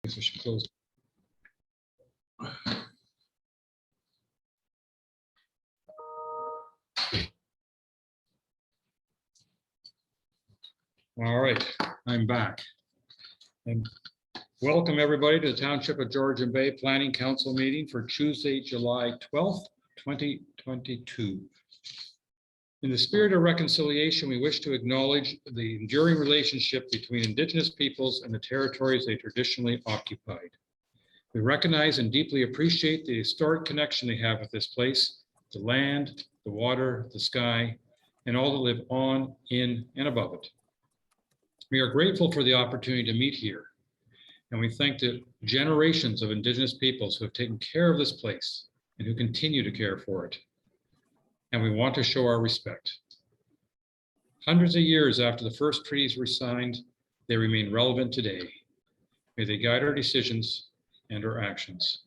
guess I should close. All right, I'm back. And welcome everybody to the Township of Georgian Bay Planning Council meeting for Tuesday, July 12th, 2022. In the spirit of reconciliation, we wish to acknowledge the enduring relationship between Indigenous peoples and the territories they traditionally occupied. We recognize and deeply appreciate the historic connection they have with this place, the land, the water, the sky, and all that live on, in, and above it. We are grateful for the opportunity to meet here, and we thank the generations of Indigenous peoples who have taken care of this place and who continue to care for it. And we want to show our respect. Hundreds of years after the first treaties were signed, they remain relevant today. May they guide our decisions and our actions.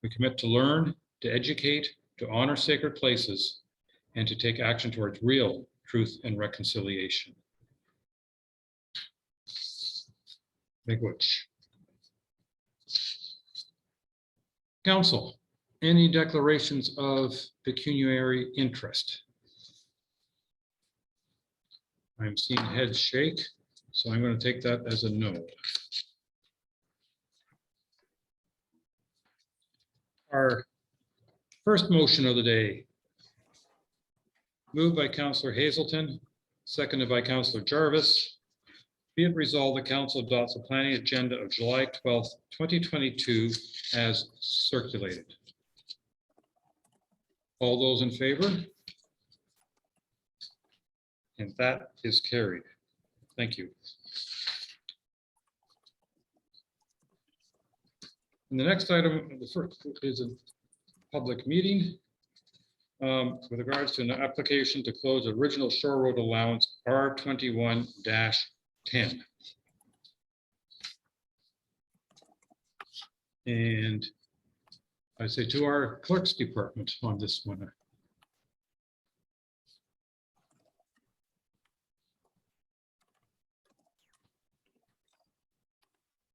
We commit to learn, to educate, to honor sacred places, and to take action towards real truth and reconciliation. Language. Council, any declarations of pecuniary interest? I'm seeing heads shake, so I'm going to take that as a no. Our first motion of the day, moved by Councillor Hazelton, seconded by Councillor Jarvis. Be it resolved, the council adopts the planning agenda of July 12th, 2022 as circulated. All those in favor? And that is carried. Thank you. And the next item, the first is a public meeting with regards to an application to close original Shore Road Allowance R21-10. And I say to our clerks department on this one.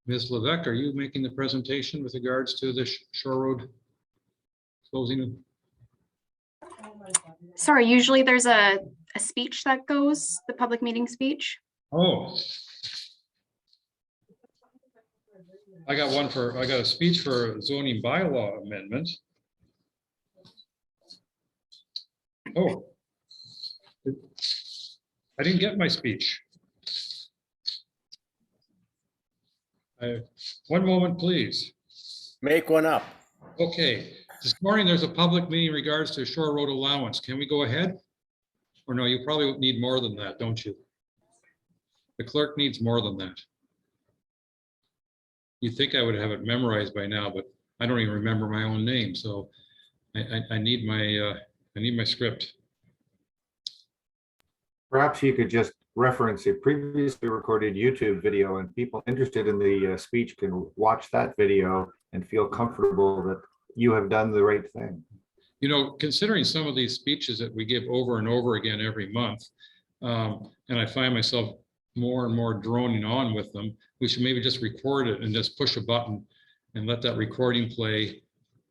Ms. Levesque, are you making the presentation with regards to the Shore Road closing? Sorry, usually there's a speech that goes, the public meeting speech. Oh. I got a speech for zoning bylaw amendment. Oh. I didn't get my speech. One moment, please. Make one up. Okay, this morning there's a public meeting in regards to Shore Road Allowance. Can we go ahead? Or no, you probably need more than that, don't you? The clerk needs more than that. You'd think I would have it memorized by now, but I don't even remember my own name, so I need my script. Perhaps you could just reference a previously recorded YouTube video, and people interested in the speech can watch that video and feel comfortable that you have done the right thing. You know, considering some of these speeches that we give over and over again every month, and I find myself more and more droning on with them, we should maybe just record it and just push a button and let that recording play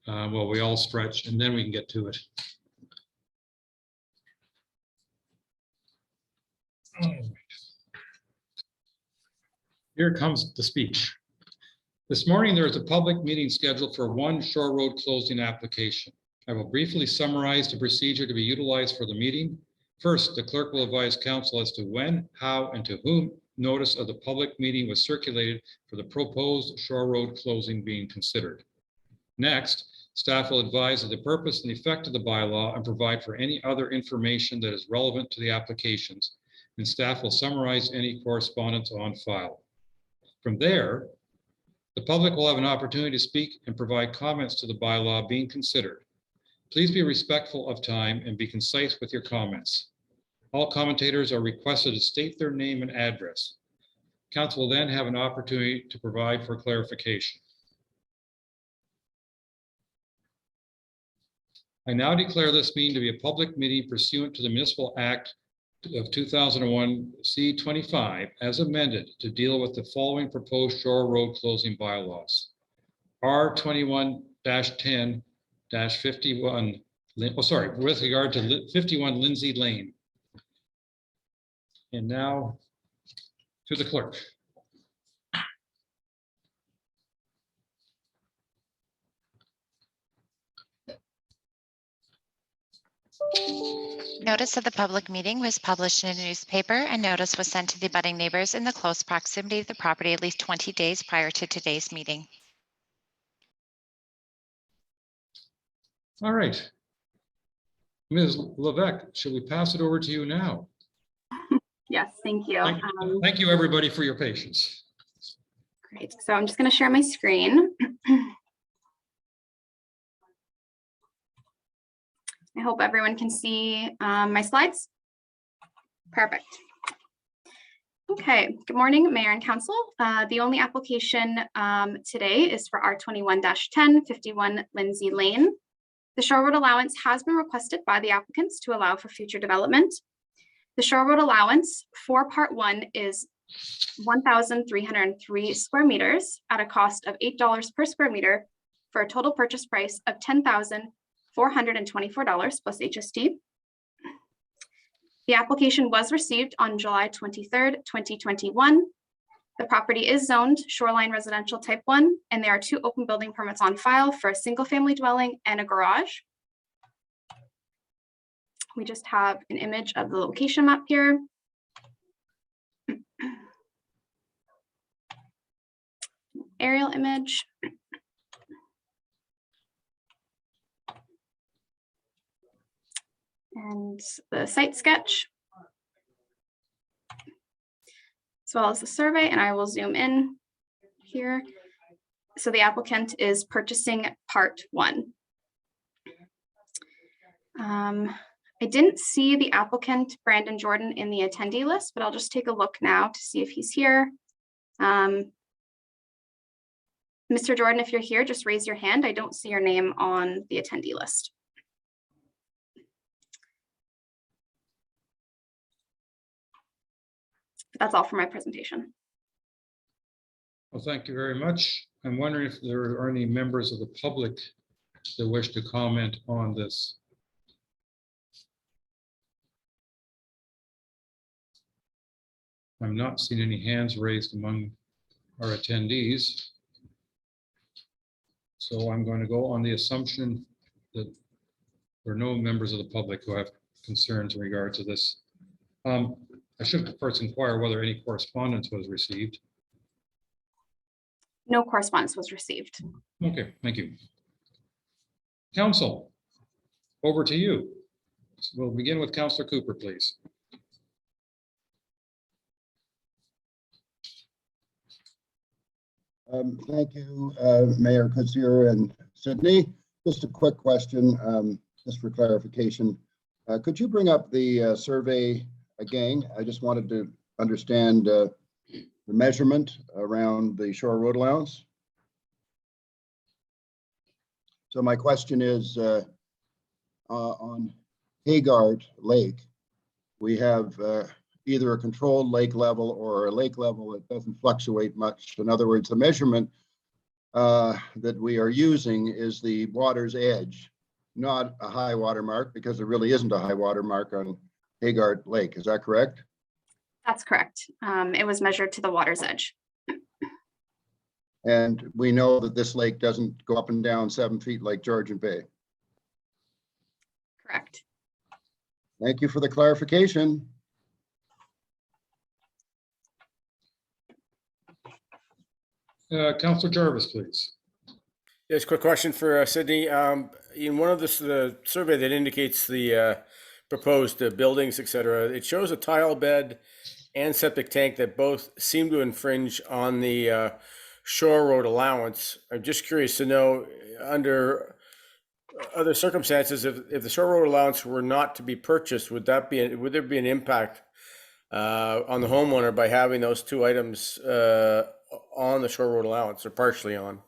while we all stretch, and then we can get to it. Here comes the speech. This morning, there is a public meeting scheduled for one Shore Road closing application. I will briefly summarize the procedure to be utilized for the meeting. First, the clerk will advise council as to when, how, and to whom notice of the public meeting was circulated for the proposed Shore Road closing being considered. Next, staff will advise of the purpose and effect of the bylaw and provide for any other information that is relevant to the applications, and staff will summarize any correspondence on file. From there, the public will have an opportunity to speak and provide comments to the bylaw being considered. Please be respectful of time and be concise with your comments. All commentators are requested to state their name and address. Council will then have an opportunity to provide for clarification. I now declare this meeting to be a public meeting pursuant to the Municipal Act of 2001 C-25 as amended to deal with the following proposed shore road closing bylaws. R21-10-51, with regard to 51 Lindsay Lane. And now to the clerk. Notice of the public meeting was published in a newspaper, and notice was sent to the abutting neighbors in the close proximity of the property at least 20 days prior to today's meeting. All right. Ms. Levesque, should we pass it over to you now? Yes, thank you. Thank you, everybody, for your patience. Great. So I'm just going to share my screen. I hope everyone can see my slides. Perfect. Okay, good morning, Mayor and Council. The only application today is for R21-10, 51 Lindsay Lane. The shore road allowance has been requested by the applicants to allow for future development. The shore road allowance for part 1 is 1,303 square meters at a cost of $8 per square meter for a total purchase price of $10,424 plus HST. The application was received on July 23rd, 2021. The property is zoned shoreline residential type 1, and there are 2 open building permits on file for a single family dwelling and a garage. We just have an image of the location map here. Aerial image. And the site sketch, as well as the survey, and I will zoom in here. So the applicant is purchasing part 1. I didn't see the applicant, Brandon Jordan, in the attendee list, but I'll just take a look now to see if he's here. Mr. Jordan, if you're here, just raise your hand. I don't see your name on the attendee list. That's all for my presentation. Well, thank you very much. I'm wondering if there are any members of the public that wish to comment on this. I'm not seeing any hands raised among our attendees. So I'm going to go on the assumption that there are no members of the public who have concerns in regard to this. I should first inquire whether any correspondence was received. No correspondence was received. Okay, thank you. Council, over to you. We'll begin with Councillor Cooper, please. Thank you, Mayor Kuzier and Sydney. Just a quick question, just for clarification. Could you bring up the survey again? I just wanted to understand the measurement around the shore road allowance. So my question is, on Haggard Lake, we have either a controlled lake level or a lake level that doesn't fluctuate much. In other words, the measurement that we are using is the water's edge, not a high water mark, because there really isn't a high water mark on Haggard Lake. Is that correct? That's correct. It was measured to the water's edge. And we know that this lake doesn't go up and down 7 feet like Georgian Bay. Correct. Thank you for the clarification. Councillor Jarvis, please. Yes, quick question for Sydney. In one of the survey that indicates the proposed buildings, et cetera, it shows a tile bed and septic tank that both seem to infringe on the shore road allowance. I'm just curious to know, under other circumstances, if the shore road allowance were not to be purchased, would there be an impact on the homeowner by having those 2 items on the shore road allowance, or partially on?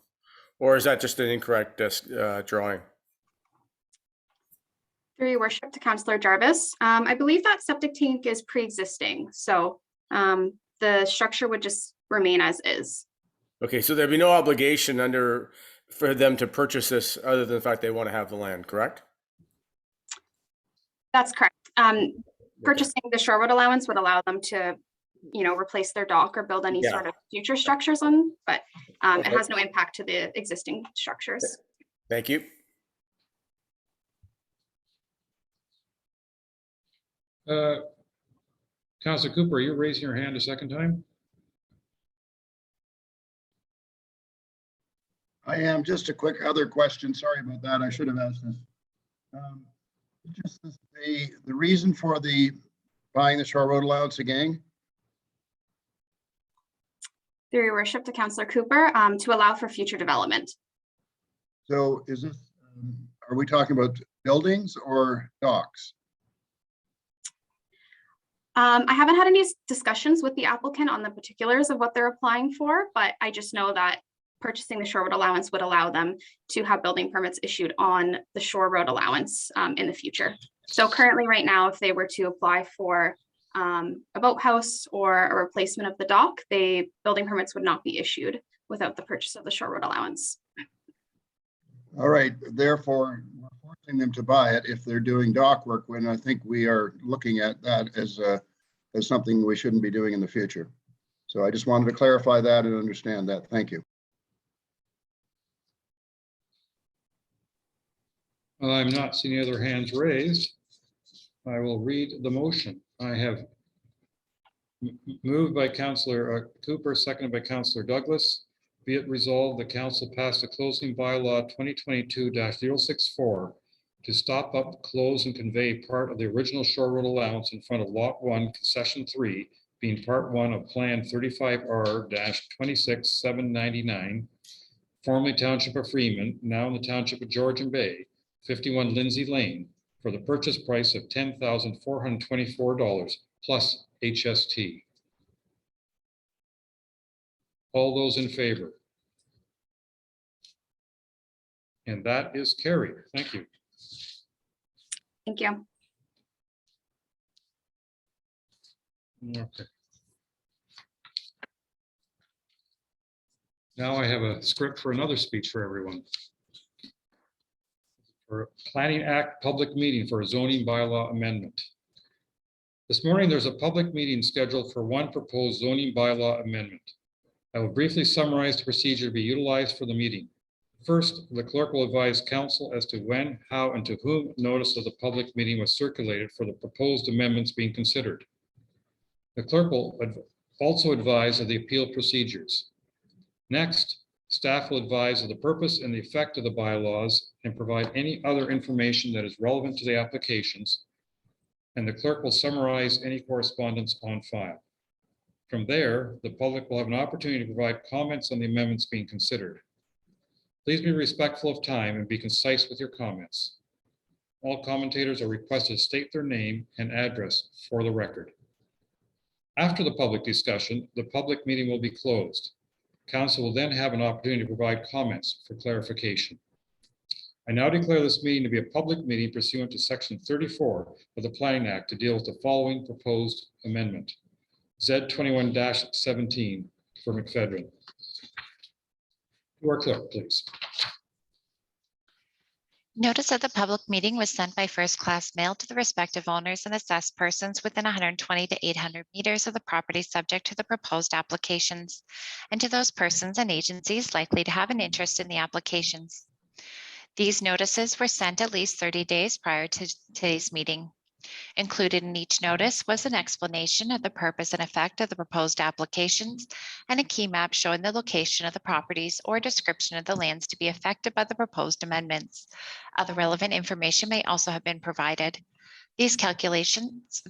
Or is that just an incorrect drawing? Through your worship to Councillor Jarvis. I believe that septic tank is pre-existing, so the structure would just remain as is. Okay, so there'd be no obligation for them to purchase this other than the fact they want to have the land, correct? That's correct. Purchasing the shore road allowance would allow them to, replace their dock or build any Yeah. sort of future structures on, but it Okay. has no impact to the existing structures. Thank you. Councillor Cooper, are you raising your hand a second time? I am. Just a quick other question. Sorry about that. I should have asked this. The reason for the buying the shore road allowance again? Through your worship to Councillor Cooper, to allow for future development. So is this, are we talking about buildings or docks? I haven't had any discussions with the applicant on the particulars of what they're applying for, but I just know that purchasing the shore road allowance would allow them to have building permits issued on the shore road allowance in the future. So currently right now, if they were to apply for a boathouse or a replacement of the dock, building permits would not be issued without the purchase of the shore road allowance. All right, therefore, we're forcing them to buy it if they're doing dock work, when I think we are looking at that as something we shouldn't be doing in the future. So I just wanted to clarify that and understand that. Thank you. I'm not seeing any other hands raised. I will read the motion. I have moved by Councillor Cooper, seconded by Councillor Douglas. Be it resolved, the council passed the closing bylaw 2022-064 to stop up, close, and convey part of the original shore road allowance in front of Lot 1, Concession 3, being Part 1 of Plan 35R-26799, formerly Township of Freeman, now in the Township of Georgian Bay, 51 Lindsay Lane, for the purchase price of $10,424 plus HST. All those in favor? And that is carried. Thank you. Thank you. Okay. Now I have a script for another speech for everyone. For Planning Act public meeting for a zoning bylaw amendment. This morning, there's a public meeting scheduled for one proposed zoning bylaw amendment. I will briefly summarize the procedure to be utilized for the meeting. First, the clerk will advise council as to when, how, and to whom notice of the public meeting was circulated for the proposed amendments being considered. The clerk will also advise of the appeal procedures. Next, staff will advise of the purpose and the effect of the bylaws and provide any other information that is relevant to the applications. And the clerk will summarize any correspondence on file. From there, the public will have an opportunity to provide comments on the amendments being considered. Please be respectful of time and be concise with your comments. All commentators are requested to state their name and address for the record. After the public discussion, the public meeting will be closed. Council will then have an opportunity to provide comments for clarification. I now declare this meeting to be a public meeting pursuant to Section 34 of the Planning Act to deal with the following proposed amendment. Z21-17 for McPhedran. To our clerk, please. Notice of the public meeting was sent by first-class mail to the respective owners and assessed persons within 120 to 800 meters of the property subject to the proposed applications, and to those persons and agencies likely to have an interest in the applications. These notices were sent at least 30 days prior to today's meeting. Included in each notice was an explanation of the purpose and effect of the proposed applications and a key map showing the location of the properties or description of the lands to be affected by the proposed amendments. Other relevant information may also have been provided. These circulations,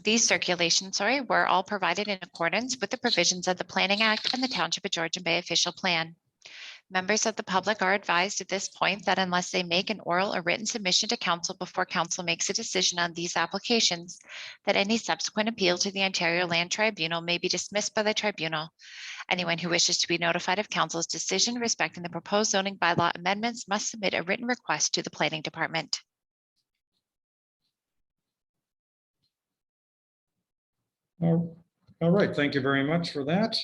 were all provided in accordance with the provisions of the Planning Act and the Township of Georgian Bay Official Plan. Members of the public are advised at this point that unless they make an oral or written submission to council before council makes a decision on these applications, that any subsequent appeal to the Ontario Land Tribunal may be dismissed by the tribunal. Anyone who wishes to be notified of council's decision respecting the proposed zoning bylaw amendments must submit a written request to the planning department. All right, thank you very much for that.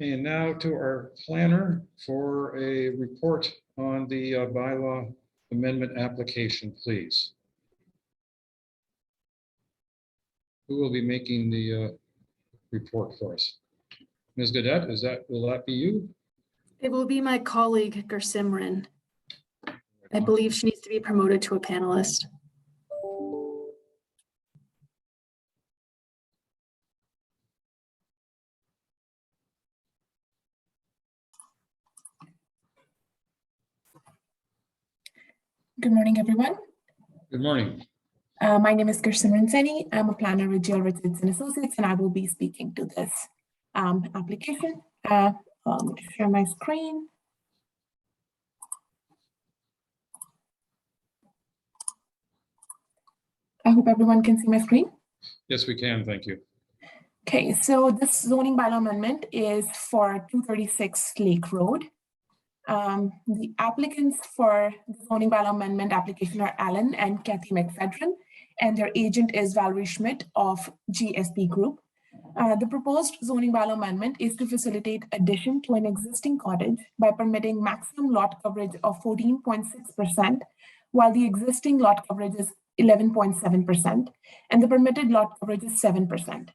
And now to our planner for a report on the bylaw amendment application, please. Who will be making the report for us? Ms. Gadet, will that be you? It will be my colleague, Gersimran. I believe she needs to be promoted to a panelist. Good morning, everyone. Good morning. My name is Gersimran Seni. I'm a planner with Jill Richards and Associates, and I will be speaking to this application. Let me share my screen. I hope everyone can see my screen. Yes, we can. Thank you. Okay, so this zoning bylaw amendment is for 236 Lake Road. The applicants for the zoning bylaw amendment application are Alan and Kathy McPhedran, and their agent is Valerie Schmidt of GSP Group. The proposed zoning bylaw amendment is to facilitate addition to an existing cottage by permitting maximum lot coverage of 14.6%, while the existing lot coverage is 11.7%, and the permitted lot coverage is 7%.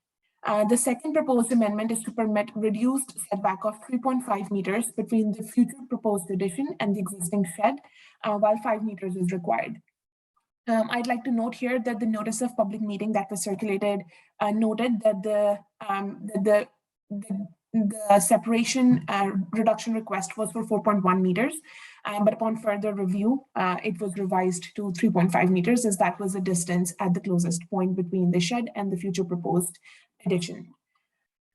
The second proposed amendment is to permit reduced setback of 3.5 meters between the future proposed addition and the existing shed, while 5 meters is required. I'd like to note here that the notice of public meeting that was circulated noted that the separation reduction request was for 4.1 meters, but upon further review, it was revised to 3.5 meters, as that was the distance at the closest point between the shed and the future proposed addition.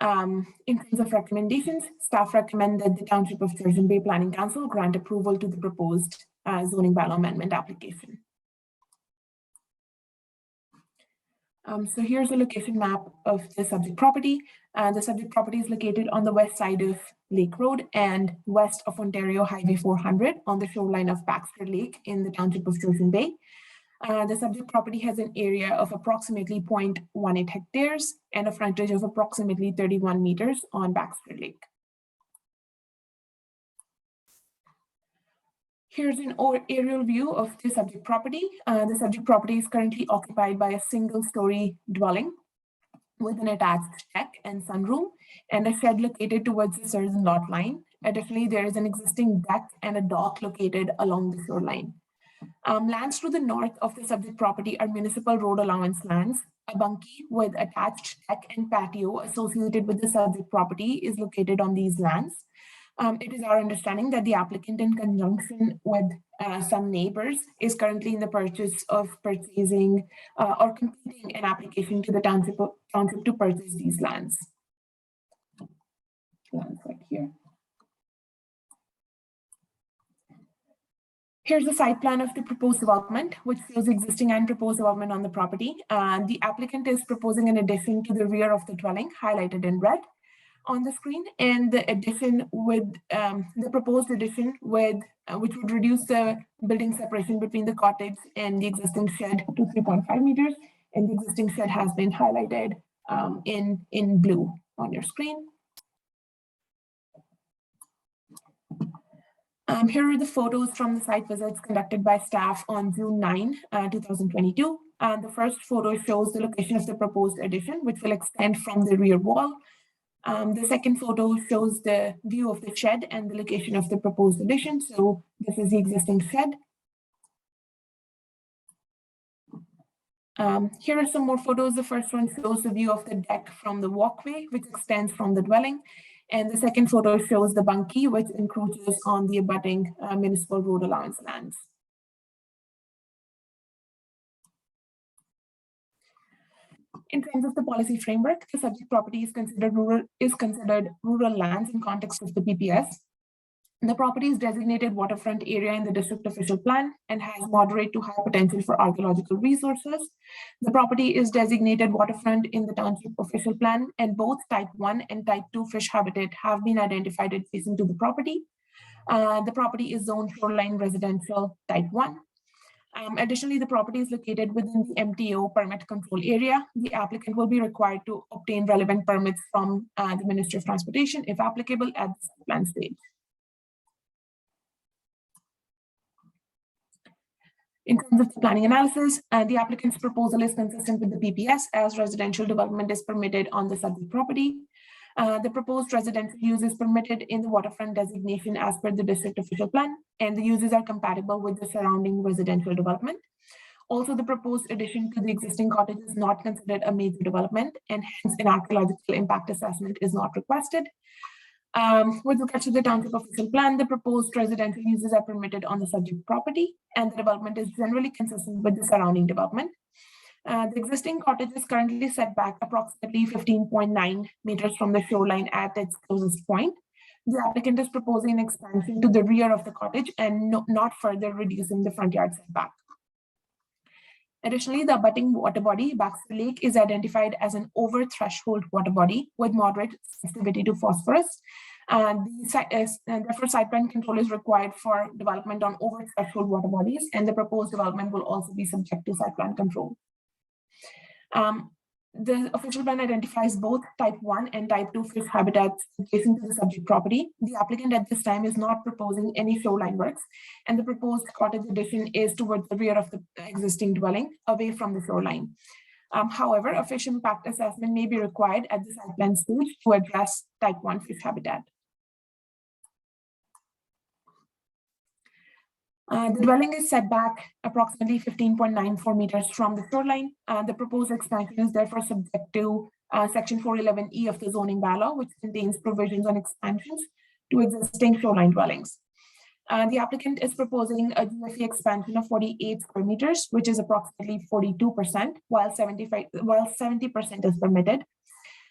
In terms of recommendations, staff recommend that the Township of Georgian Bay Planning Council grant approval to the proposed zoning bylaw amendment application. So here's a location map of the subject property. The subject property is located on the west side of Lake Road and west of Ontario Highway 400 on the shoreline of Baxter Lake in the Township of Georgian Bay. The subject property has an area of approximately 0.18 hectares and a frontage of approximately 31 meters on Baxter Lake. Here's an aerial view of the subject property. The subject property is currently occupied by a single-story dwelling with an attached deck and sunroom and a shed located towards the southern lot line. Additionally, there is an existing deck and a dock located along the shoreline. Lands to the north of the subject property are municipal road allowance lands. A bunkie with attached deck and patio associated with the subject property is located on these lands. It is our understanding that the applicant, in conjunction with some neighbors, is currently in the process of purchasing or completing an application to the township to purchase these lands. Lands right here. Here's the site plan of the proposed development, which shows existing and proposed development on the property. The applicant is proposing an addition to the rear of the dwelling, highlighted in red on the screen, and the addition with the proposed addition with which would reduce the building separation between the cottage and the existing shed to 3.5 meters, and the existing shed has been highlighted in blue on your screen. Here are the photos from the site visits conducted by staff on June 9, 2022. The first photo shows the location of the proposed addition, which will extend from the rear wall. The second photo shows the view of the shed and the location of the proposed addition. So this is the existing shed. Here are some more photos. The first one shows the view of the deck from the walkway, which extends from the dwelling. And the second photo shows the bunkie, which encroaches on the abutting municipal road allowance lands. In terms of the policy framework, the subject property is considered rural lands in context of the PPS. The property is designated waterfront area in the district official plan and has moderate to high potential for archaeological resources. The property is designated waterfront in the township official plan, and both type 1 and type 2 fish habitat have been identified adjacent to the property. The property is zoned shoreline residential type 1. Additionally, the property is located within the MTO permit control area. The applicant will be required to obtain relevant permits from the Ministry of Transportation, if applicable, at the site plan stage. In terms of the planning analysis, the applicant's proposal is consistent with the PPS as residential development is permitted on the subject property. The proposed residential use is permitted in the waterfront designation as per the district official plan, and the uses are compatible with the surrounding residential development. Also, the proposed addition to the existing cottage is not considered a major development, and hence an archaeological impact assessment is not requested. With regard to the township official plan, the proposed residential uses are permitted on the subject property, and the development is generally consistent with the surrounding development. The existing cottage is currently set back approximately 15.9 meters from the shoreline at its closest point. The applicant is proposing an expansion to the rear of the cottage and not further reducing the front yard setback. Additionally, the abutting water body, Baxter Lake, is identified as an over-threshold water body with moderate sensitivity to phosphorus. Therefore, site plan control is required for development on over-threshold water bodies, and the proposed development will also be subject to site plan control. The official plan identifies both type 1 and type 2 fish habitats adjacent to the subject property. The applicant at this time is not proposing any shoreline works, and the proposed cottage addition is towards the rear of the existing dwelling, away from the shoreline. However, a fish impact assessment may be required at the site plan stage to address type 1 fish habitat. The dwelling is set back approximately 15.94 meters from the shoreline. The proposed expansion is therefore subject to Section 411E of the zoning bylaw, which contains provisions on expansions to existing shoreline dwellings. The applicant is proposing a GFE expansion of 48 square meters, which is approximately 42%, while 70% is permitted.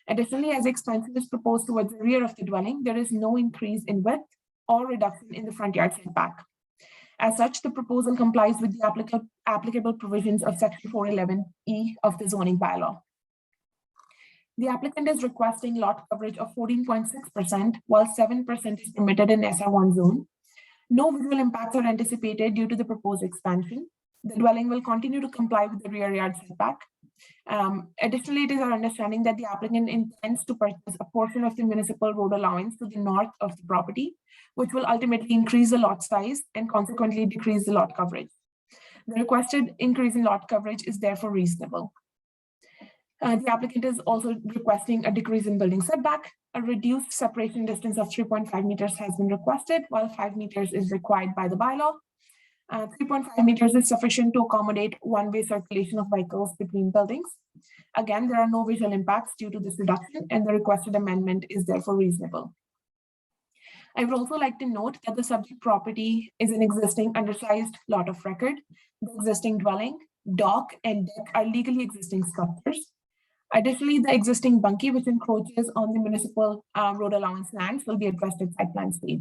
Additionally, as the expansion is proposed towards the rear of the dwelling, there is no increase in width or reduction in the front yard setback. As such, the proposal complies with the applicable provisions of Section 411E of the zoning bylaw. The applicant is requesting lot coverage of 14.6%, while 7% is permitted in SR1 zone. No visual impacts are anticipated due to the proposed expansion. The dwelling will continue to comply with the rear yard setback. Additionally, it is our understanding that the applicant intends to purchase a portion of the municipal road allowance to the north of the property, which will ultimately increase the lot size and consequently decrease the lot coverage. The requested increase in lot coverage is therefore reasonable. The applicant is also requesting a decrease in building setback. A reduced separation distance of 3.5 meters has been requested, while 5 meters is required by the bylaw. 3.5 meters is sufficient to accommodate one-way circulation of vehicles between buildings. Again, there are no visual impacts due to this reduction, and the requested amendment is therefore reasonable. I would also like to note that the subject property is an existing undersized lot of record. The existing dwelling, dock, and deck are legally existing structures. Additionally, the existing bunkie, which encroaches on the municipal road allowance lands, will be addressed at site plan stage.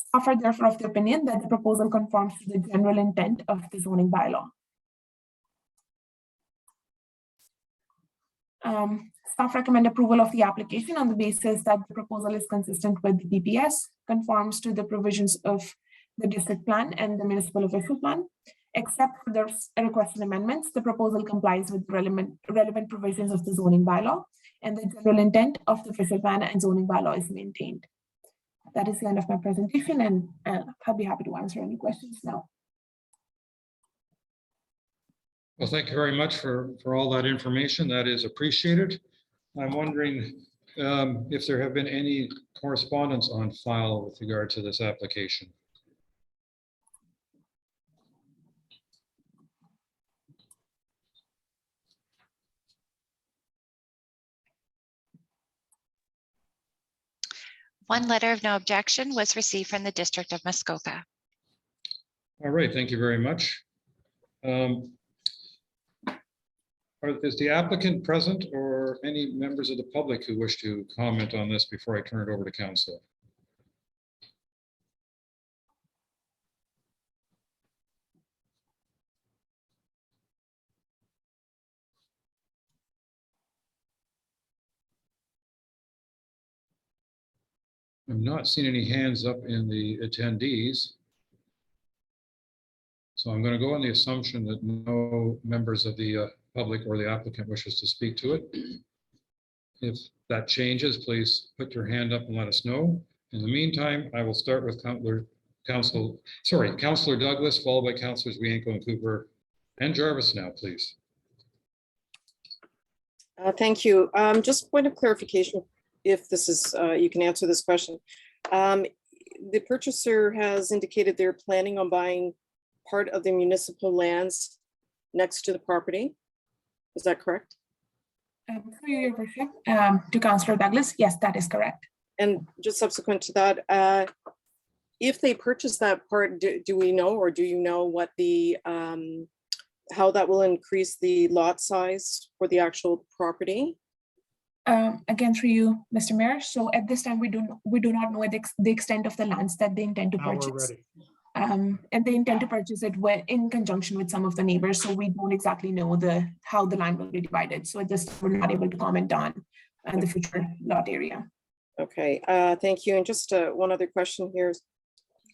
Staff are therefore of the opinion that the proposal conforms to the general intent of the zoning bylaw. Staff recommend approval of the application on the basis that the proposal is consistent with the PPS, conforms to the provisions of the district plan and the municipal official plan. Except for the requested amendments, the proposal complies with relevant provisions of the zoning bylaw, and the general intent of the official plan and zoning bylaw is maintained. That is the end of my presentation, and I'll be happy to answer any questions now. Well, thank you very much for all that information. That is appreciated. I'm wondering if there have been any correspondence on file with regard to this application. One letter of no objection was received from the District of Muskoka. All right, thank you very much. Is the applicant present or any members of the public who wish to comment on this before I turn it over to council? I'm not seeing any hands up in the attendees. So I'm going to go on the assumption that no members of the public or the applicant wishes to speak to it. If that changes, please put your hand up and let us know. In the meantime, I will start with Councillor Douglas, followed by Councillors Wienko and Cooper and Jarvis now, please. Thank you. Just point of clarification, if this is, you can answer this question. The purchaser has indicated they're planning on buying part of the municipal lands next to the property. Is that correct? Through your worship, to Councillor Douglas, yes, that is correct. And just subsequent to that, if they purchase that part, do we know, or do you know what the, how that will increase the lot size for the actual property? Again, through you, Mr. Mayor. So at this time, we do not know the extent of the lands that they intend to purchase. And they intend to purchase it in conjunction with some of the neighbors. So we don't exactly know how the land will be divided. So at this time, we're not able to comment on the future lot area. Okay, thank you. And just one other question here.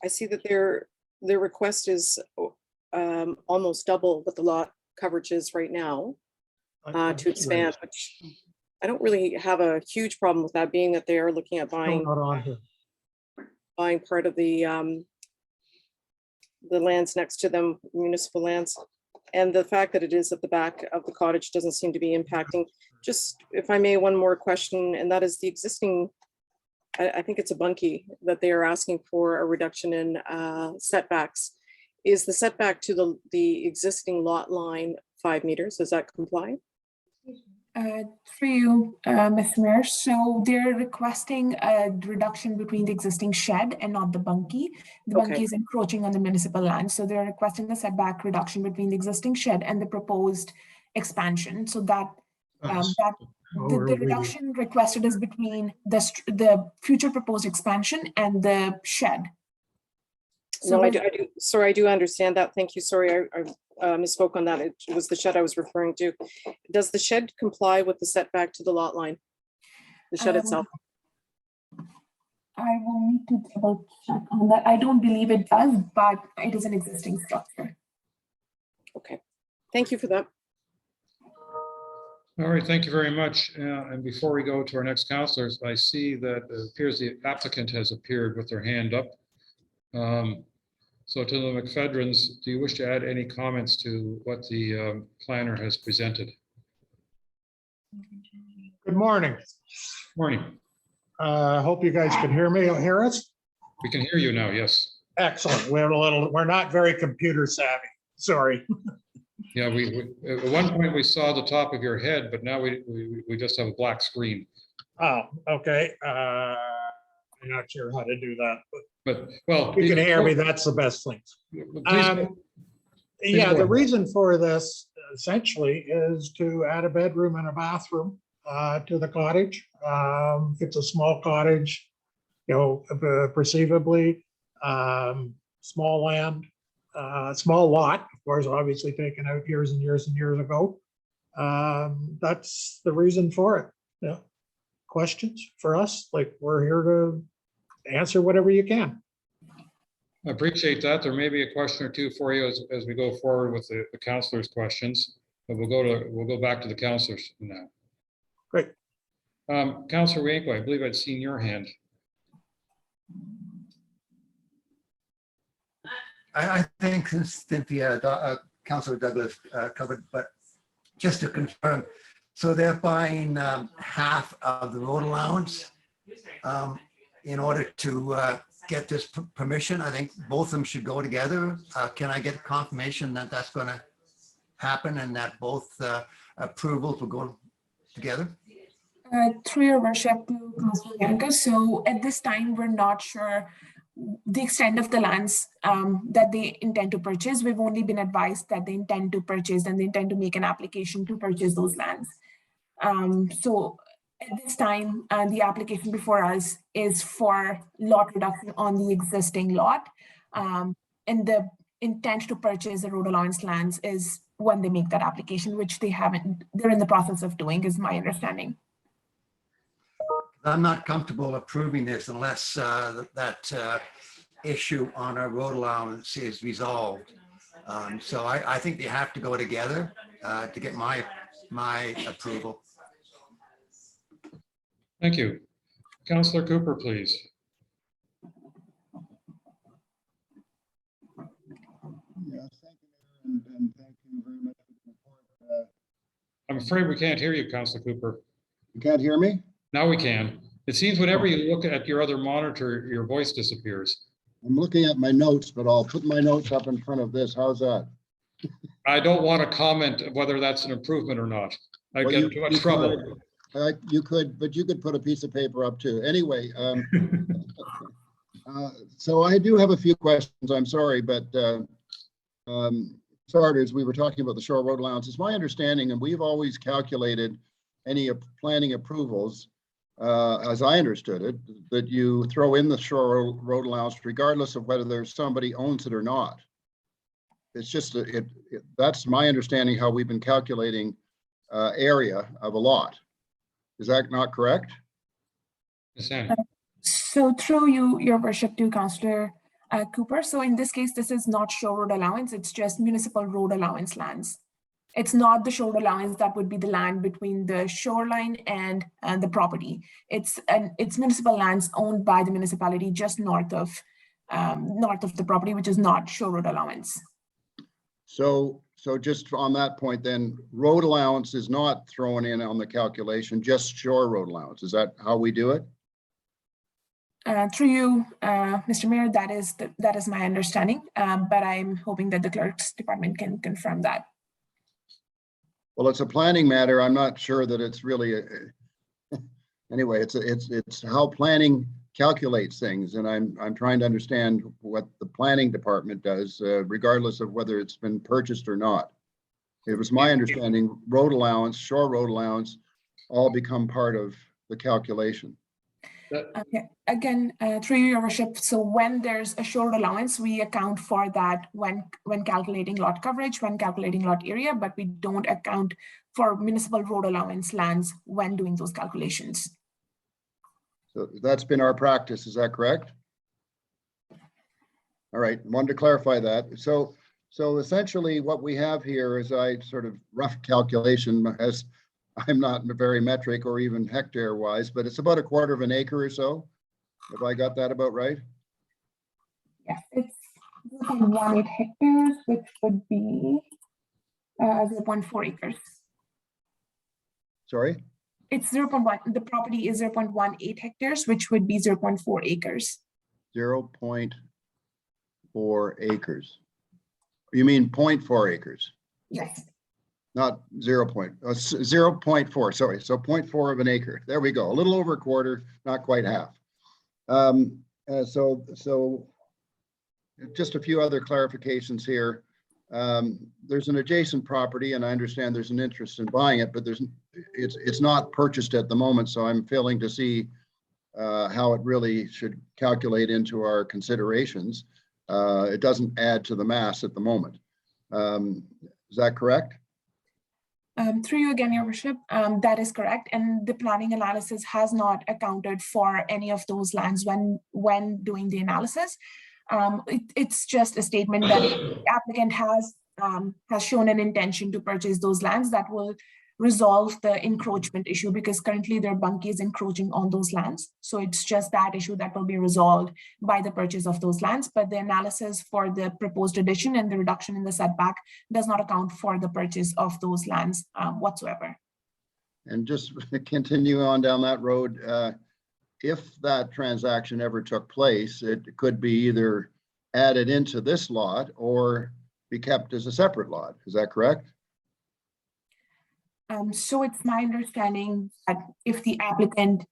I see that their request is almost double what the lot coverage is right now to expand, which I don't really have a huge problem with that, being that they are looking at buying part of the lands next to them, municipal lands. And the fact that it is at the back of the cottage doesn't seem to be impacting. Just, if I may, one more question, and that is the existing, I think it's a bunkie that they are asking for a reduction in setbacks. Is the setback to the existing lot line 5 meters? Does that comply? For you, Mr. Mayor, so they're requesting a reduction between the existing shed and not the bunkie. The bunkie is encroaching on the municipal land, so they're requesting a setback reduction between the existing shed and the proposed expansion. So that the reduction requested is between the future proposed expansion and the shed. So no, I do. Sorry, I do understand that. Thank you. Sorry, I misspoke on that. It was the shed I was referring to. Does the shed comply with the setback to the lot line? The shed itself? I will need to double check on that. I don't believe it does, but it is an existing structure. Okay, thank you for that. All right, thank you very much. And before we go to our next counselors, I see that it appears the applicant has appeared with their hand up. So to the McPhedrans, do you wish to add any comments to what the planner has presented? Good morning. Morning. Hope you guys can hear me or hear us. We can hear you now, yes. Excellent. We're not very computer savvy. Sorry. Yeah, we at one point we saw the top of your head, but now we just have a black screen. Oh, okay. I'm not sure how to do that, But well, you can hear me. That's the best thing. Please, Yeah, the reason for this essentially is to add a bedroom and a bathroom to the cottage. It's a small cottage, you know, perceivably small land, small lot, of course, obviously taken out years and years and years ago. That's the reason for it. Yeah. Questions for us? Like, we're here to answer whatever you can. I appreciate that. There may be a question or two for you as we go forward with the counselors' questions, but we'll go back to the counselors now. Great. Councillor Wienko, I believe I'd seen your hand. I think Cynthia, Councillor Douglas covered, but just to confirm, so they're buying half of the road allowance in order to get this permission. I think both of them should go together. Can I get confirmation that that's going to happen and that both approvals will go together? Through your worship, Councillor Bianca. So at this time, we're not sure the extent of the lands that they intend to purchase. We've only been advised that they intend to purchase and they intend to make an application to purchase those lands. So at this time, the application before us is for lot reduction on the existing lot. And the intent to purchase the road allowance lands is when they make that application, which they haven't, they're in the process of doing, is my understanding. I'm not comfortable approving this unless that issue on our road allowance is resolved. So I think they have to go together to get my approval. Thank you. Councillor Cooper, please. Yeah, thank you, and thank you very much for the report. I'm afraid we can't hear you, Councillor Cooper. You can't hear me? Now we can. It seems whenever you look at your other monitor, your voice disappears. I'm looking at my notes, but I'll put my notes up in front of this. How's that? I don't want to comment whether that's an improvement or not. I'd Well, get into much trouble. You could, but you could put a piece of paper up too. Anyway, so I do have a few questions. I'm sorry, but starters, we were talking about the shore road allowance. It's my understanding, and we've always calculated any planning approvals, as I understood it, that you throw in the shore road allowance regardless of whether there's somebody owns it or not. It's just that's my understanding how we've been calculating area of a lot. Is that not correct? So through you, your worship, to Councillor Cooper. So in this case, this is not shore road allowance. It's just municipal road allowance lands. It's not the shore road allowance that would be the land between the shoreline and the property. It's municipal lands owned by the municipality just north of the property, which is not shore road allowance. So just on that point, then road allowance is not thrown in on the calculation, just shore road allowance. Is that how we do it? Through you, Mr. Mayor, that is my understanding, but I'm hoping that the clerk's department can confirm that. Well, it's a planning matter. I'm not sure that it's really anyway. It's how planning calculates things, and I'm trying to understand what the planning department does, regardless of whether it's been purchased or not. It was my understanding road allowance, shore road allowance, all become part of the calculation. Okay. Again, through your worship, so when there's a shore allowance, we account for that when calculating lot coverage, when calculating lot area, but we don't account for municipal road allowance lands when doing those calculations. So that's been our practice, is that correct? All right, wanted to clarify that. So essentially what we have here is sort of rough calculation, as I'm not very metric or even hectare wise, but it's about 1/4 of an acre or so. Have I got that about right? Yes, it's 0.18 hectares, which would be 0.4 acres. Sorry? It's 0.1, the property is 0.18 hectares, which would be 0.4 acres. 0.4 acres. You mean 0.4 acres? Yes. Not 0.4, sorry. So 0.4 of an acre. There we go. A little over 1/4, not quite half. So just a few other clarifications here. There's an adjacent property, and I understand there's an interest in buying it, but it's not purchased at the moment. So I'm failing to see how it really should calculate into our considerations. It doesn't add to the mass at the moment. Is that correct? Through you again, your worship, that is correct. And the planning analysis has not accounted for any of those lands when doing the analysis. It's just a statement that the applicant has shown an intention to purchase those lands that will resolve the encroachment issue, because currently their bunkie is encroaching on those lands. So it's just that issue that will be resolved by the purchase of those lands. But the analysis for the proposed addition and the reduction in the setback does not account for the purchase of those lands whatsoever. And just continue on down that road, if that transaction ever took place, it could be either added into this lot or be kept as a separate lot. Is that correct? So it's my understanding that if the applicant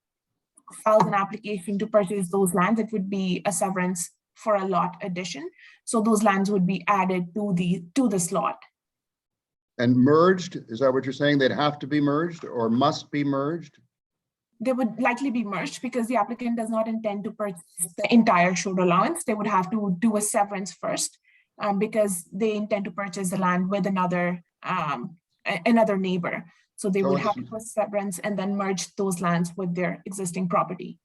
files an application to purchase those lands, it would be a severance for a lot addition. So those lands would be added to this lot. And merged, is that what you're saying? They'd have to be merged or must be merged? They would likely be merged because the applicant does not intend to purchase the entire shore allowance. They would have to do a severance first because they intend to purchase the land with another neighbor. So they would have to do a severance and then merge those lands with their existing property.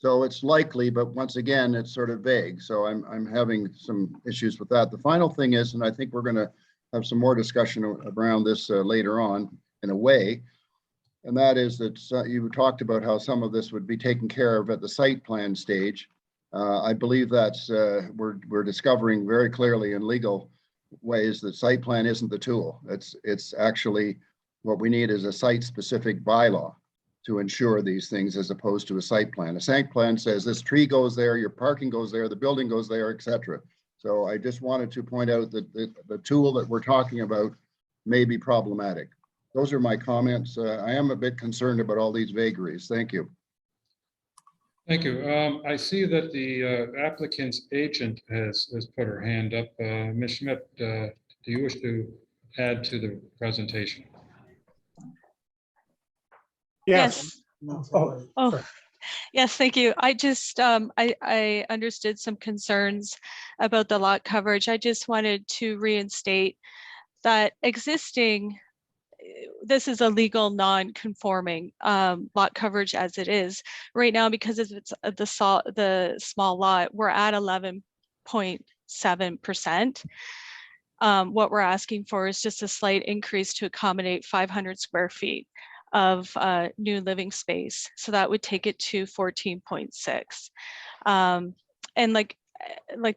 So it's likely, but once again, it's sort of vague. So I'm having some issues with that. The final thing is, and I think we're going to have some more discussion around this later on in a way, and that is that you talked about how some of this would be taken care of at the site plan stage. I believe that's we're discovering very clearly in legal ways that site plan isn't the tool. It's actually what we need is a site specific bylaw to ensure these things as opposed to a site plan. A site plan says this tree goes there, your parking goes there, the building goes there, etc. So I just wanted to point out that the tool that we're talking about may be problematic. Those are my comments. I am a bit concerned about all these vagaries. Thank you. Thank you. I see that the applicant's agent has put her hand up. Ms. Schmidt, do you wish to add to the presentation? Yes. Oh, yes, thank you. I just, I understood some concerns about the lot coverage. I just wanted to reinstate that existing, this is a legal non-conforming lot coverage as it is. Right now, because it's the small lot, we're at 11.7%. What we're asking for is just a slight increase to accommodate 500 square feet of new living space. So that would take it to 14.6. And like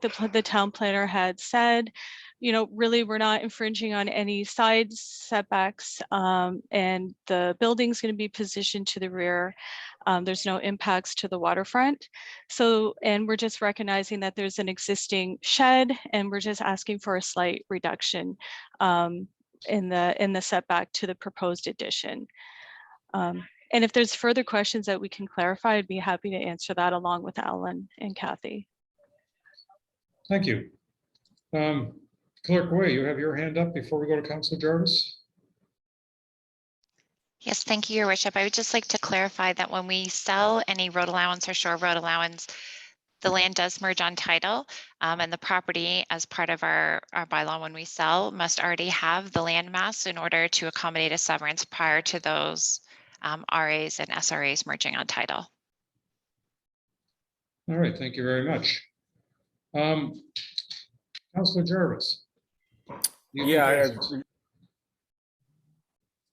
the town planner had said, you know, really we're not infringing on any side setbacks, and the building's going to be positioned to the rear. There's no impacts to the waterfront. So, and we're just recognizing that there's an existing shed and we're just asking for a slight reduction in the setback to the proposed addition. And if there's further questions that we can clarify, I'd be happy to answer that along with Alan and Kathy. Thank you. Clerk Way, you have your hand up before we go to Councilor Jarvis. Yes, thank you, Your Worship. I would just like to clarify that when we sell any road allowance or shore road allowance, the land does merge on title, and the property as part of our bylaw when we sell must already have the land mass in order to accommodate a severance prior to those RAs and SRAs merging on title. All right, thank you very much. Councilor Jarvis. Yeah.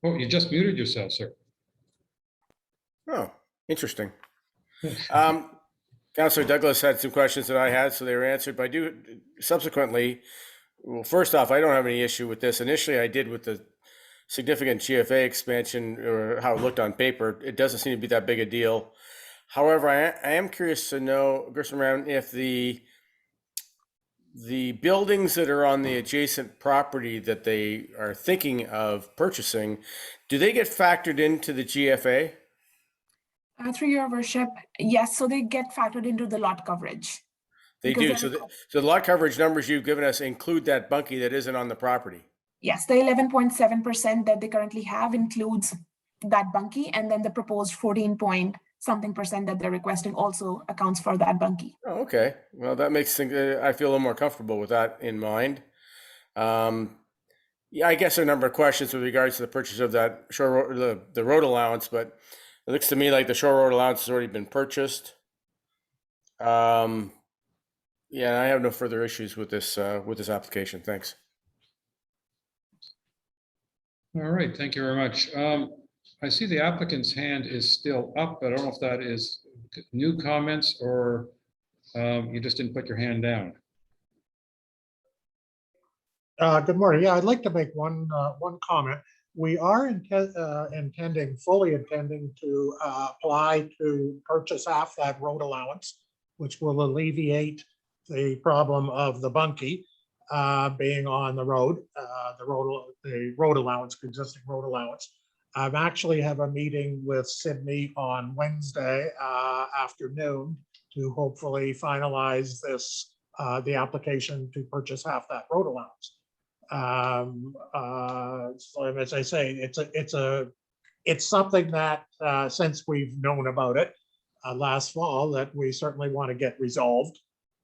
Oh, you just muted yourself, sir. Oh, interesting. Councilor Douglas had some questions that I had, so they were answered. But I do subsequently, well, first off, I don't have any issue with this. Initially, I did with the significant GFA expansion or how it looked on paper. It doesn't seem to be that big a deal. However, I am curious to know, Gerson, if the buildings that are on the adjacent property that they are thinking of purchasing, do they get factored into the GFA? Through your worship, yes, so they get factored into the lot coverage. They do. So the lot coverage numbers you've given us include that bunkie that isn't on the property. Yes, the 11.7% that they currently have includes that bunkie, and then the proposed 14-point-something% that they're requesting also accounts for that bunkie. Oh, okay. Well, that makes things, I feel a little more comfortable with that in mind. Yeah, I guess there are a number of questions with regards to the purchase of that shore road, the road allowance, but it looks to me like the shore road allowance has already been purchased. Yeah, I have no further issues with this application. Thanks. All right, thank you very much. I see the applicant's hand is still up, but I don't know if that is new comments or you just didn't put your hand down. Good morning. Yeah, I'd like to make one comment. We are fully intending to apply to purchase half that road allowance, which will alleviate the problem of the bunkie being on the road, the road allowance, existing road allowance. I've actually have a meeting with Sydney on Wednesday afternoon to hopefully finalize this, the application to purchase half that road allowance. So as I say, it's something that since we've known about it last fall, that we certainly want to get resolved,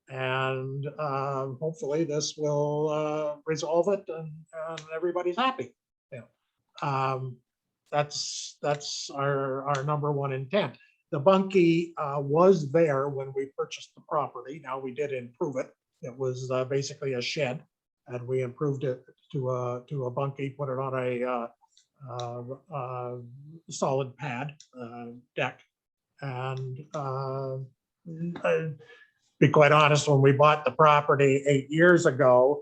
and hopefully this will resolve it and everybody's happy. Yeah. That's our number one intent. The bunkie was there when we purchased the property. Now we did improve it. It was basically a shed, and we improved it to a bunkie, put it on a solid pad deck. And be quite honest, when we bought the property 8 years ago,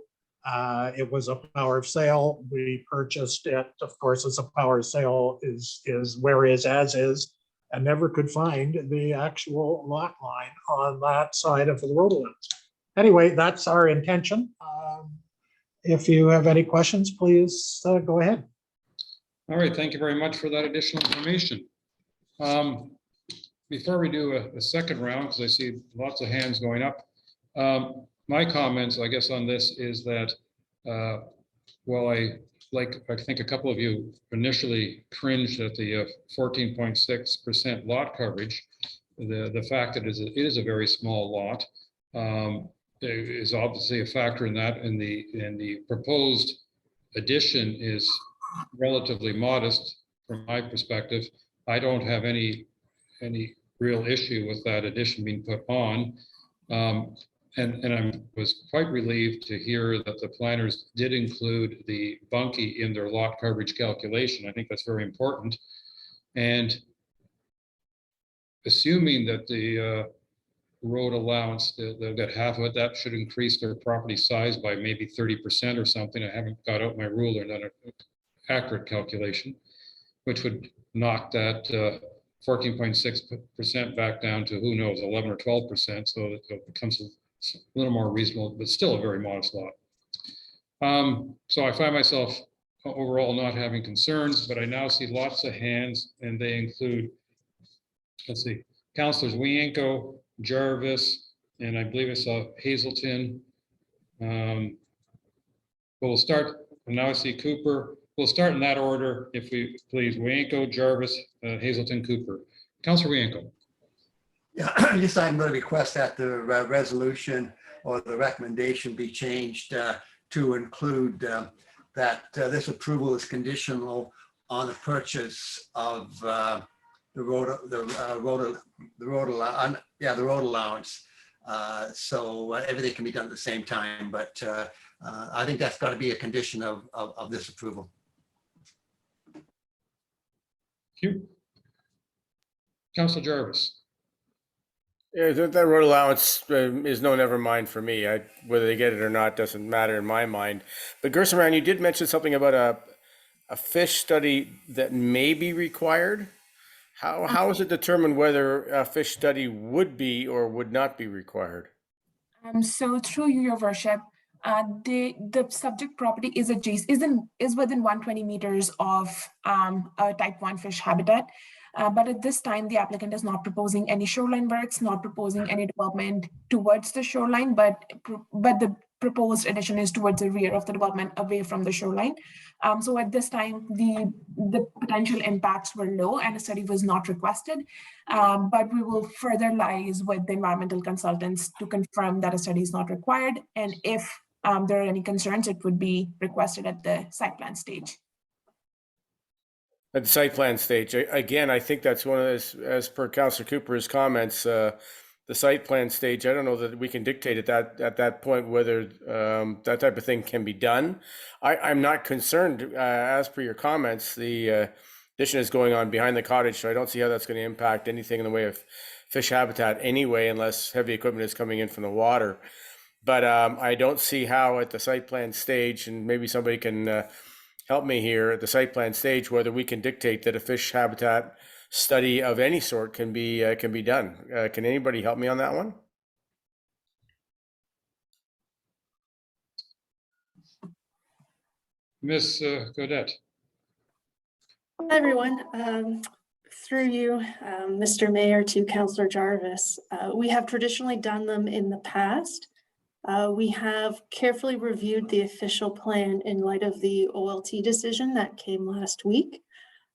it was a power of sale. We purchased it, of course, as a power of sale is where is as is, and never could find the actual lot line on that side of the road allowance. Anyway, that's our intention. If you have any questions, please go ahead. All right, thank you very much for that additional information. Before we do a second round, because I see lots of hands going up, my comments, I guess, on this is that while I think a couple of you initially cringed at the 14.6% lot coverage, the fact that it is a very small lot is obviously a factor in that, and the proposed addition is relatively modest from my perspective. I don't have any real issue with that addition being put on. And I was quite relieved to hear that the planners did include the bunkie in their lot coverage calculation. I think that's very important. And assuming that the road allowance, they've got half of it, that should increase their property size by maybe 30% or something. I haven't got out my ruler and done an accurate calculation, which would knock that 14.6% back down to, who knows, 11 or 12%. So it becomes a little more reasonable, but still a very modest lot. So I find myself overall not having concerns, but I now see lots of hands, and they include, let's see, Councilors Wienko, Jarvis, and I believe I saw Hazelton. We'll start, and now I see Cooper. We'll start in that order, if we please. Wienko, Jarvis, Hazelton, Cooper. Councilor Wienko. Yeah, just I'm going to request that the resolution or the recommendation be changed to include that this approval is conditional on the purchase of the road allowance. So everything can be done at the same time, but I think that's got to be a condition of this approval. Thank you. Councilor Jarvis. Yeah, that road allowance is no never mind for me. Whether they get it or not doesn't matter in my mind. But Gersaman, you did mention something about a fish study that may be required. How is it determined whether a fish study would be or would not be required? So through you, Your Worship, the subject property is within 120 meters of a type 1 fish habitat. But at this time, the applicant is not proposing any shoreline works, not proposing any development towards the shoreline, but the proposed addition is towards the rear of the development, away from the shoreline. So at this time, the potential impacts were low and a study was not requested. But we will further liaise with the environmental consultants to confirm that a study is not required. And if there are any concerns, it would be requested at the site plan stage. At the site plan stage, again, I think that's one of those, as per Councilor Cooper's comments, the site plan stage, I don't know that we can dictate at that point whether that type of thing can be done. I'm not concerned, as per your comments, the addition is going on behind the cottage, so I don't see how that's going to impact anything in the way of fish habitat anyway, unless heavy equipment is coming in from the water. But I don't see how at the site plan stage, and maybe somebody can help me here, at the site plan stage, whether we can dictate that a fish habitat study of any sort can be done. Can anybody help me on that one? Ms. Gaudette. Hi, everyone. Through you, Mr. Mayor, to Councillor Jarvis. We have traditionally done them in the past. We have carefully reviewed the official plan in light of the OLT decision that came last week.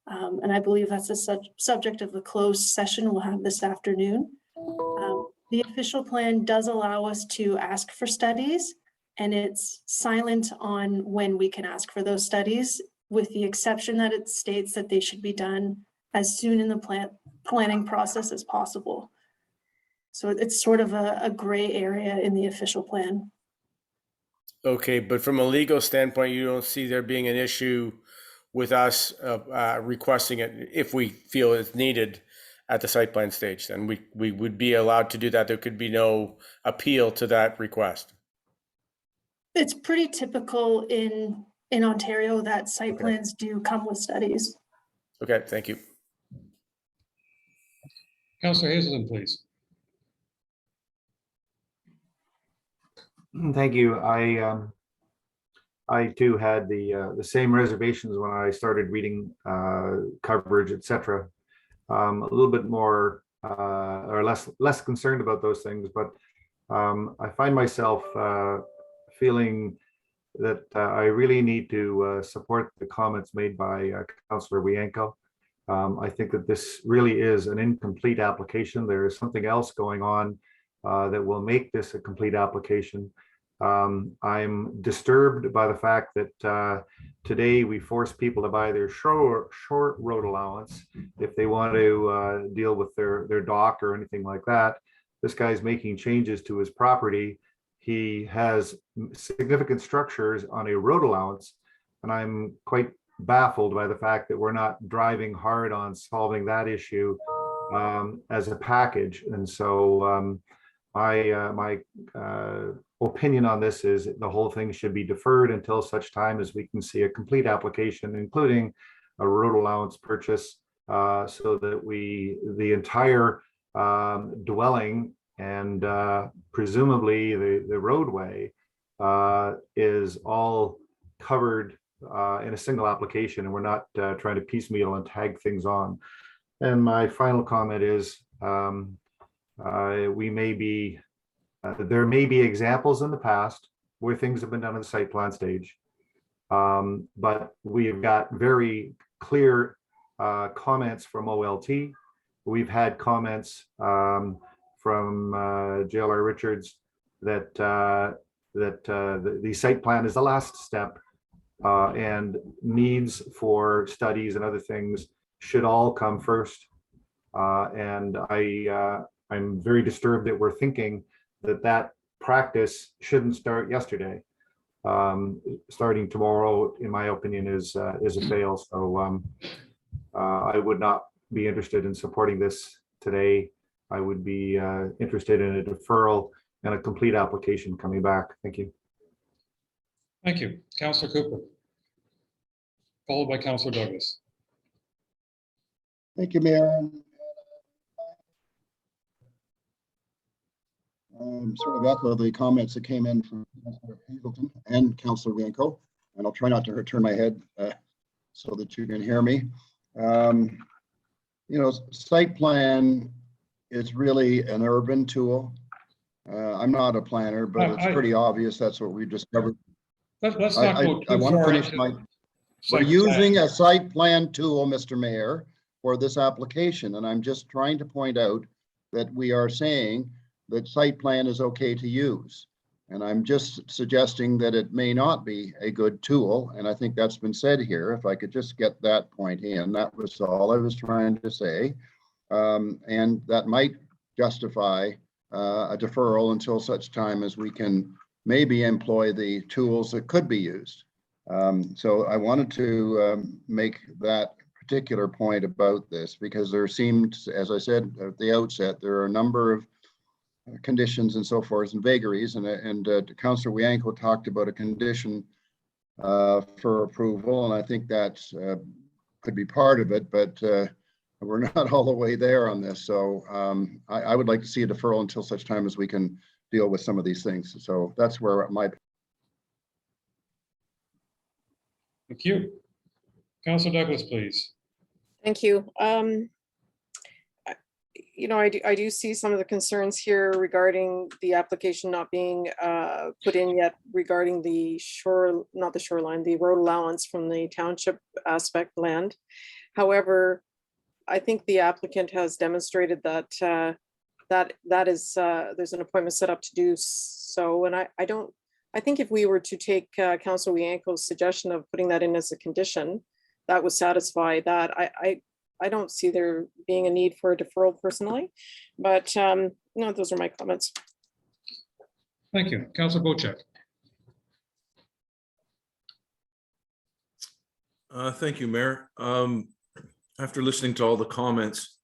And I believe that's a subject of the closed session we'll have this afternoon. The official plan does allow us to ask for studies, and it's silent on when we can ask for those studies, with the exception that it states that they should be done as soon in the planning process as possible. So it's sort of a gray area in the official plan. Okay, but from a legal standpoint, you don't see there being an issue with us requesting it if we feel it's needed at the site plan stage, then we would be allowed to do that. There could be no appeal to that request. It's pretty typical in Ontario that site Okay. plans do come with studies. Okay, thank you. Councillor Hazelton, please. Thank you. I too had the same reservations when I started reading coverage, etc. A little bit more or less concerned about those things, but I find myself feeling that I really need to support the comments made by Councillor Wienko. I think that this really is an incomplete application. There is something else going on that will make this a complete application. I'm disturbed by the fact that today we force people to buy their short road allowance if they want to deal with their dock or anything like that. This guy's making changes to his property. He has significant structures on a road allowance, and I'm quite baffled by the fact that we're not driving hard on solving that issue as a package. And so my opinion on this is the whole thing should be deferred until such time as we can see a complete application, including a road allowance purchase, so that the entire dwelling and presumably the roadway is all covered in a single application, and we're not trying to piecemeal and tag things on. And my final comment is we may be there may be examples in the past where things have been done in the site plan stage, but we've got very clear comments from OLT. We've had comments from JLR Richards that the site plan is the last step, and needs for studies and other things should all come first. And I'm very disturbed that we're thinking that practice shouldn't start yesterday. Starting tomorrow, in my opinion, is a fail. So I would not be interested in supporting this today. I would be interested in a deferral and a complete application coming back. Thank you. Thank you. Councillor Cooper, followed by Councillor Douglas. Thank you, Mayor. Sort of echo the comments that came in from Councillor Hazelton and Councillor Wienko, and I'll try not to turn my head so that you can hear me. You know, site plan is really an urban tool. I'm not a planner, but it's pretty obvious that's what we discovered. Let's not go too I want to far finish into we're using a site plan tool, Mr. Mayor, for this application, and I'm just trying to point out that we are saying that site plan is okay to use. And I'm just suggesting that it may not be a good tool. And I think that's been said here. If I could just get that point in, that was all I was trying to say. And that might justify a deferral until such time as we can maybe employ the tools that could be used. So I wanted to make that particular point about this, because there seemed, as I said at the outset, there are a number of conditions and so forth and vagaries, and Councillor Wienko talked about a condition for approval, and I think that could be part of it, but we're not all the way there on this. So I would like to see a deferral until such time as we can deal with some of these things. So that's where my. Thank you. Councillor Douglas, please. Thank you. You know, I do see some of the concerns here regarding the application not being put in yet regarding the not the shoreline, the road allowance from the township aspect land. However, I think the applicant has demonstrated that that is there's an appointment set up to do so, and I think if we were to take Councillor Wienko's suggestion of putting that in as a condition, that would satisfy that. I don't see there being a need for a deferral personally, but no, those are my comments. Thank you. Councilor Bocek. Thank you, Mayor. After listening to all the comments,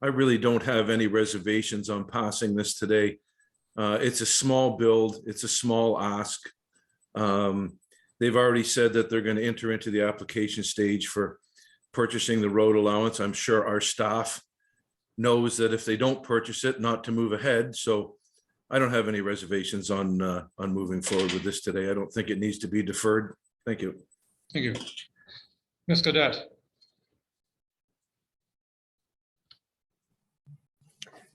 I really don't have any reservations on passing this today. It's a small build. It's a small ask. They've already said that they're going to enter into the application stage for purchasing the road allowance. I'm sure our staff knows that if they don't purchase it, not to move ahead. So I don't have any reservations on moving forward with this today. I don't think it needs to be deferred. Thank you. Thank you. Ms. Cadet.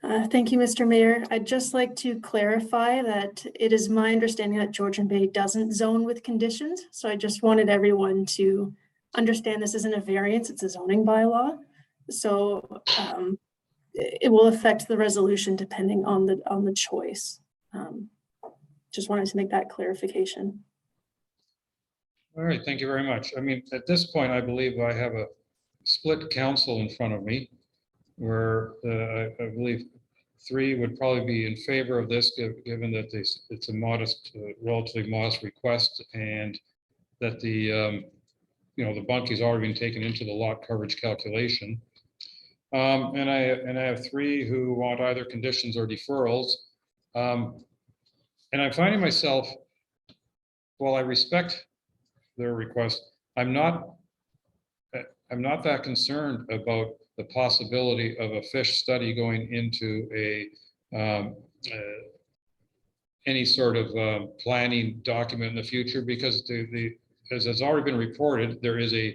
Thank you, Mr. Mayor. I'd just like to clarify that it is my understanding that Georgian Bay doesn't zone with conditions. So I just wanted everyone to understand this isn't a variance, it's a zoning bylaw. So it will affect the resolution depending on the choice. Just wanted to make that clarification. All right, thank you very much. I mean, at this point, I believe I have a split council in front of me where I believe 3 would probably be in favor of this, given that it's a modest, relatively modest request, and that the the bunky's already been taken into the lot coverage calculation. And I have 3 who want either conditions or deferrals. And I'm finding myself, while I respect their request, I'm not that concerned about the possibility of a fish study going into any sort of planning document in the future, because as has already been reported, there is a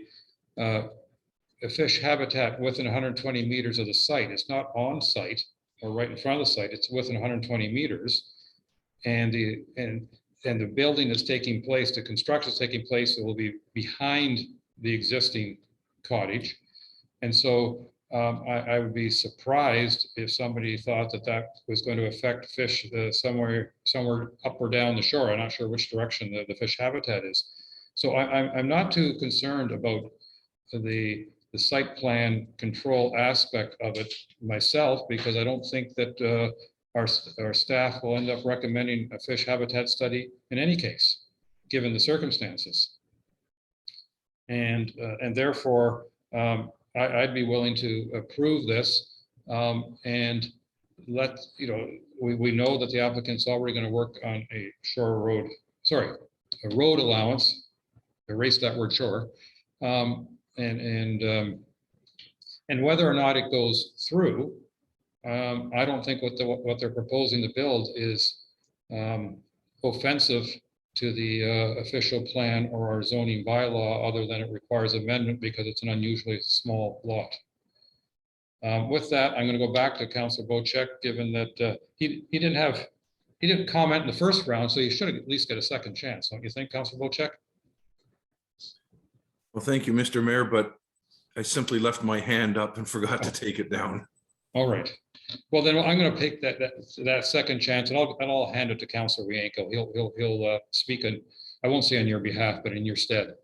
fish habitat within 120 meters of the site. It's not on site or right in front of the site. It's within 120 meters, and the building that's taking place, the construction is taking place, it will be behind the existing cottage. And so I would be surprised if somebody thought that was going to affect fish somewhere up or down the shore. I'm not sure which direction the fish habitat is. So I'm not too concerned about the site plan control aspect of it myself, because I don't think that our staff will end up recommending a fish habitat study in any case, given the circumstances. And therefore, I'd be willing to approve this, and let, we know that the applicant's already going to work on a road allowance, erase that word shore, and whether or not it goes through, I don't think what they're proposing to build is offensive to the official plan or our zoning bylaw, other than it requires amendment because it's an unusually small lot. With that, I'm going to go back to Councilor Bocek, given that he didn't comment in the first round, so he should at least get a second chance, don't you think, Councilor Bocek? Well, thank you, Mr. Mayor, but I simply left my hand up and forgot to take it down. All right. Well, then I'm going to take that second chance, and I'll hand it to Councilor Wienko. He'll speak, and I won't say on your behalf, but in your stead.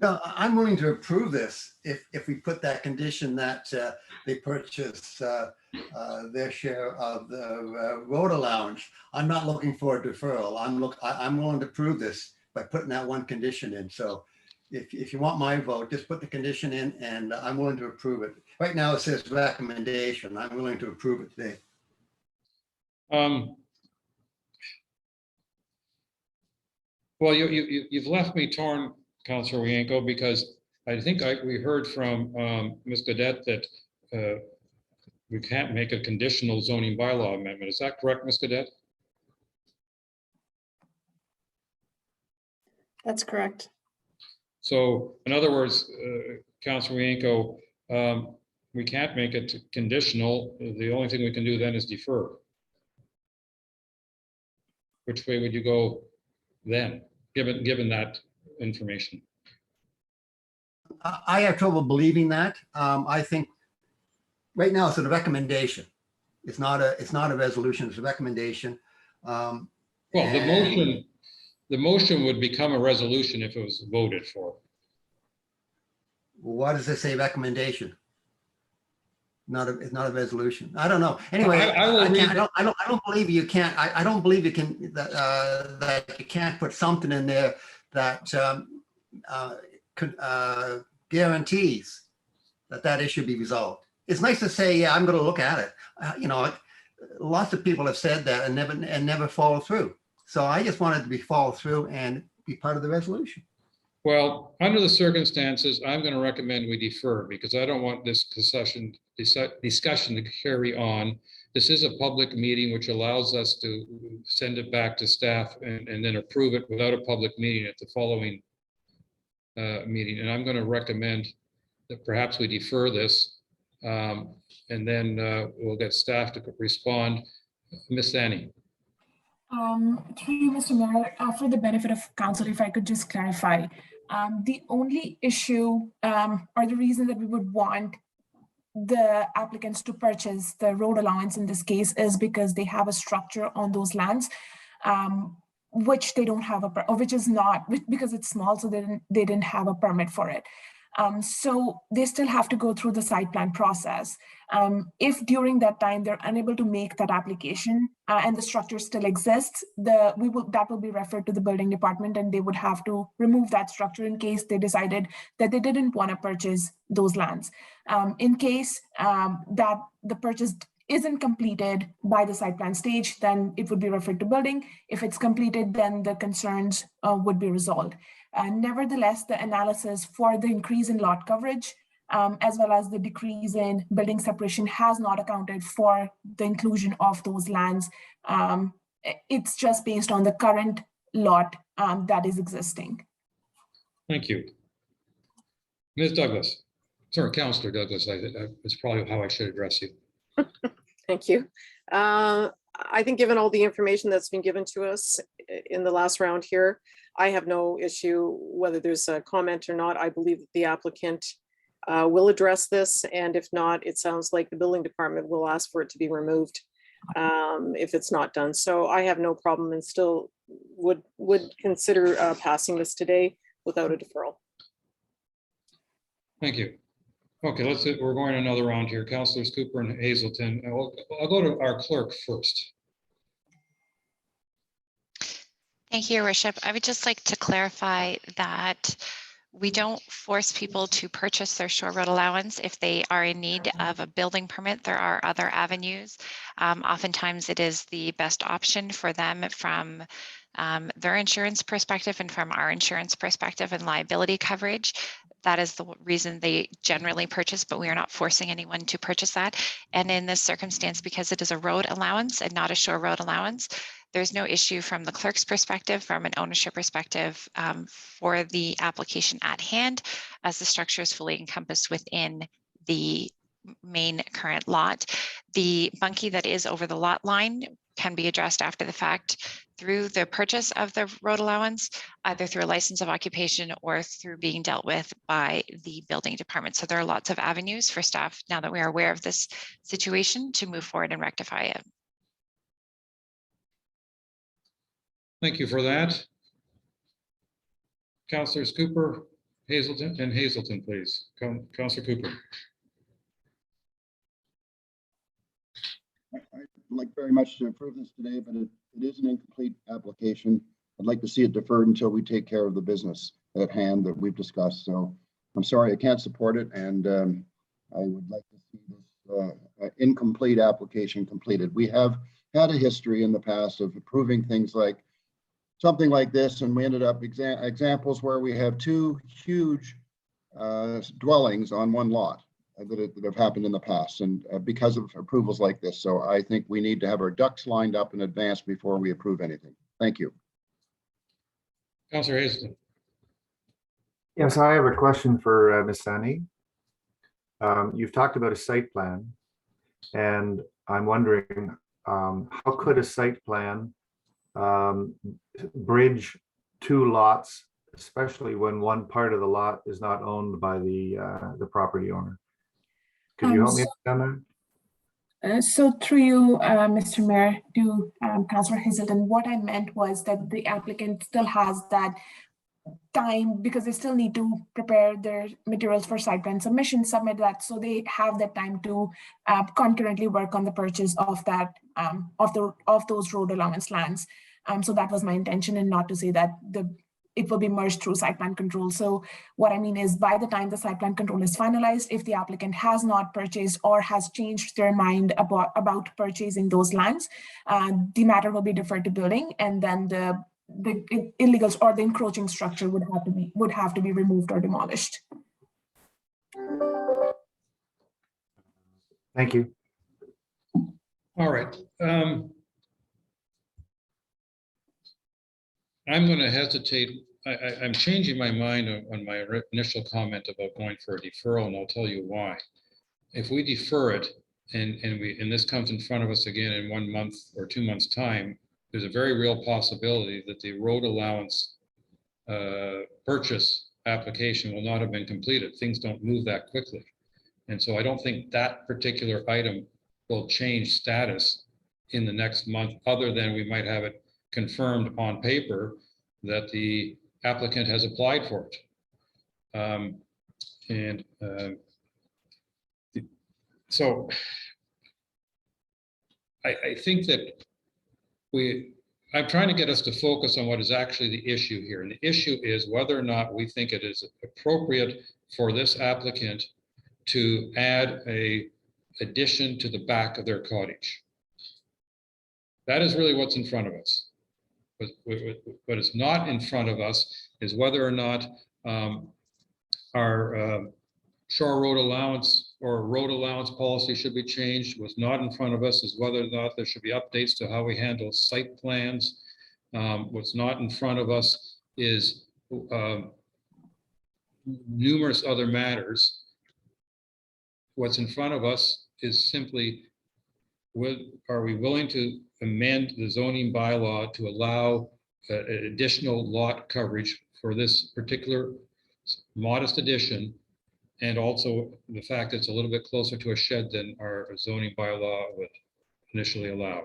No, I'm willing to approve this if we put that condition that they purchase their share of the road allowance. I'm not looking for a deferral. I'm willing to approve this by putting that one condition in. So if you want my vote, just put the condition in, and I'm willing to approve it. Right now it says recommendation. I'm willing to approve it today. Well, you've left me torn, Councilor Wienko, because I think we heard from Ms. Gadet that we can't make a conditional zoning bylaw amendment. Is that correct, Ms. Gadet? That's correct. So in other words, Councilor Wienko, we can't make it conditional. The only thing we can do then is defer. Which way would you go then, given that information? I have trouble believing that. I think right now it's a recommendation. It's not a resolution, it's a recommendation. Well, the motion would become a resolution if it was voted for. Why does it say recommendation? It's not a resolution. I don't know. Anyway, I don't believe you can't. I don't believe you can that you can't put something in there that guarantees that issue be resolved. It's nice to say, yeah, I'm going to look at it. Lots of people have said that and never follow through. So I just wanted to be follow through and be part of the resolution. Well, under the circumstances, I'm going to recommend we defer because I don't want this discussion to carry on. This is a public meeting, which allows us to send it back to staff and then approve it without a public meeting at the following meeting. And I'm going to recommend that perhaps we defer this and then we'll get staff to respond. Miss Annie. Through you, Mr. Mayor, for the benefit of council, if I could just clarify, the only issue or the reason that we would want the applicants to purchase the road allowance in this case is because they have a structure on those lands, which they don't have which is not because it's small, so they didn't have a permit for it. So they still have to go through the site plan process. If during that time they're unable to make that application and the structure still exists, that will be referred to the building department and they would have to remove that structure in case they decided that they didn't want to purchase those lands. In case that the purchase isn't completed by the site plan stage, then it would be referred to building. If it's completed, then the concerns would be resolved. Nevertheless, the analysis for the increase in lot coverage, as well as the decrease in building separation, has not accounted for the inclusion of those lands. It's just based on the current lot that is existing. Thank you. Ms. Douglas, sorry, Councillor Douglas, it's probably how I should address you. Thank you. I think given all the information that's been given to us in the last round here, I have no issue whether there's a comment or not. I believe that the applicant will address this, and if not, it sounds like the building department will ask for it to be removed if it's not done. So I have no problem and still would consider passing this today without a deferral. Thank you. Okay, we're going another round here. Councillors Cooper and Hazelton. I'll go to our clerk first. Thank you, Your Worship. I would just like to clarify that we don't force people to purchase their shore road allowance if they are in need of a building permit. There are other avenues. Oftentimes it is the best option for them from their insurance perspective and from our insurance perspective and liability coverage. That is the reason they generally purchase, but we are not forcing anyone to purchase that. And in this circumstance, because it is a road allowance and not a shore road allowance, there's no issue from the clerk's perspective, from an ownership perspective for the application at hand, as the structure is fully encompassed within the main current lot. The bunkie that is over the lot line can be addressed after the fact through the purchase of the road allowance, either through a license of occupation or through being dealt with by the building department. So there are lots of avenues for staff, now that we are aware of this situation, to move forward and rectify it. Thank you for that. Councillors Cooper, Hazelton, and Hazelton, please. Councillor Cooper. I'd like very much to approve this today, but it is an incomplete application. I'd like to see it deferred until we take care of the business at hand that we've discussed. So I'm sorry I can't support it, and I would like to see this incomplete application completed. We have had a history in the past of approving things like something like this, and we ended up examples where we have two huge dwellings on one lot that have happened in the past, and because of approvals like this. So I think we need to have our ducks lined up in advance before we approve anything. Thank you. Councillor Hazelton. Yes, I have a question for Ms. Sani. You've talked about a site plan, and I'm wondering how could a site plan bridge two lots, especially when one part of the lot is not owned by the property owner? Could you help me understand that? So through you, Mr. Mayor, to Councillor Hazelton, what I meant was that the applicant still has that time, because they still need to prepare their materials for site plan submission, submit that, so they have that time to concurrently work on the purchase of that of those road allowance lands. So that was my intention, and not to say that it will be merged through site plan control. So what I mean is, by the time the site plan control is finalized, if the applicant has not purchased or has changed their mind about purchasing those lands, the matter will be deferred to building, and then the illegals or the encroaching structure would have to be removed or demolished. Thank you. All right. I'm going to hesitate. I'm changing my mind on my initial comment about going for a deferral, and I'll tell you why. If we defer it and this comes in front of us again in 1 month or 2 months' time, there's a very real possibility that the road allowance purchase application will not have been completed. Things don't move that quickly. And so I don't think that particular item will change status in the next month, other than we might have it confirmed on paper that the applicant has applied for it. So I think that I'm trying to get us to focus on what is actually the issue here. And the issue is whether or not we think it is appropriate for this applicant to add a addition to the back of their cottage. That is really what's in front of us. What is not in front of us is whether or not our shore road allowance or road allowance policy should be changed. What's not in front of us is whether or not there should be updates to how we handle site plans. What's not in front of us is numerous other matters. What's in front of us is simply, are we willing to amend the zoning bylaw to allow additional lot coverage for this particular modest addition, and also the fact that it's a little bit closer to a shed than our zoning bylaw would initially allow.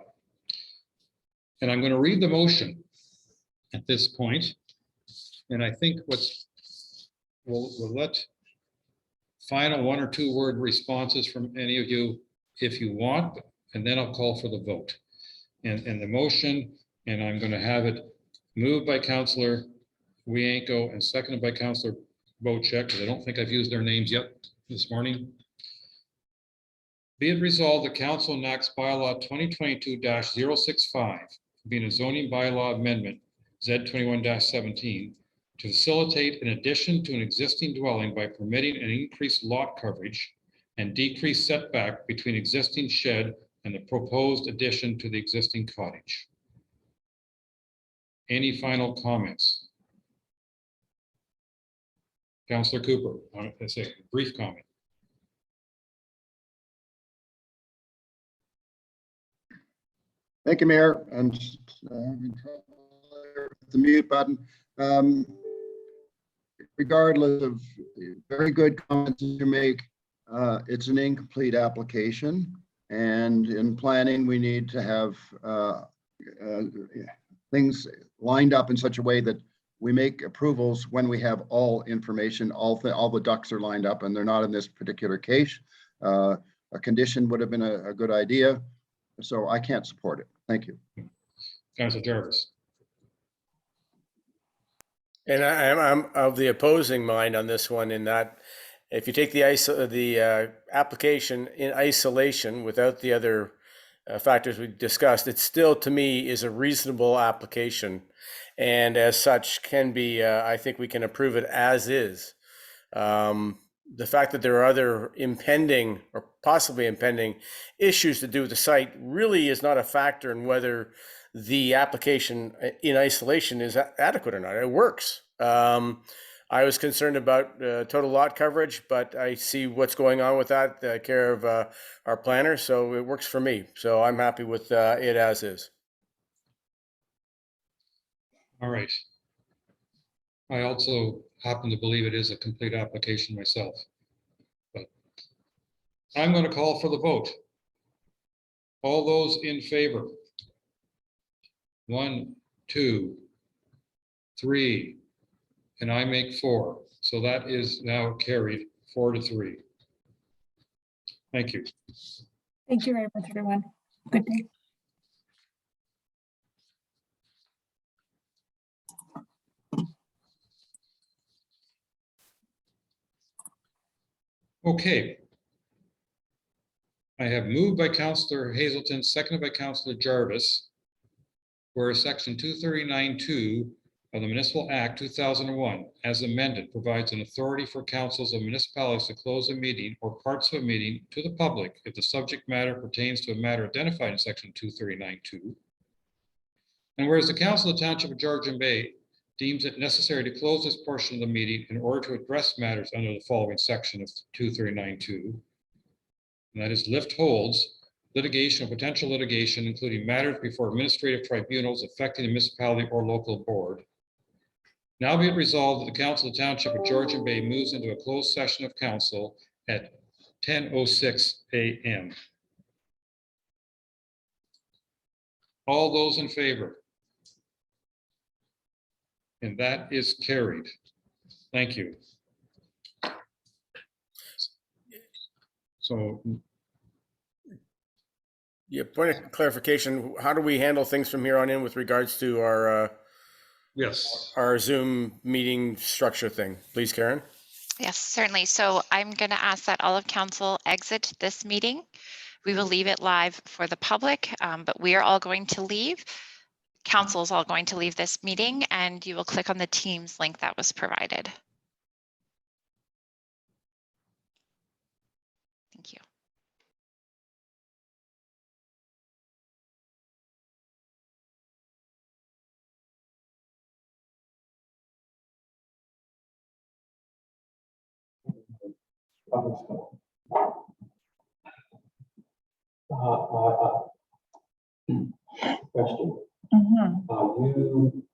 And I'm going to read the motion at this point, and I think we'll let final 1 or 2 word responses from any of you if you want, and then I'll call for the vote. And the motion, and I'm going to have it moved by Councillor Wienko and seconded by Councillor Bocek, because I don't think I've used their names yet this morning. Be it resolved, the council enacts bylaw 2022-065, being a zoning bylaw amendment, Z21-17, to facilitate an addition to an existing dwelling by permitting an increased lot coverage and decreased setback between existing shed and the proposed addition to the existing cottage. Any final comments? Councillor Cooper, let's say a brief comment. Thank you, Mayor. And the mute button. Regardless of very good comments you make, it's an incomplete application. And in planning, we need to have things lined up in such a way that we make approvals when we have all information, all the ducks are lined up, and they're not in this particular case. A condition would have been a good idea, so I can't support it. Thank you. Councillor Jarvis. And I'm of the opposing mind on this one, in that if you take the application in isolation without the other factors we discussed, it still, to me, is a reasonable application, and as such can be, I think we can approve it as is. The fact that there are other impending or possibly impending issues to do with the site really is not a factor in whether the application in isolation is adequate or not. It works. I was concerned about total lot coverage, but I see what's going on with that, care of our planner, so it works for me. So I'm happy with it as is. All right. I also happen to believe it is a complete application myself. But I'm going to call for the vote. All those in favor? 1, 2, 3, and I make 4. So that is now carried 4-3. Thank you. Thank you very much, everyone. Good day. Okay. I have moved by Councillor Hazelton, seconded by Councillor Jarvis, where section 239(2) of the Municipal Act 2001, as amended, provides an authority for councils of municipalities to close a meeting or parts of a meeting to the public if the subject matter pertains to a matter identified in section 239(2). And whereas the Council of the Township of Georgian Bay deems it necessary to close this portion of the meeting in order to address matters under the following section of 239(2), and that is lift holds, litigation or potential litigation, including matters before administrative tribunals affecting the municipality or local board. Now be it resolved that the Council of the Township of Georgian Bay moves into a closed session of council at 10:06 a.m. All those in favor? And that is carried. Thank you. So, Yeah, point of clarification, how do we handle things from here on in with regards to yes. our Zoom meeting structure thing? Please, Karen. Yes, certainly. So I'm going to ask that all of council exit this meeting. We will leave it live for the public, but we are all going to leave. Council is all going to leave this meeting, and you will click on the Teams link that was provided. Thank you. Question. Are you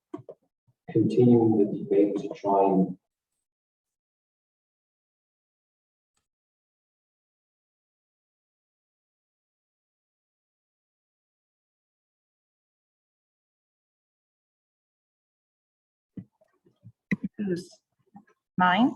continuing the debate to try and Mine?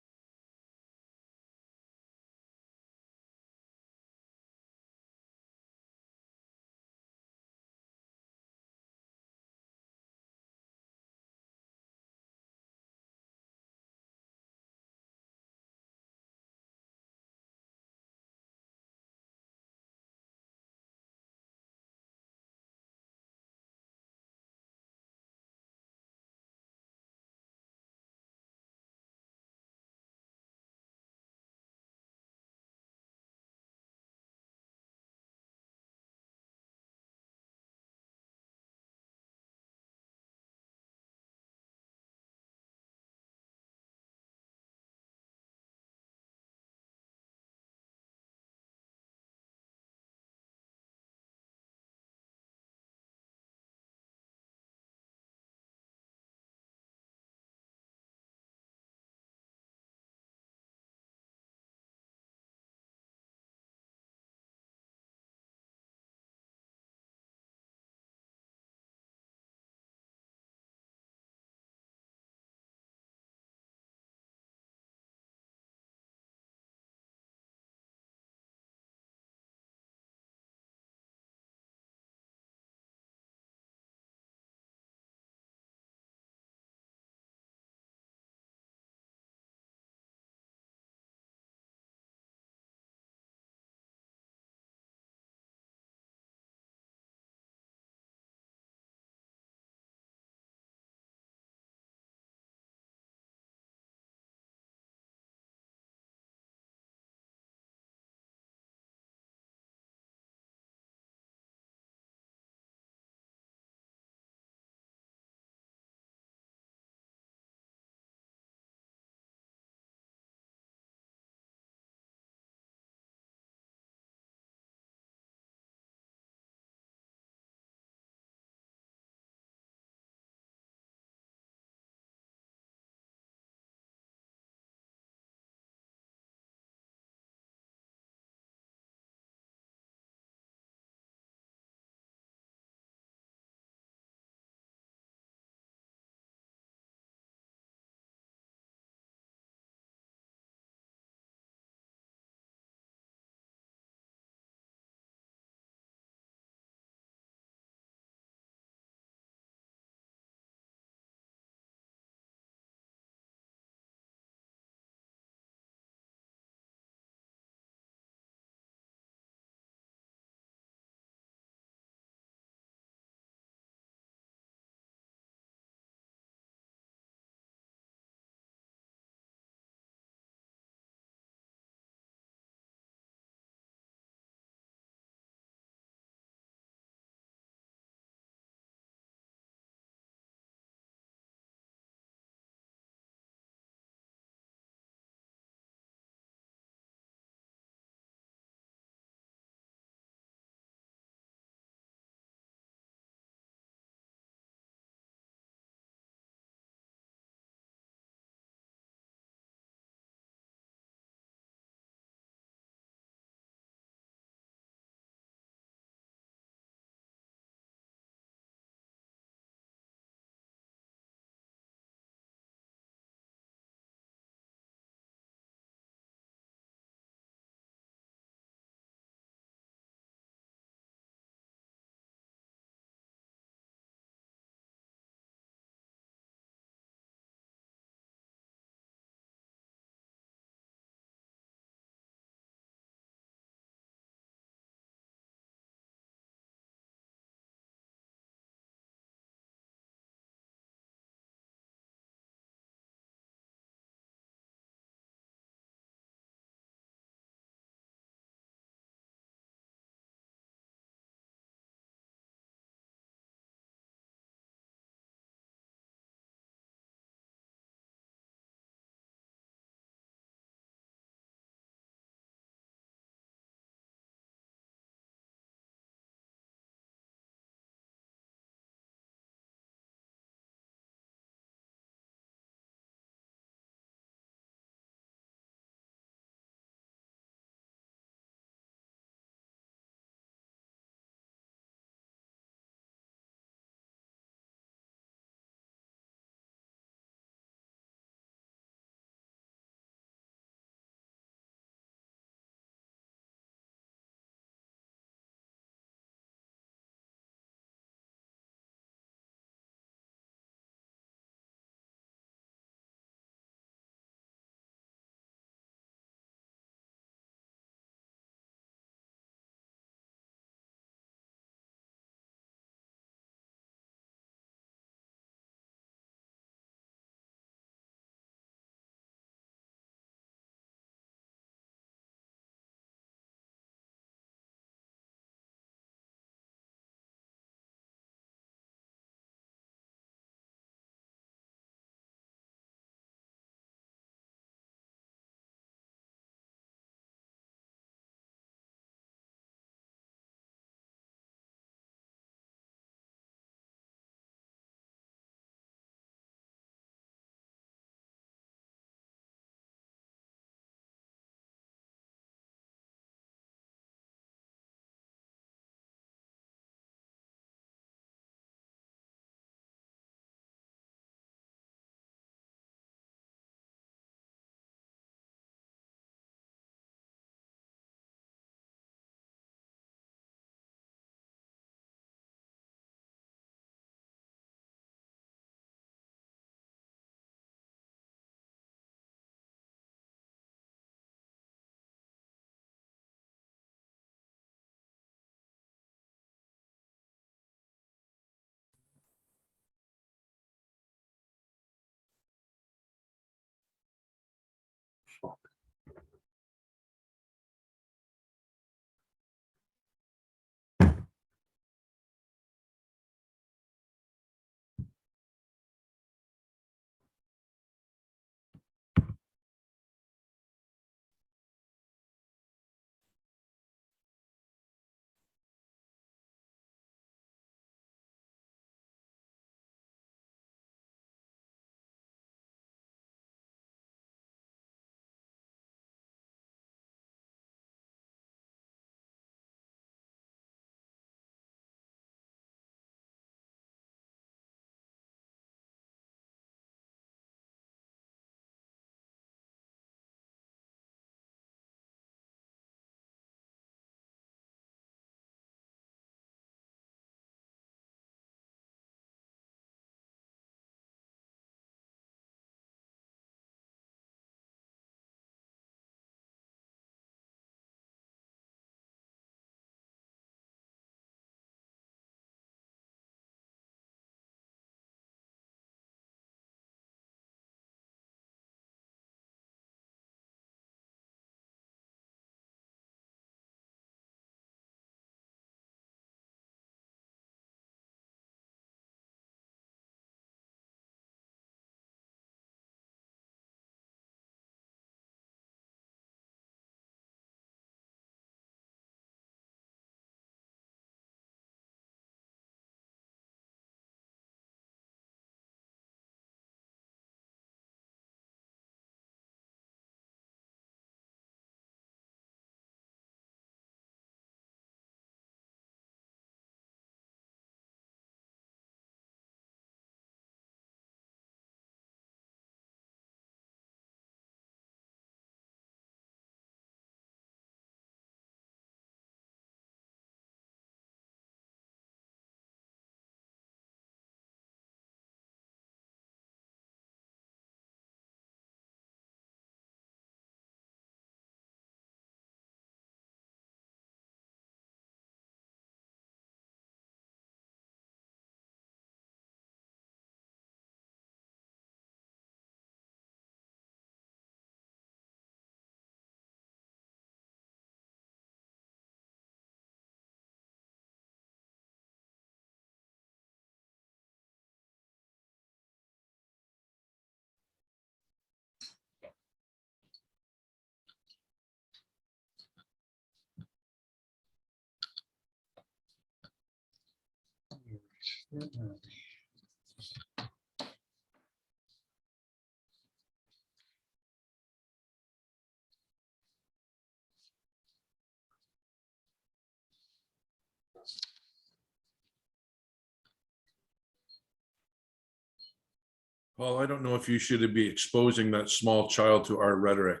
Paul, I don't know if you should be exposing that small child to our rhetoric.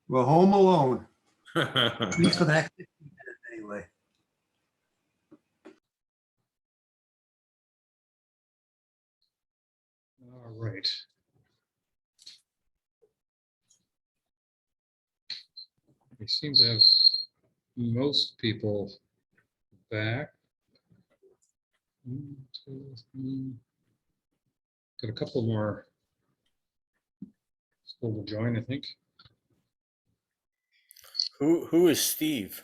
We're home alone, at least for the next 15 minutes anyway. All right. We seem to have most people back. 1, 2, 3. Got a couple more still to join, I think. Who is Steve?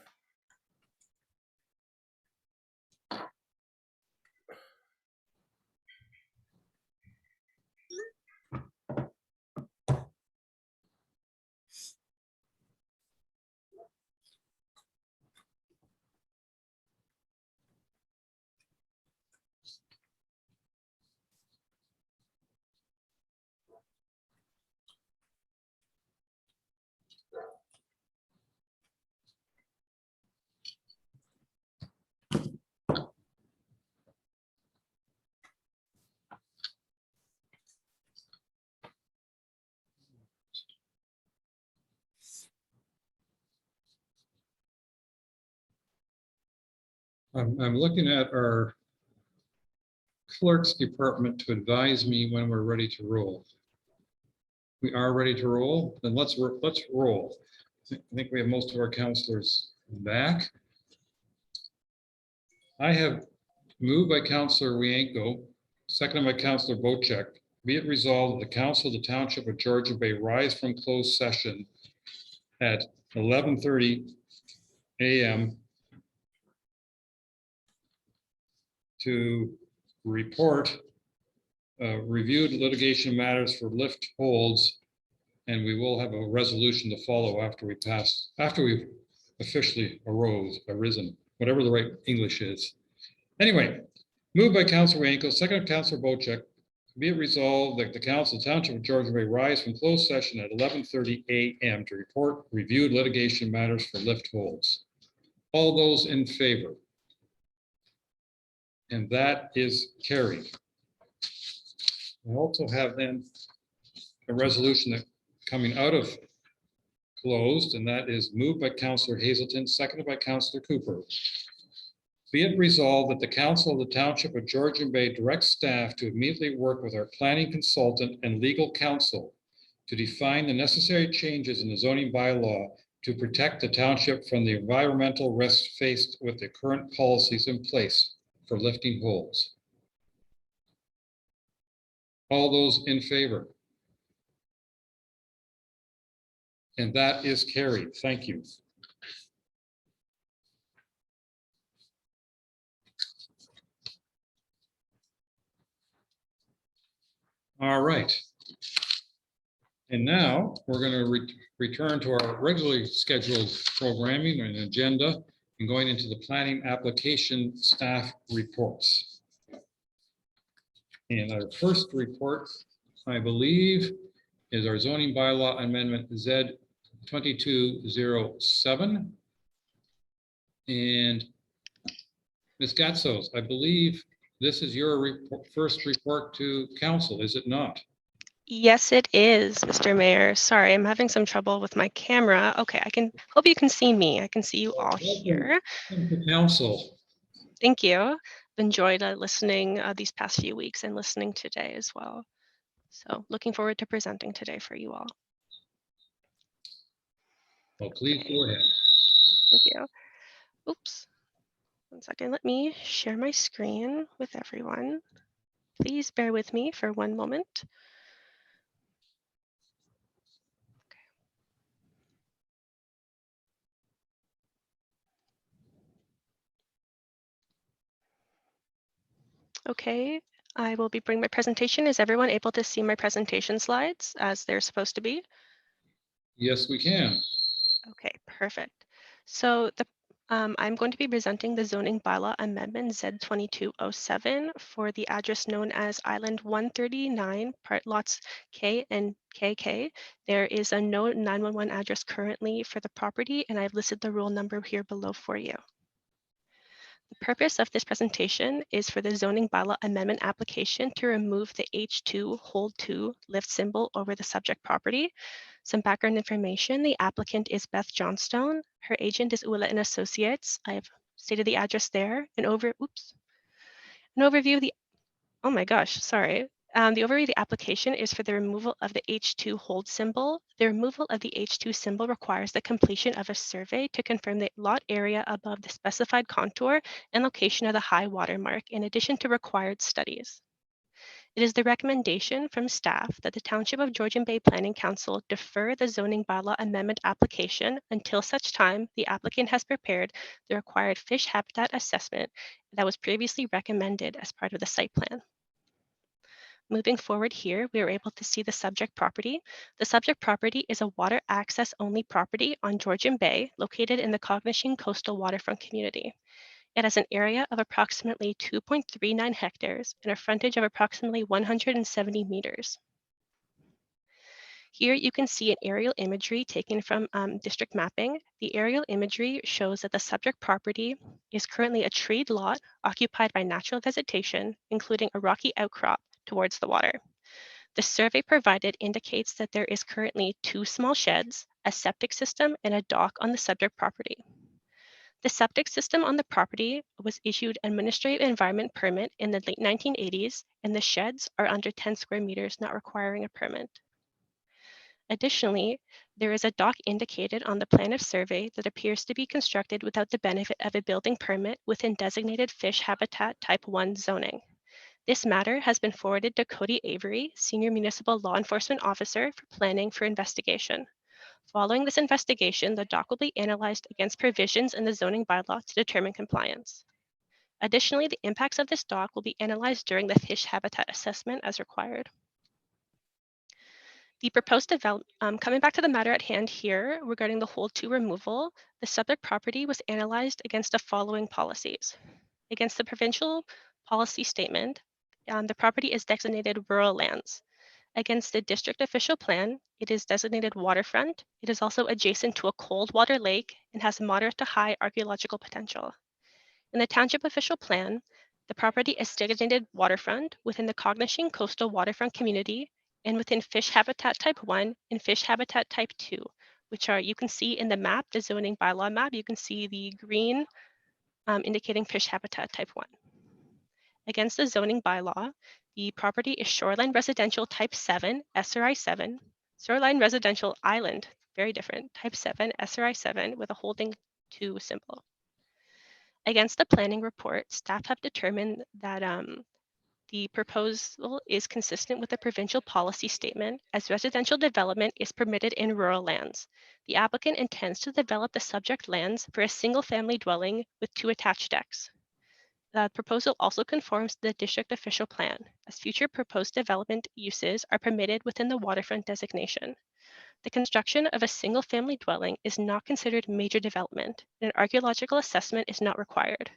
I'm looking at our clerks department to advise me when we're ready to roll. We are ready to roll, then let's roll. I think we have most of our counselors back. I have moved by Counselor Wienko seconded by Councillor Bocheck. Be it resolved that the Council of the Township of Georgian Bay rise from closed session at 11:30 a.m. to report reviewed litigation matters for lift holds, and we will have a resolution to follow after we've officially arisen, whatever the right English is. Anyway, moved by Councillor Wankel, second Councillor Bocheck. Be it resolved that the Council of the Township of Georgian Bay rise from closed session at 11:30 a.m. to report reviewed litigation matters for lift holds. All those in favor? And that is carried. We also have then a resolution that coming out of closed, and that is moved by Councillor Hazelton, seconded by Councillor Cooper. Be it resolved that the Council of the Township of Georgian Bay directs staff to immediately work with our planning consultant and legal counsel to define the necessary changes in the zoning bylaw to protect the township from the environmental risks faced with the current policies in place for lifting holds. All those in favor? And that is carried. Thank you. All right. And now we're going to return to our regularly scheduled programming and agenda and going into the planning application staff reports. And our first report, I believe, is our zoning bylaw amendment Z 2207. And Ms. Gatzos, I believe this is your first report to council, is it not? Yes, it is, Mr. Mayor. Sorry, I'm having some trouble with my camera. Okay, hope you can see me. I can see you all here. Welcome to council. Thank you. I've enjoyed listening these past few weeks and listening today as well. So looking forward to presenting today for you all. Well, please go ahead. Thank you. Oops. 1 second. Let me share my screen with everyone. Please bear with me for 1 moment. Okay, I will be bringing my presentation. Is everyone able to see my presentation slides as they're supposed to be? Yes, we can. Okay, perfect. So I'm going to be presenting the zoning bylaw amendment Z2207 for the address known as Island 139, part lots K and KK. There is a no 911 address currently for the property, and I've listed the rule number here below for you. The purpose of this presentation is for the zoning bylaw amendment application to remove the H2 hold 2 lift symbol over the subject property. Some background information: the applicant is Beth Johnstone. Her agent is Ula and Associates. I have stated the address there. An overview of the, oh my gosh, sorry. The overview of the application is for the removal of the H2 hold symbol. The removal of the H2 symbol requires the completion of a survey to confirm the lot area above the specified contour and location of the high water mark, in addition to required studies. It is the recommendation from staff that the Township of Georgian Bay Planning Council defer the zoning bylaw amendment application until such time the applicant has prepared the required fish habitat assessment that was previously recommended as part of the site plan. Moving forward here, we are able to see the subject property. The subject property is a water access only property on Georgian Bay, located in the Cognition coastal waterfront community. It has an area of approximately 2.39 hectares and a frontage of approximately 170 meters. Here you can see an aerial imagery taken from district mapping. The aerial imagery shows that the subject property is currently a treed lot occupied by natural vegetation, including a rocky outcrop towards the water. The survey provided indicates that there is currently 2 small sheds, a septic system, and a dock on the subject property. The septic system on the property was issued an administrative environment permit in the late 1980s, and the sheds are under 10 square meters, not requiring a permit. Additionally, there is a dock indicated on the plan of survey that appears to be constructed without the benefit of a building permit within designated fish habitat type 1 zoning. This matter has been forwarded to Cody Avery, Senior Municipal Law Enforcement Officer for planning for investigation. Following this investigation, the dock will be analyzed against provisions in the zoning bylaw to determine compliance. Additionally, the impacts of this dock will be analyzed during the fish habitat assessment as required. The proposed development, coming back to the matter at hand here regarding the hold to removal, the subject property was analyzed against the following policies. Against the provincial policy statement, the property is designated rural lands. Against the district official plan, it is designated waterfront. It is also adjacent to a cold water lake and has moderate to high archaeological potential. In the township official plan, the property is designated waterfront within the Cognishing Coastal Waterfront Community and within Fish Habitat Type 1 and Fish Habitat Type 2, which are, you can see in the map, the zoning bylaw map, you can see the green indicating Fish Habitat Type 1. Against the zoning bylaw, the property is Shoreline Residential Type 7, SRI 7, Shoreline Residential Island, very different, Type 7, SRI 7 with a holding 2 symbol. Against the planning report, staff have determined that the proposal is consistent with the provincial policy statement as residential development is permitted in rural lands. The applicant intends to develop the subject lands for a single-family dwelling with 2 attached decks. The proposal also conforms to the district official plan, as future proposed development uses are permitted within the waterfront designation. The construction of a single-family dwelling is not considered major development, and an archaeological assessment is not required.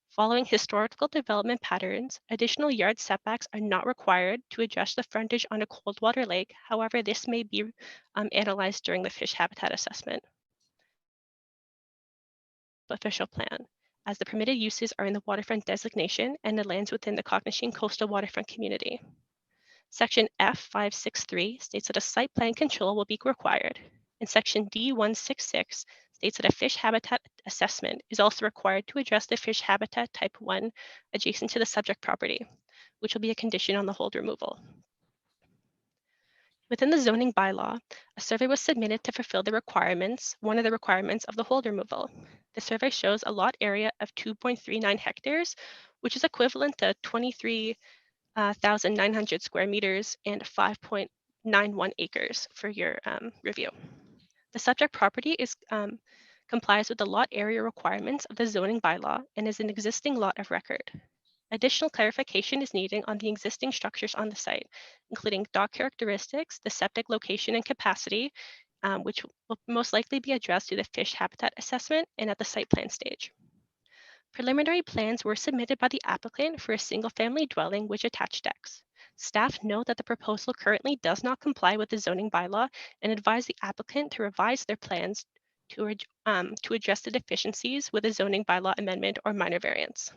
Following historical development patterns, additional yard setbacks are not required to adjust the frontage on a cold water lake. However, this may be analyzed during the fish habitat assessment. Official plan, as the permitted uses are in the waterfront designation and the lands within the Cognishing Coastal Waterfront Community. Section F563 states that a site plan control will be required, and Section D166 states that a fish habitat assessment is also required to address the fish habitat type 1 adjacent to the subject property, which will be a condition on the hold removal. Within the zoning bylaw, a survey was submitted to fulfill the requirements, one of the requirements of the hold removal. The survey shows a lot area of 2.39 hectares, which is equivalent to 23,900 square meters and 5.91 acres for your review. The subject property is complies with the lot area requirements of the zoning bylaw and is an existing lot of record. Additional clarification is needed on the existing structures on the site, including dock characteristics, the septic location and capacity, which will most likely be addressed through the fish habitat assessment and at the site plan stage. Preliminary plans were submitted by the applicant for a single-family dwelling with attached decks. Staff note that the proposal currently does not comply with the zoning bylaw and advise the applicant to revise their plans to address the deficiencies with a zoning bylaw amendment or minor variance.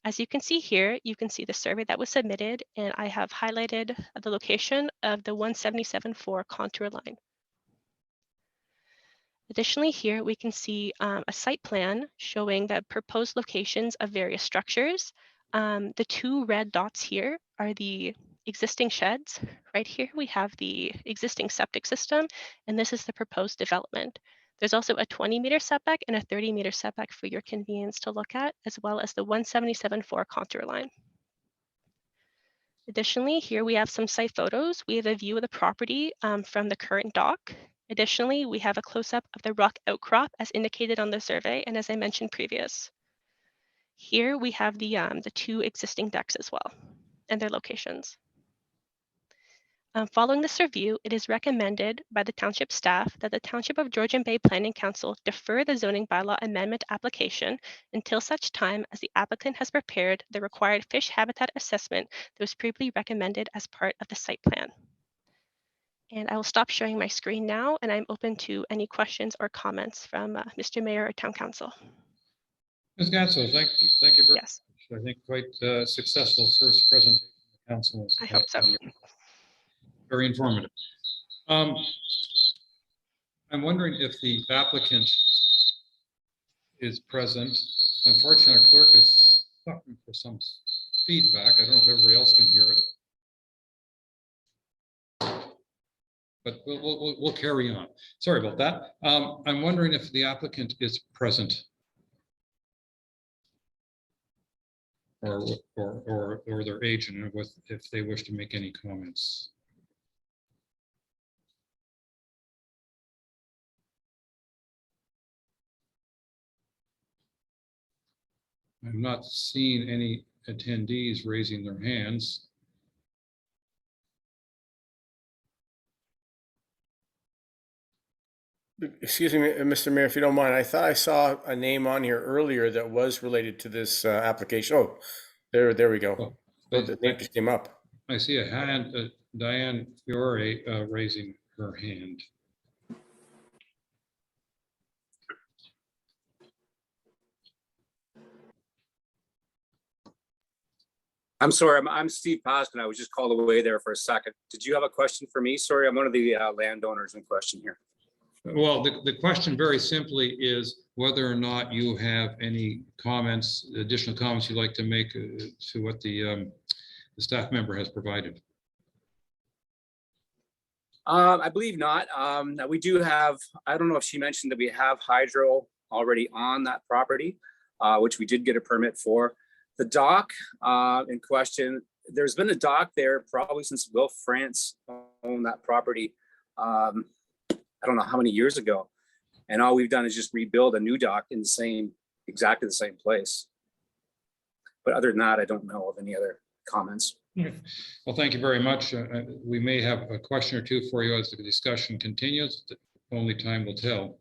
As you can see here, you can see the survey that was submitted, and I have highlighted the location of the 177.4 contour line. Additionally, here we can see a site plan showing the proposed locations of various structures. The 2 red dots here are the existing sheds. Right here we have the existing septic system, and this is the proposed development. There's also a 20-meter setback and a 30-meter setback for your convenience to look at, as well as the 177.4 contour line. Additionally, here we have some site photos. We have a view of the property from the current dock. Additionally, we have a close-up of the rock outcrop as indicated on the survey, and as I mentioned previous. Here we have the 2 existing decks as well, and their locations. Following this review, it is recommended by the township staff that the Township of Georgian Bay Planning Council defer the zoning bylaw amendment application until such time as the applicant has prepared the required fish habitat assessment that was previously recommended as part of the site plan. And I will stop sharing my screen now, and I'm open to any questions or comments from Mr. Mayor or Town Council. Ms. Gansel, thank you very Yes. much. I think quite successful first presentation of the council. I hope so. Very informative. I'm wondering if the applicant is present. Unfortunately, our clerk is suffering for some feedback. I don't know if everybody else can hear it. But we'll carry on. Sorry about that. I'm wondering if the applicant is present. or their agent with if they wish to make any comments. I've not seen any attendees raising their hands. Excuse me, Mr. Mayor, if you don't mind, I thought I saw a name on here earlier that was related to this application. Oh, there we go. Oh, The name just came up. I see a hand, Diane Fiore raising her hand. I'm sorry, I'm Steve Poskin. I was just called away there for a second. Did you have a question for me? Sorry, I'm one of the landowners in question here. Well, the question very simply is whether or not you have any comments, additional comments you'd like to make to what the staff member has provided. I believe not. We do have, I don't know if she mentioned that we have hydro already on that property, which we did get a permit for. The dock in question, there's been a dock there probably since Will France owned that property. I don't know how many years ago. And all we've done is just rebuild a new dock in exactly the same place. But other than that, I don't know of any other comments. Well, thank you very much. We may have a question or two for you as the discussion continues. Only time will tell.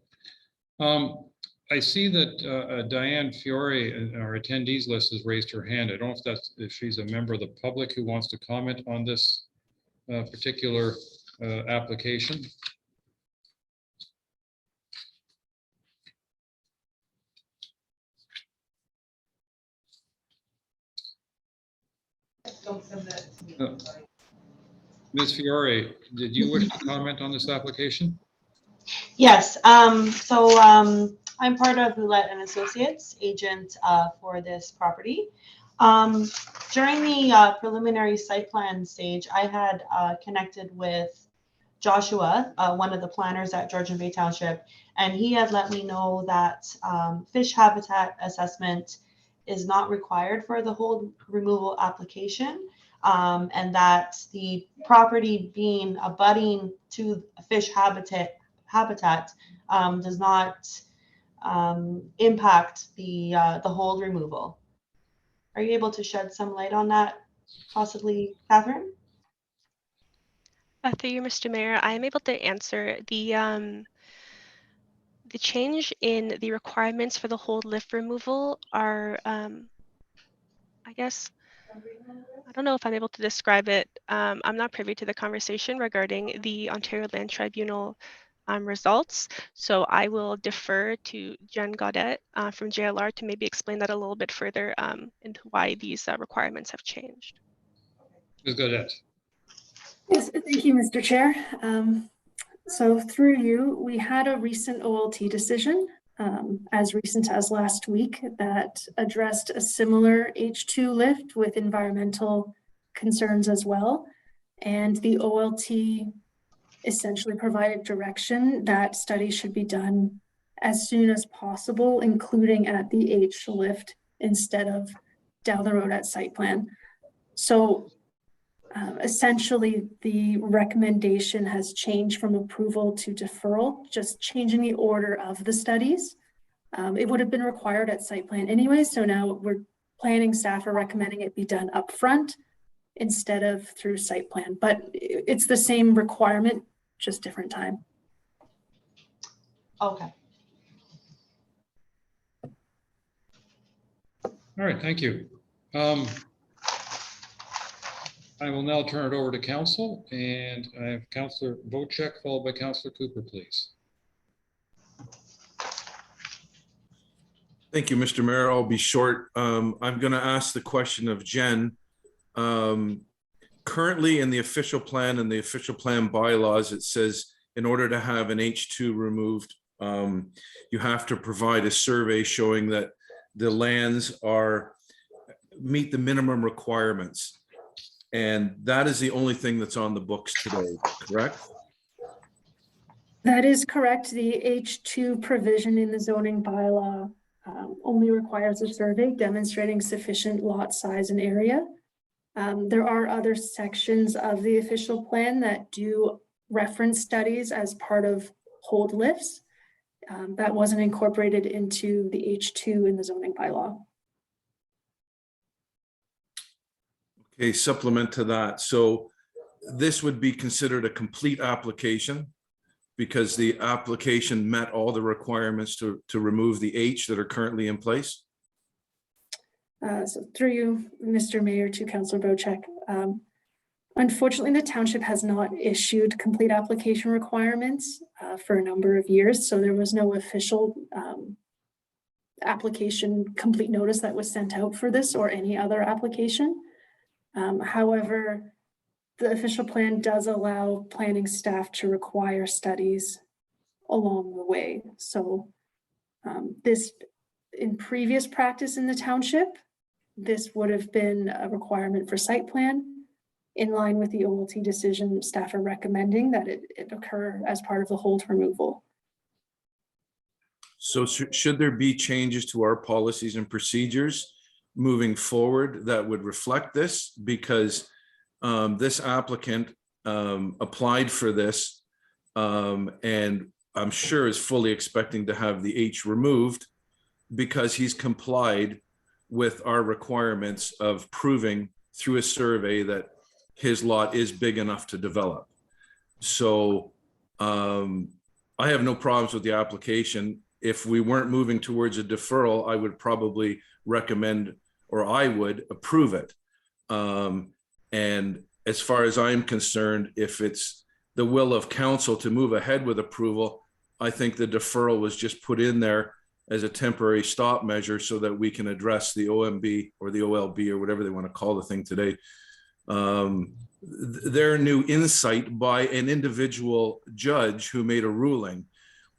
I see that Diane Fiore in our attendees list has raised her hand. I don't know if she's a member of the public who wants to comment on this particular application. Ms. Fiore, did you wish to comment on this application? Yes, I'm part of Roulette and Associates, agent for this property. During the preliminary site plan stage, I had connected with Joshua, one of the planners at Georgian Bay Township, and he had let me know that fish habitat assessment is not required for the hold removal application, and that the property being abutting to fish habitat does not impact the hold removal. Are you able to shed some light on that, possibly, Catherine? Through you, Mr. Mayor, I am able to answer the change in the requirements for the hold lift removal are, I guess, I don't know if I'm able to describe it. I'm not privy to the conversation regarding the Ontario Land Tribunal results. So I will defer to Jen Gaudet from JLR to maybe explain that a little bit further into why these requirements have changed. Ms. Gaudet. Yes, thank you, Mr. Chair. So through you, we had a recent OLT decision as recent as last week that addressed a similar H2 lift with environmental concerns as well. And the OLT essentially provided direction that studies should be done as soon as possible, including at the H lift instead of down the road at site plan. So essentially, the recommendation has changed from approval to deferral, just changing the order of the studies. It would have been required at site plan anyway, so now we're planning staff are recommending it be done up front instead of through site plan, but it's the same requirement, just different time. Okay. All right, thank you. I will now turn it over to council, and I have Councillor Vocek followed by Councillor Cooper, please. Thank you, Mr. Mayor. I'll be short. I'm going to ask the question of Jen. Currently in the official plan and the official plan bylaws, it says in order to have an H2 removed, you have to provide a survey showing that the lands meet the minimum requirements. And that is the only thing that's on the books today, correct? That is correct. The H2 provision in the zoning bylaw only requires a survey demonstrating sufficient lot size and area. There are other sections of the official plan that do reference studies as part of hold lifts. That wasn't incorporated into the H2 in the zoning bylaw. Okay, supplement to that. So this would be considered a complete application because the application met all the requirements to remove the H that are currently in place? So through you, Mr. Mayor, to Councillor Bocek. Unfortunately, the township has not issued complete application requirements for a number of years. So there was no official application complete notice that was sent out for this or any other application. However, the official plan does allow planning staff to require studies along the way. So this, in previous practice in the township, this would have been a requirement for site plan. In line with the OLT decision, staff are recommending that it occur as part of the hold removal. So should there be changes to our policies and procedures moving forward that would reflect this? Because this applicant applied for this and I'm sure is fully expecting to have the H removed because he's complied with our requirements of proving through a survey that his lot is big enough to develop. So I have no problems with the application. If we weren't moving towards a deferral, I would probably recommend, or I would approve it. And as far as I'm concerned, if it's the will of council to move ahead with approval, I think the deferral was just put in there as a temporary stop measure so that we can address the OMB or the OLB or whatever they want to call the thing today. Their new insight by an individual judge who made a ruling.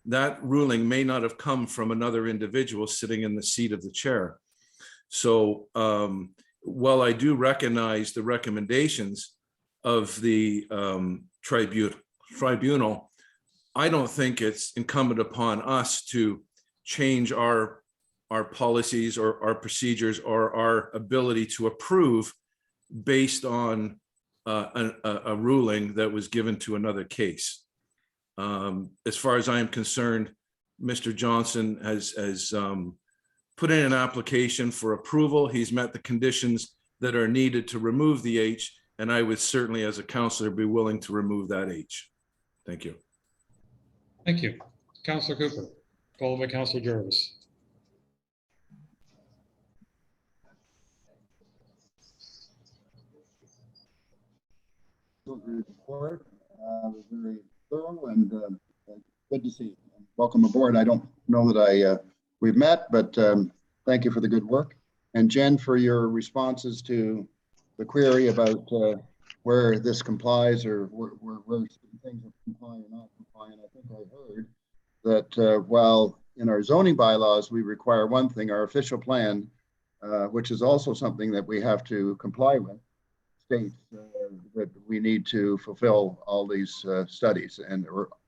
That ruling may not have come from another individual sitting in the seat of the chair. So while I do recognize the recommendations of the tribunal, I don't think it's incumbent upon us to change our policies or our procedures or our ability to approve based on a ruling that was given to another case. As far as I am concerned, Mr. Johnson has put in an application for approval. He's met the conditions that are needed to remove the H, and I would certainly, as a counselor, be willing to remove that H. Thank you. Thank you. Councillor Cooper, followed by Councillor Jarvis. Report was very thorough and good to see you. Welcome aboard. I don't know that we've met, but thank you for the good work. And Jen, for your responses to the query about where this complies or where things are compliant or not compliant. I think I heard that while in our zoning bylaws we require one thing, our official plan, which is also something that we have to comply with, states that we need to fulfill all these studies and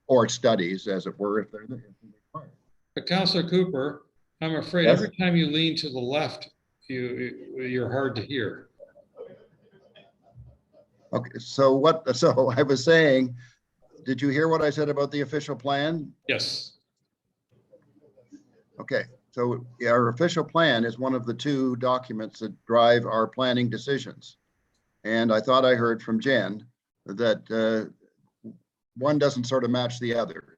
or studies, as it were, if they're required. But Councillor Cooper, I'm afraid Yes? every time you lean to the left, you're hard to hear. Okay, so what? So I was saying, did you hear what I said about the official plan? Yes. Okay, so our official plan is one of the two documents that drive our planning decisions. And I thought I heard from Jen that one doesn't sort of match the other,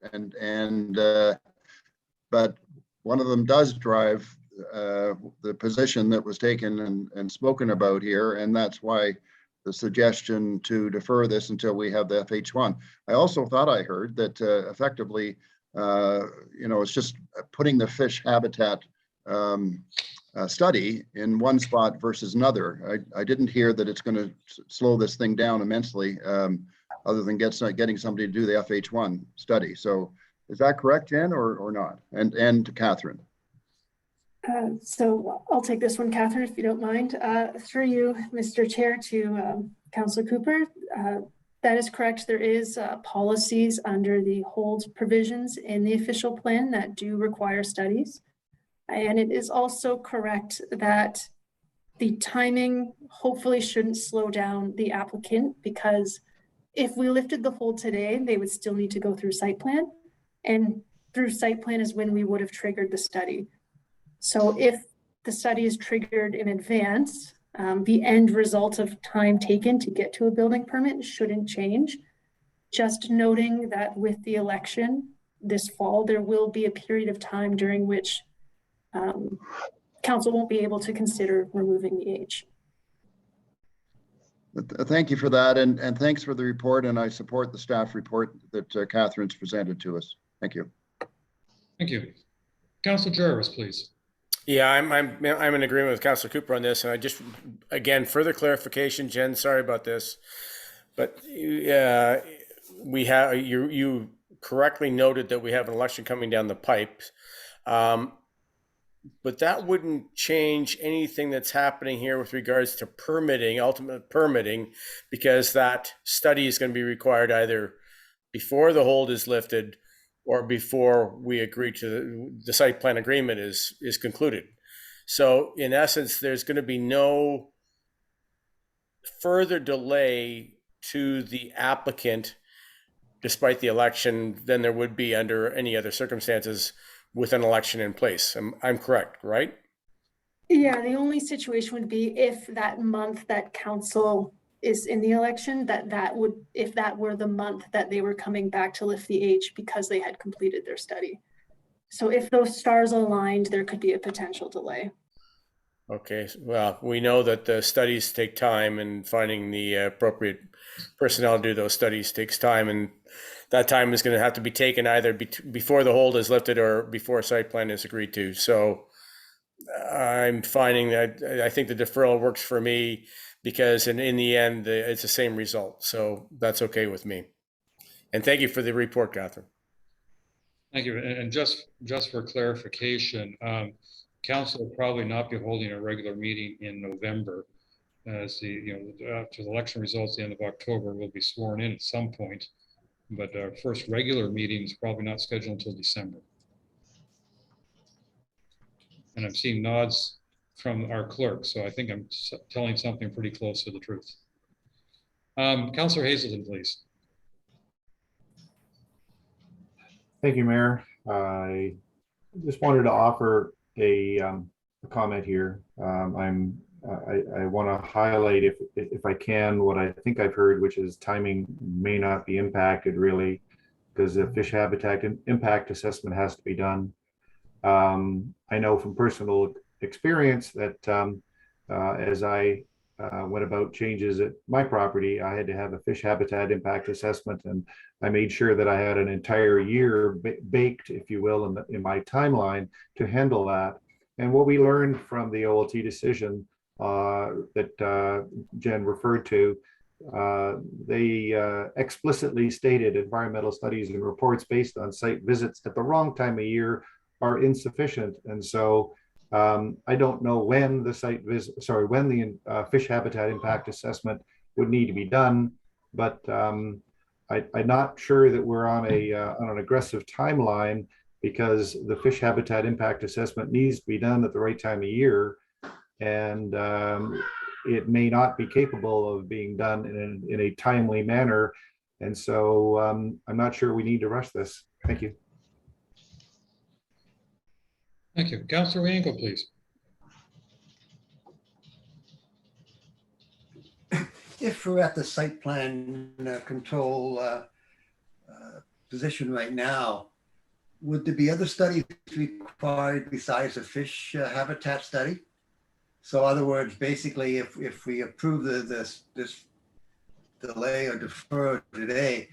but one of them does drive the position that was taken and spoken about here, and that's why the suggestion to defer this until we have the FH1. I also thought I heard that effectively, it's just putting the fish habitat study in one spot versus another. I didn't hear that it's going to slow this thing down immensely, other than getting somebody to do the FH1 study. So is that correct, Jen, or not? And to Catherine. So I'll take this one, Catherine, if you don't mind. Through you, Mr. Chair, to Councillor Cooper. That is correct. There is policies under the hold provisions in the official plan that do require studies. And it is also correct that the timing hopefully shouldn't slow down the applicant, because if we lifted the hold today, they would still need to go through site plan. And through site plan is when we would have triggered the study. So if the study is triggered in advance, the end result of time taken to get to a building permit shouldn't change. Just noting that with the election this fall, there will be a period of time during which council won't be able to consider removing the age. Thank you for that, and thanks for the report, and I support the staff report that Catherine's presented to us. Thank you. Thank you. Councilor Jarvis, please. Yeah, I'm in agreement with Councilor Cooper on this, and I just, again, further clarification, Jen, sorry about this, but we have, you correctly noted that we have an election coming down the pipe. But that wouldn't change anything that's happening here with regards to permitting, ultimate permitting, because that study is going to be required either before the hold is lifted or before we agree to the site plan agreement is concluded. So in essence, there's going to be no further delay to the applicant despite the election than there would be under any other circumstances with an election in place. I'm correct, right? Yeah, the only situation would be if that month that council is in the election, if that were the month that they were coming back to lift the age because they had completed their study. So if those stars aligned, there could be a potential delay. Okay, well, we know that the studies take time, and finding the appropriate personnel to do those studies takes time, and that time is going to have to be taken either before the hold is lifted or before site plan is agreed to. So I'm finding that I think the deferral works for me, because in the end, it's the same result. So that's okay with me. And thank you for the report, Catherine. Thank you. And just for clarification, council will probably not be holding a regular meeting in November, as after the election results, the end of October, will be sworn in at some point. But our first regular meeting is probably not scheduled until December. And I'm seeing nods from our clerk, so I think I'm telling something pretty close to the truth. Councillor Hazelton, please. Thank you, Mayor. I just wanted to offer a comment here. I want to highlight, if I can, what I think I've heard, which is timing may not be impacted really, because the fish habitat impact assessment has to be done. I know from personal experience that as I went about changes at my property, I had to have a fish habitat impact assessment, and I made sure that I had an entire year baked, if you will, in my timeline to handle that. And what we learned from the OLT decision that Jen referred to, they explicitly stated environmental studies and reports based on site visits at the wrong time of year are insufficient. And so I don't know when the when the fish habitat impact assessment would need to be done, but I'm not sure that we're on an aggressive timeline, because the fish habitat impact assessment needs to be done at the right time of year, and it may not be capable of being done in a timely manner. And so I'm not sure we need to rush this. Thank you. Thank you. Councillor Wienkel, please. If we're at the site plan control position right now, would there be other studies required besides the fish habitat study? So in other words, basically, if we approve this delay or defer today,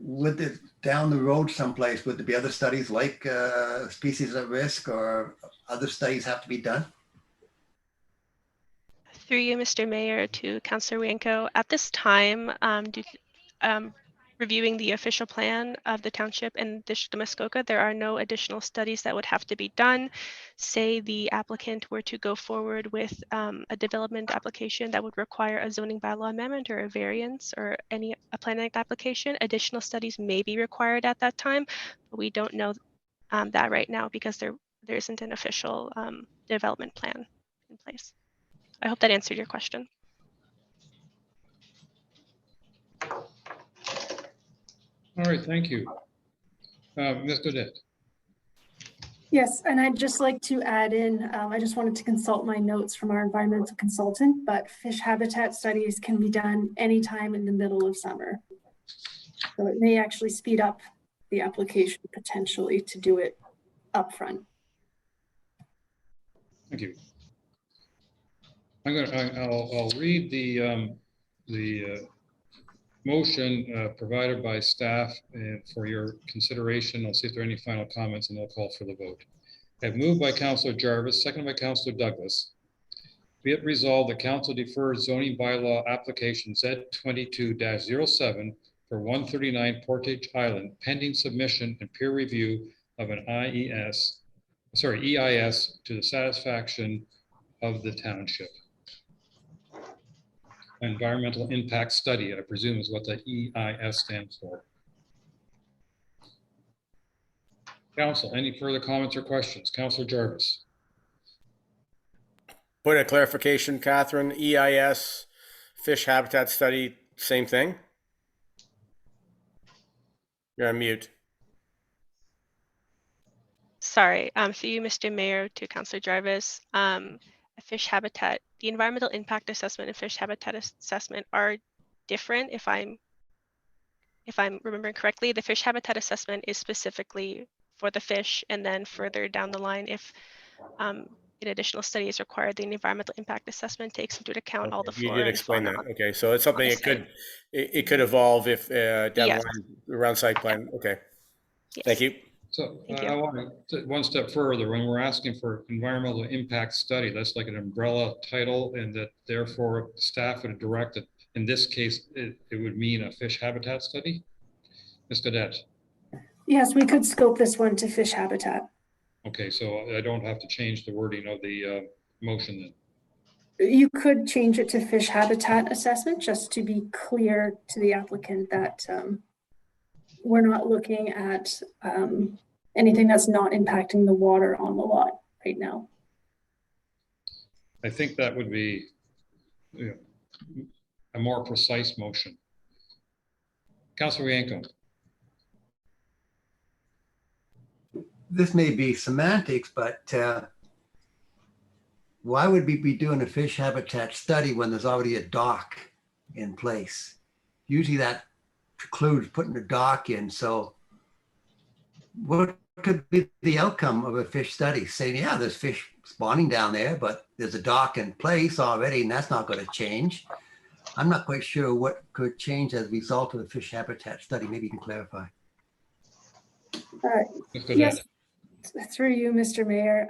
would it down the road someplace, would there be other studies like species at risk or other studies have to be done? Through you, Mr. Mayor, to Councillor Wienko, at this time, reviewing the official plan of the township and District of Muskoka, there are no additional studies that would have to be done. Say the applicant were to go forward with a development application that would require a zoning bylaw amendment or a variance or a planning application, additional studies may be required at that time, but we don't know that right now because there isn't an official development plan in place. I hope that answered your question. All right, thank you. Ms. Godet. Yes, and I'd just like to add in, I just wanted to consult my notes from our environmental consultant, but fish habitat studies can be done anytime in the middle of summer. So it may actually speed up the application potentially to do it upfront. Thank you. I'll read the motion provided by staff for your consideration. I'll see if there are any final comments and I'll call for the vote. I have moved by Councillor Jarvis, seconded by Councillor Douglas. Be it resolved, the council defers zoning bylaw application Z22-07 for 139 Portage Island pending submission and peer review of an EIS to the satisfaction of the township. Environmental impact study, I presume, is what the EIS stands for. Council, any further comments or questions? Councillor Jarvis. Point of clarification, Catherine, EIS, fish habitat study, same thing? You're on mute. Sorry, through you, Mr. Mayor, to Councillor Jarvis. A fish habitat, the environmental impact assessment and fish habitat assessment are different. If I'm remembering correctly, the fish habitat assessment is specifically for the fish, and then further down the line, if an additional study is required, the environmental impact assessment takes into account all the You flora did and explain fauna. that. Okay, so it's something it could evolve if down the Yes. line around site plan. Okay, Yes. thank you. So I want to one step further. When we're asking for environmental impact study, that's like an umbrella title, and that therefore staff would direct it. In this case, it would mean a fish habitat study. Ms. Cadet. Yes, we could scope this one to fish habitat. Okay, so I don't have to change the wording of the motion then. You could change it to fish habitat assessment, just to be clear to the applicant that we're not looking at anything that's not impacting the water on the lot right now. I think that would be a more precise motion. Councilor Yanko. This may be semantics, but why would we be doing a fish habitat study when there's already a dock in place? Usually that precludes putting a dock in. So what could be the outcome of a fish study? Saying, yeah, there's fish spawning down there, but there's a dock in place already, and that's not going to change. I'm not quite sure what could change as a result of the fish habitat study. Maybe you can clarify. Yes, through you, Mr. Mayor.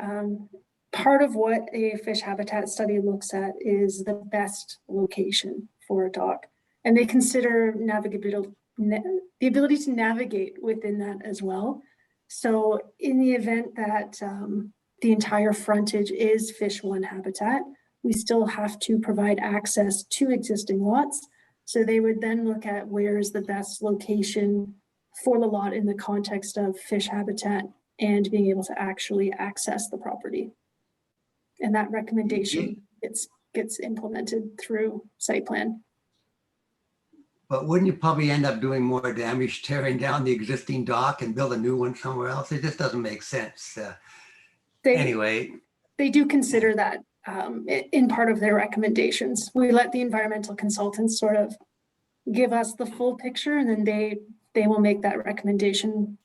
Part of what a fish habitat study looks at is the best location for a dock, and they consider the ability to navigate within that as well. So in the event that the entire frontage is Fish 1 habitat, we still have to provide access to existing lots. So they would then look at where is the best location for the lot in the context of fish habitat and being able to actually access the property. And that recommendation gets implemented through site plan. But wouldn't you probably end up doing more damage tearing down the existing dock and build a new one somewhere else? It just doesn't make sense. Anyway. They do consider that in part of their recommendations. We let the environmental consultants sort of give us the full picture, and then they will make that recommendation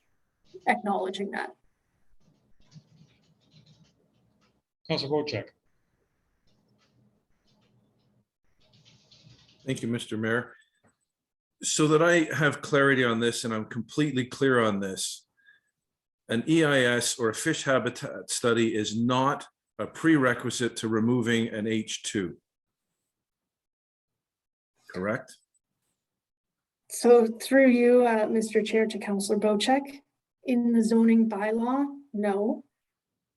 acknowledging that. Councilor Wojcik. Thank you, Mr. Mayor. So that I have clarity on this and I'm completely clear on this, an EIS or a fish habitat study is not a prerequisite to removing an H2. Correct? So through you, Mr. Chair, to Councilor Wojcik, in the zoning bylaw, no.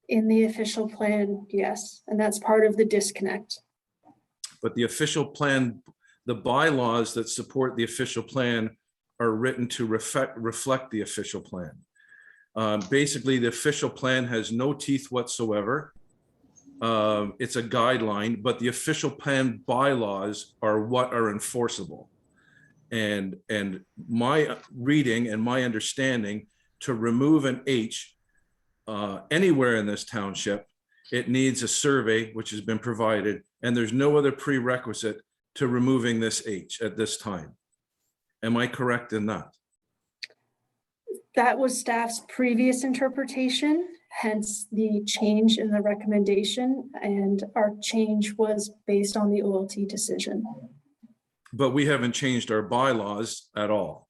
In the official plan, yes. And that's part of the disconnect. But the official plan, the bylaws that support the official plan are written to reflect the official plan. Basically, the official plan has no teeth whatsoever. It's a guideline, but the official plan bylaws are what are enforceable. And my reading and my understanding, to remove an H anywhere in this township, it needs a survey, which has been provided, and there's no other prerequisite to removing this H at this time. Am I correct in that? That was staff's previous interpretation, hence the change in the recommendation, and our change was based on the OLT decision. But we haven't changed our bylaws at all.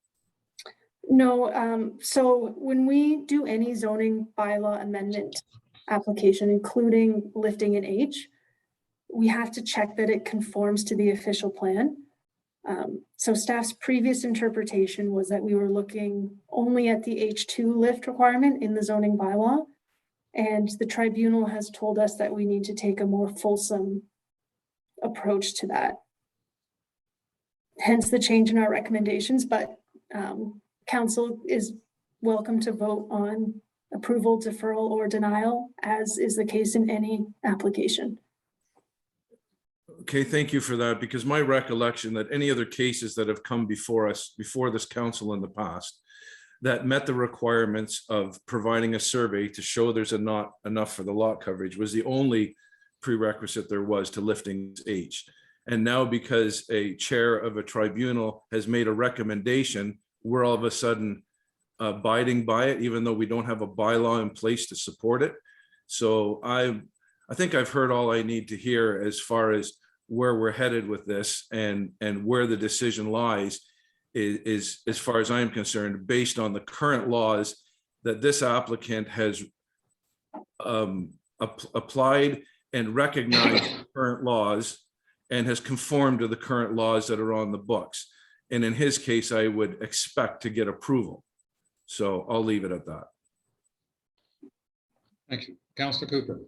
No, so when we do any zoning bylaw amendment application, including lifting an H, we have to check that it conforms to the official plan. So staff's previous interpretation was that we were looking only at the H2 lift requirement in the zoning bylaw. And the tribunal has told us that we need to take a more fulsome approach to that. Hence the change in our recommendations, but council is welcome to vote on approval, deferral, or denial, as is the case in any application. Okay, thank you for that, because my recollection that any other cases that have come before us, before this council in the past, that met the requirements of providing a survey to show there's not enough for the lot coverage was the only prerequisite there was to lifting H. And now, because a chair of a tribunal has made a recommendation, we're all of a sudden abiding by it, even though we don't have a bylaw in place to support it. So I think I've heard all I need to hear as far as where we're headed with this, and where the decision lies is, as far as I'm concerned, based on the current laws that this applicant has applied and recognized the current laws and has conformed to the current laws that are on the books. And in his case, I would expect to get approval. So I'll leave it at that. Thank you. Councillor Cooper.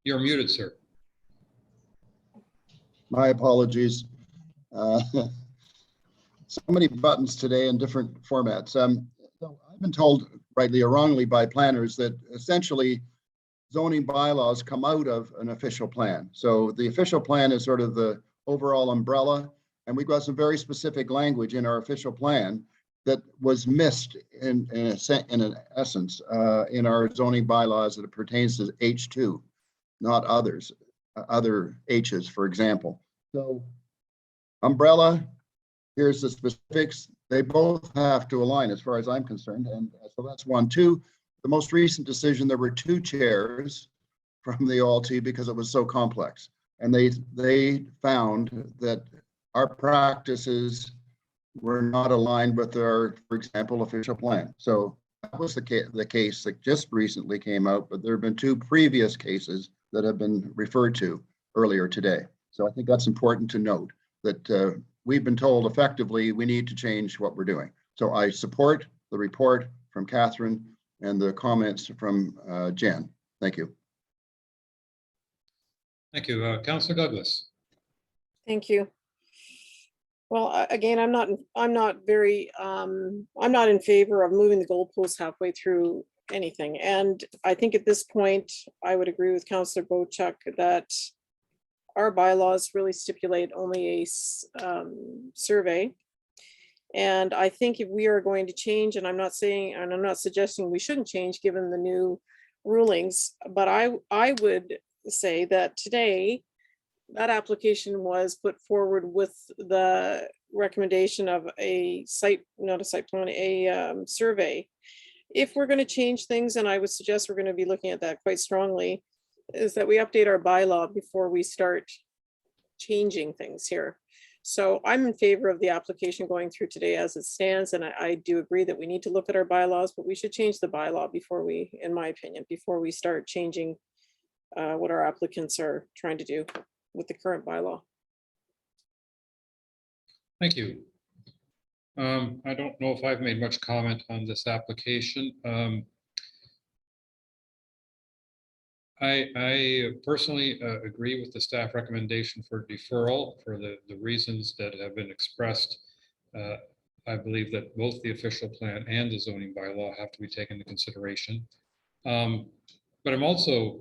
You're muted, sir. My apologies. So many buttons today in different formats. So I've been told, rightly or wrongly, by planners that essentially zoning bylaws come out of an official plan. So the official plan is sort of the overall umbrella, and we've got some very specific language in our official plan that was missed in essence in our zoning bylaws that it pertains to H2, not others, other H's, for example. So umbrella, here's the specifics. They both have to align as far as I'm concerned. And so that's one. Two, the most recent decision, there were two chairs from the OLT because it was so complex. And they found that our practices were not aligned with our, for example, official plan. So that was the case that just recently came out, but there have been two previous cases that have been referred to earlier today. So I think that's important to note that we've been told effectively we need to change what we're doing. So I support the report from Catherine and the comments from Jen. Thank you. Thank you. Councillor Douglas. Thank you. Well, again, I'm not in favor of moving the goalposts halfway through anything. And I think at this point, I would agree with Councillor Bochuk that our bylaws really stipulate only a survey. And I think if we are going to change, and I'm not saying, and I'm not suggesting we shouldn't change given the new rulings, but I would say that today, that application was put forward with the recommendation of a site, not a site plan, a survey. If we're going to change things, and I would suggest we're going to be looking at that quite strongly, is that we update our bylaw before we start changing things here. So I'm in favor of the application going through today as it stands, and I do agree that we need to look at our bylaws, but we should change the bylaw before we, in my opinion, before we start changing what our applicants are trying to do with the current bylaw. Thank you. I don't know if I've made much comment on this application. I personally agree with the staff recommendation for deferral for the reasons that have been expressed. I believe that both the official plan and the zoning bylaw have to be taken into consideration. But I'm also,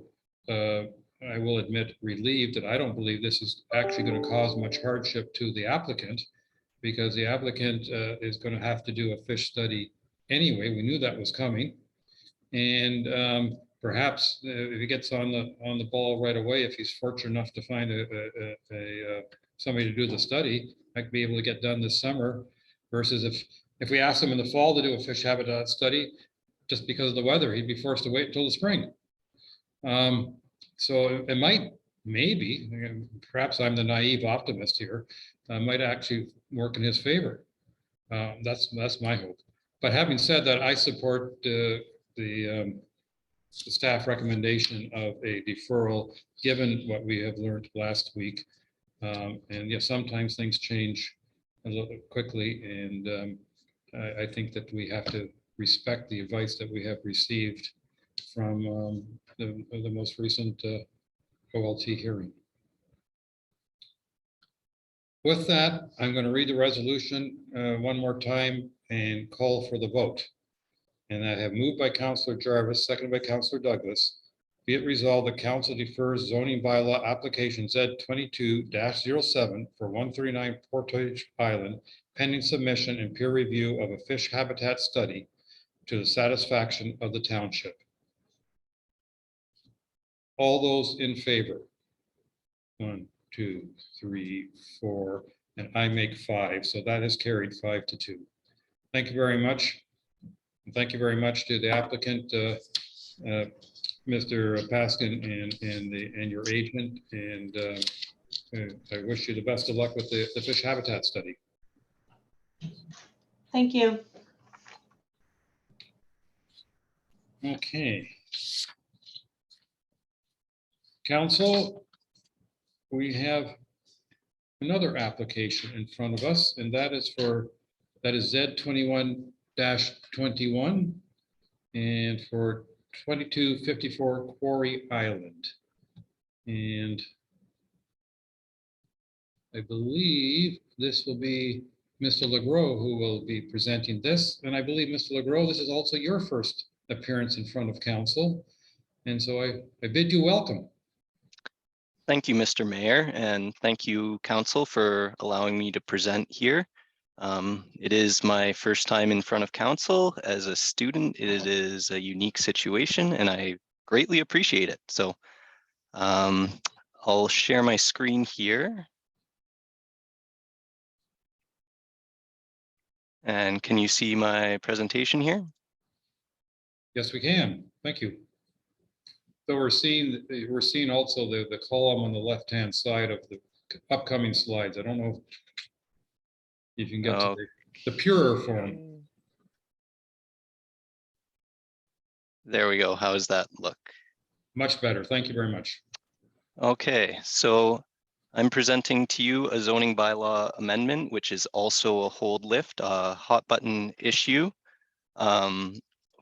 I will admit, relieved that I don't believe this is actually going to cause much hardship to the applicant, because the applicant is going to have to do a fish study anyway. We knew that was coming. And perhaps if he gets on the ball right away, if he's fortunate enough to find somebody to do the study, might be able to get done this summer, versus if we asked him in the fall to do a fish habitat study, just because of the weather, he'd be forced to wait until the spring. So it might, maybe, perhaps I'm the naive optimist here, might actually work in his favor. That's my hope. But having said that, I support the staff recommendation of a deferral, given what we have learned last week. And yes, sometimes things change a little bit quickly, and I think that we have to respect the advice that we have received from the most recent OLT hearing. With that, I'm going to read the resolution one more time and call for the vote. And I have moved by Councillor Jarvis, seconded by Councillor Douglas. Be it resolved that council defers zoning bylaw application Z22-07 for 139 Portage Island pending submission and peer review of a fish habitat study to the satisfaction of the township. All those in favor? 1, 2, 3, 4, and I make 5. So that is carried 5-2. Thank you very much. And thank you very much to the applicant, Mr. Paskin, and your agent. And I wish you the best of luck with the fish habitat study. Thank you. Okay. Council, we have another application in front of us, and that is Z21-21 and for 2254 Quarry Island. And I believe this will be Mr. Legros who will be presenting this. And I believe, Mr. Legros, this is also your first appearance in front of council. And so I bid you welcome. Thank you, Mr. Mayor, and thank you, council, for allowing me to present here. It is my first time in front of council as a student. It is a unique situation, and I greatly appreciate it. So I'll share my screen here. And can you see my presentation here? Yes, we can. Thank you. So we're seeing also the column on the left-hand side of the upcoming slides. I don't know if you can get to the purer form. There we go. How does that look? Much better. Thank you very much. Okay, so I'm presenting to you a zoning bylaw amendment, which is also a hold lift, a hot button issue.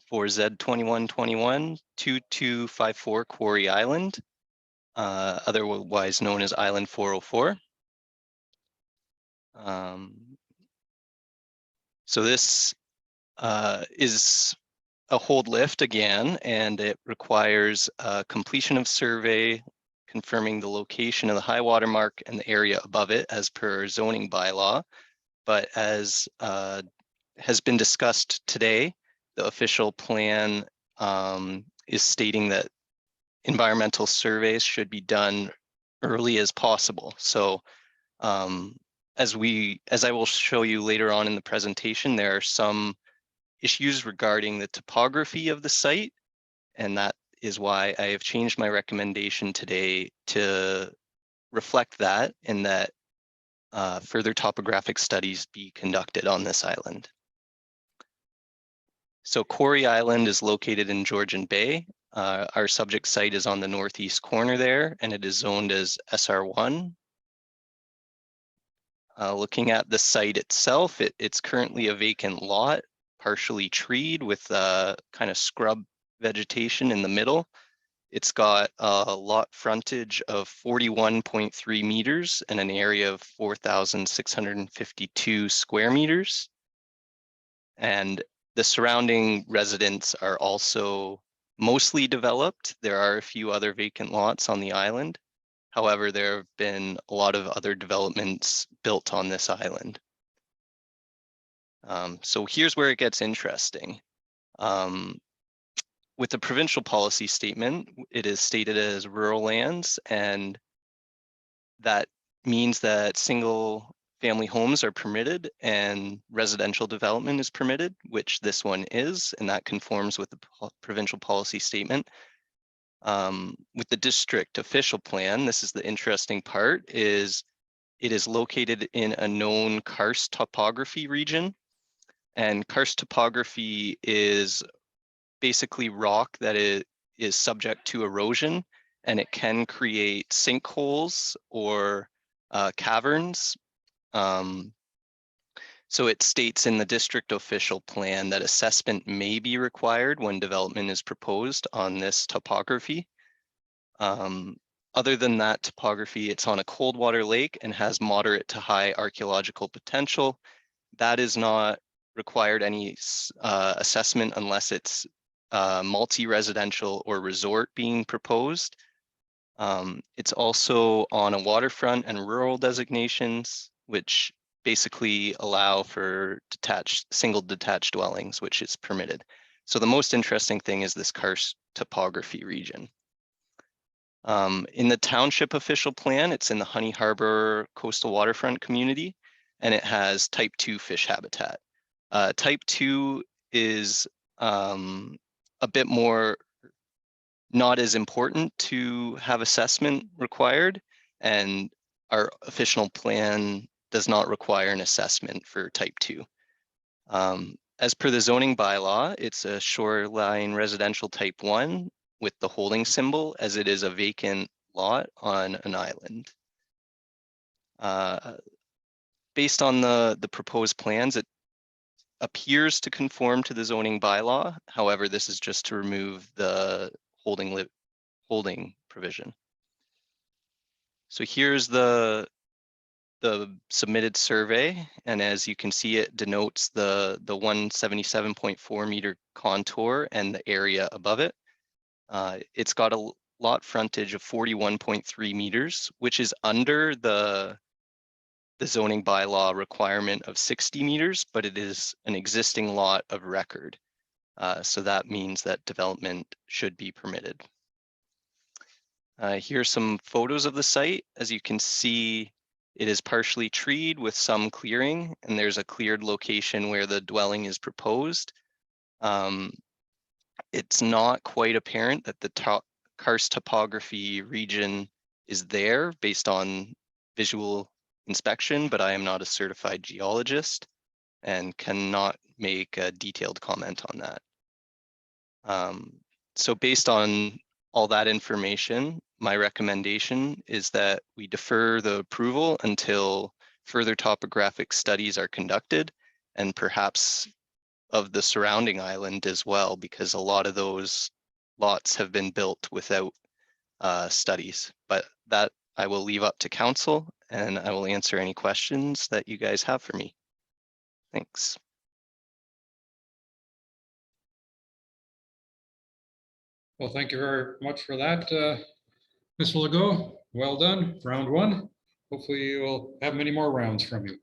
For Z2121 2254 Quarry Island, otherwise known as Island 404. So this is a hold lift again, and it requires completion of survey confirming the location of the high water mark and the area above it as per zoning bylaw. But as has been discussed today, the official plan is stating that environmental surveys should be done early as possible. So as I will show you later on in the presentation, there are some issues regarding the topography of the site, and that is why I have changed my recommendation today to reflect that, and that further topographic studies be conducted on this island. So Quarry Island is located in Georgian Bay. Our subject site is on the northeast corner there, and it is zoned as SR1. Looking at the site itself, it's currently a vacant lot, partially treed with kind of scrub vegetation in the middle. It's got a lot frontage of 41.3 meters and an area of 4,652 square meters. And the surrounding residents are also mostly developed. There are a few other vacant lots on the island. However, there have been a lot of other developments built on this island. So here's where it gets interesting. With the provincial policy statement, it is stated as rural lands, and that means that single family homes are permitted and residential development is permitted, which this one is, and that conforms with the provincial policy statement. With the district official plan, this is the interesting part, is it is located in a known karst topography region. And karst topography is basically rock that is subject to erosion, and it can create sinkholes or caverns. So it states in the district official plan that assessment may be required when development is proposed on this topography. Other than that topography, it's on a cold water lake and has moderate to high archaeological potential. That is not required any assessment unless it's multi-residential or resort being proposed. It's also on a waterfront and rural designations, which basically allow for single detached dwellings, which is permitted. So the most interesting thing is this karst topography region. In the township official plan, it's in the Honey Harbor coastal waterfront community, and it has type 2 fish habitat. Type 2 is a bit more not as important to have assessment required, and our official plan does not require an assessment for type 2. As per the zoning bylaw, it's a shoreline residential type 1 with the holding symbol, as it is a vacant lot on an island. Based on the proposed plans, it appears to conform to the zoning bylaw. However, this is just to remove the holding provision. So here's the submitted survey, and as you can see, it denotes the 177.4 meter contour and the area above it. It's got a lot frontage of 41.3 meters, which is under the zoning bylaw requirement of 60 meters, but it is an existing lot of record. So that means that development should be permitted. Here's some photos of the site. As you can see, it is partially treed with some clearing, and there's a cleared location where the dwelling is proposed. It's not quite apparent that the karst topography region is there based on visual inspection, but I am not a certified geologist and cannot make a detailed comment on that. So based on all that information, my recommendation is that we defer the approval until further topographic studies are conducted, and perhaps of the surrounding island as well, because a lot of those lots have been built without studies. But that I will leave up to council, and I will answer any questions that you guys have for me. Thanks. Well, thank you very much for that, Mr. Legault. Well done, round one. Hopefully you will have many more rounds from you.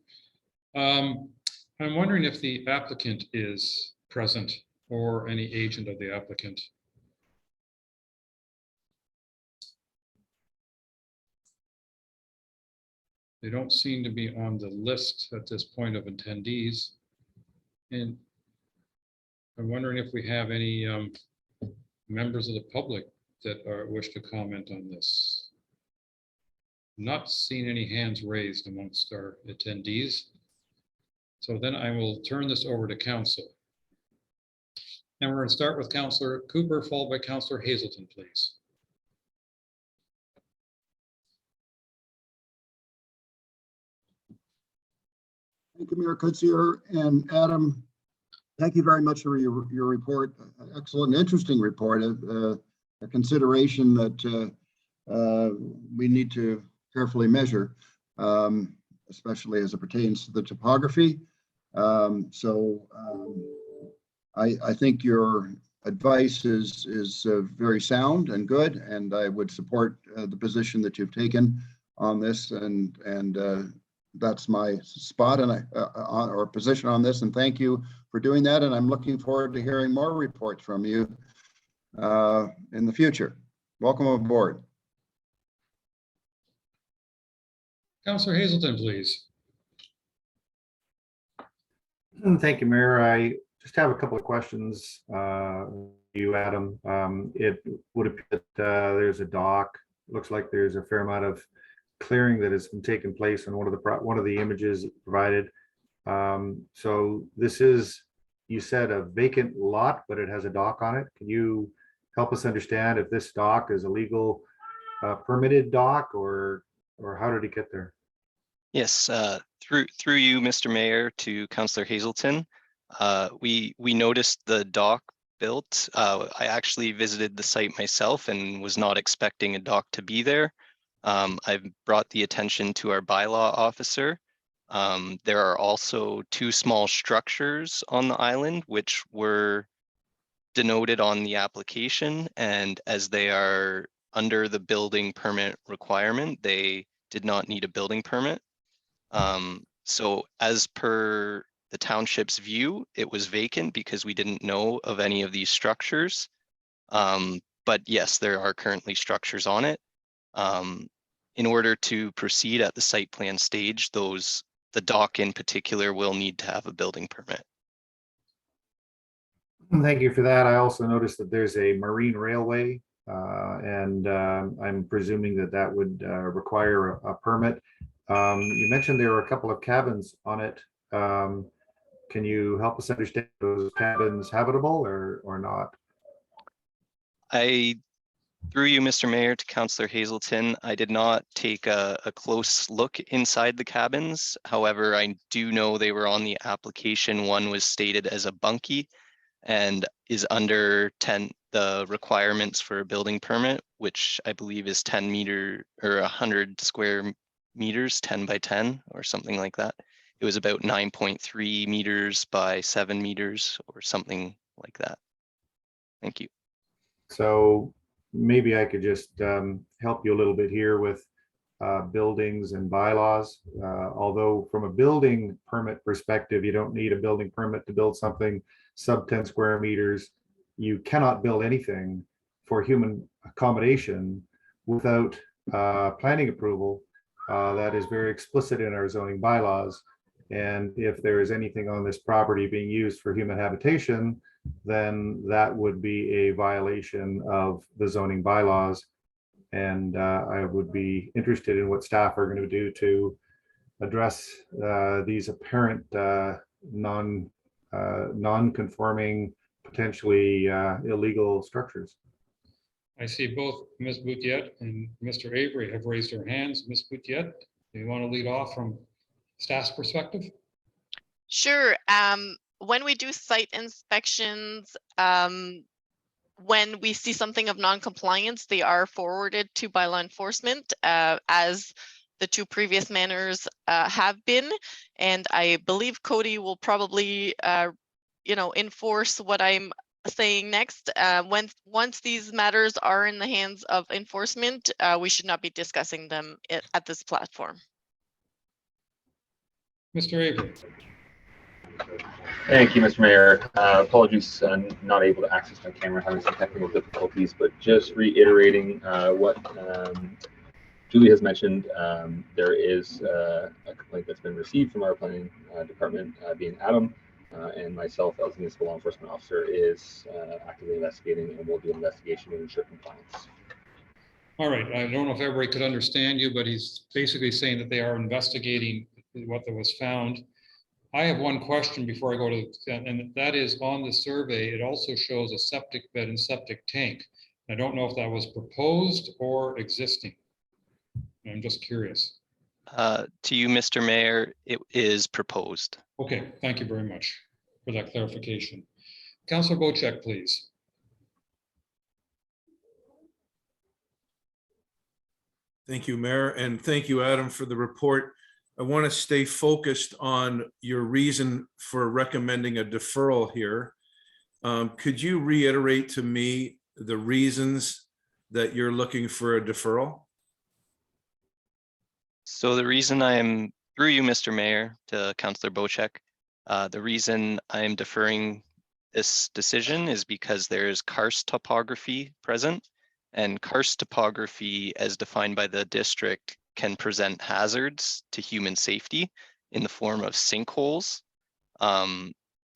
I'm wondering if the applicant is present or any agent of the applicant. They don't seem to be on the list at this point of attendees. And I'm wondering if we have any members of the public that wish to comment on this. Not seeing any hands raised amongst our attendees. So then I will turn this over to council. And we're going to start with Councillor Cooper, followed by Councillor Hazelton, please. Thank you, Mayor Kutzier and Adam. Thank you very much for your report. Excellent, interesting report. a consideration that we need to carefully measure, especially as it pertains to the topography. I think your advice is very sound and good, and I would support the position that you've taken on this, and that's my spot and or position on this. And thank you for doing that. And I'm looking forward to hearing more reports from you in the future. Welcome aboard. Councillor Hazelton, please. Thank you, Mayor. I just have a couple of questions. You, Adam. It would appear that there's a dock. Looks like there's a fair amount of clearing that has been taking place on one of the images provided. So this is, you said, a vacant lot, but it has a dock on it. Can you help us understand if this dock is a legal permitted dock, or how did it get there? Yes, through you, Mr. Mayor, to Councillor Hazelton. We noticed the dock built. I actually visited the site myself and was not expecting a dock to be there. I've brought the attention to our bylaw officer. There are also two small structures on the island which were denoted on the application, and as they are under the building permit requirement, they did not need a building permit. So as per the township's view, it was vacant because we didn't know of any of these structures. But yes, there are currently structures on it. In order to proceed at the site plan stage, the dock in particular will need to have a building permit. Thank you for that. I also noticed that there's a marine railway, and I'm presuming that would require a permit. You mentioned there were a couple of cabins on it. Can you help us understand those cabins habitable or not? Through you, Mr. Mayor, to Councillor Hazelton, I did not take a close look inside the cabins. However, I do know they were on the application. One was stated as a bunkie and is under the requirements for a building permit, which I believe is 10 meter or 100 square meters, 10 by 10 or something like that. It was about 9.3 meters by 7 meters or something like that. Thank you. So maybe I could just help you a little bit here with buildings and bylaws. Although from a building permit perspective, you don't need a building permit to build something sub 10 square meters. You cannot build anything for human accommodation without planning approval. That is very explicit in our zoning bylaws. And if there is anything on this property being used for human habitation, then that would be a violation of the zoning bylaws. And I would be interested in what staff are going to do to address these apparent non-conforming, potentially illegal structures. I see both Ms. Boutiette and Mr. Avery have raised their hands. Ms. Boutiette, do you want to lead off from staff's perspective? Sure. When we do site inspections, when we see something of non-compliance, they are forwarded to bylaw enforcement, as the two previous manners have been. And I believe Cody will probably, enforce what I'm saying next. Once these matters are in the hands of enforcement, we should not be discussing them at this platform. Mr. Avery. Thank you, Mr. Mayor. Apologies, I'm not able to access my camera, having some technical difficulties, but just reiterating what Julie has mentioned, there is a complaint that's been received from our planning department, being Adam, and myself as municipal law enforcement officer is actively investigating, and will do an investigation to ensure compliance. All right, I don't know if everybody could understand you, but he's basically saying that they are investigating what was found. I have one question before I go to, and that is on the survey, it also shows a septic bed and septic tank. I don't know if that was proposed or existing. I'm just curious. To you, Mr. Mayor, it is proposed. Okay, thank you very much for that clarification. Councillor Bocek, please. Thank you, Mayor, and thank you, Adam, for the report. I want to stay focused on your reason for recommending a deferral here. Could you reiterate to me the reasons that you're looking for a deferral? So the reason I am, through you, Mr. Mayor, to Councillor Bocek, the reason I am deferring this decision is because there is karst topography present, and karst topography, as defined by the district, can present hazards to human safety in the form of sinkholes.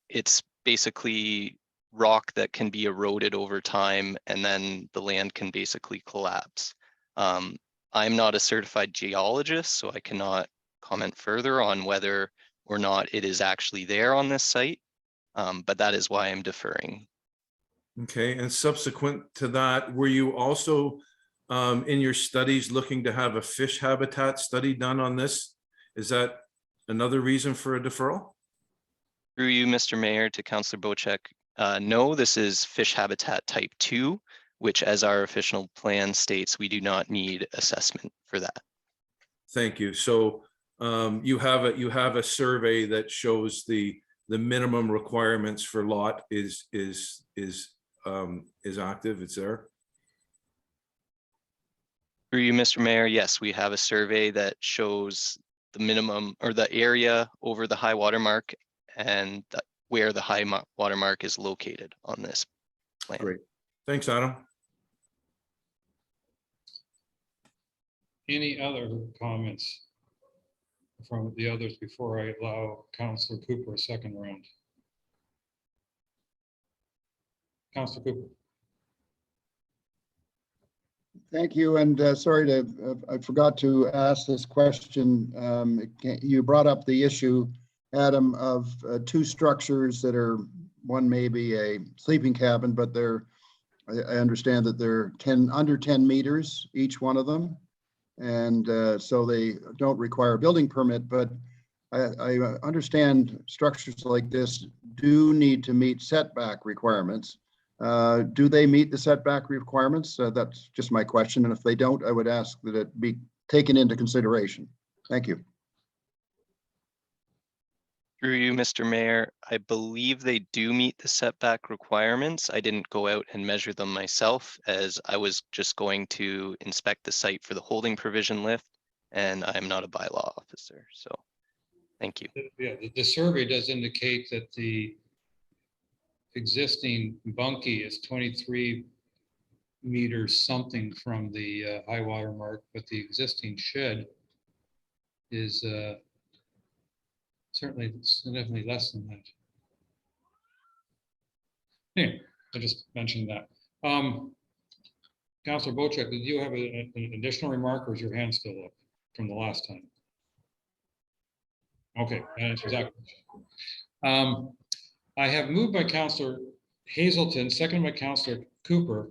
It's basically rock that can be eroded over time, and then the land can basically collapse. I'm not a certified geologist, so I cannot comment further on whether or not it is actually there on this site, but that is why I'm deferring. Okay, and subsequent to that, were you also in your studies looking to have a fish habitat study done on this? Is that another reason for a deferral? Through you, Mr. Mayor, to Councillor Bocek, no, this is fish habitat type 2, which, as our official plan states, we do not need assessment for that. Thank you. So you have a survey that shows the minimum requirements for lot is active. It's there. Through you, Mr. Mayor, yes, we have a survey that shows the minimum or the area over the high water mark and where the high water mark is located on this plan. Great. Thanks, Adam. Any other comments from the others before I allow Councillor Cooper a second round? Councillor Cooper. Thank you, and sorry I forgot to ask this question. You brought up the issue, Adam, of two structures that are, one may be a sleeping cabin, but I understand that they're under 10 meters, each one of them. And so they don't require a building permit, but I understand structures like this do need to meet setback requirements. Do they meet the setback requirements? That's just my question. And if they don't, I would ask that it be taken into consideration. Thank you. Through you, Mr. Mayor, I believe they do meet the setback requirements. I didn't go out and measure them myself, as I was just going to inspect the site for the holding provision lift, and I'm not a bylaw officer, so thank you. Yeah, the survey does indicate that the existing bunkie is 23 meters something from the high water mark, but the existing shed is certainly significantly less than that. Anyway, I just mentioned that. Councillor Bocek, did you have an additional remark, or is your hand still up from the last time? Okay, that answers that question. I have moved by Councillor Hazelton, second by Councillor Cooper.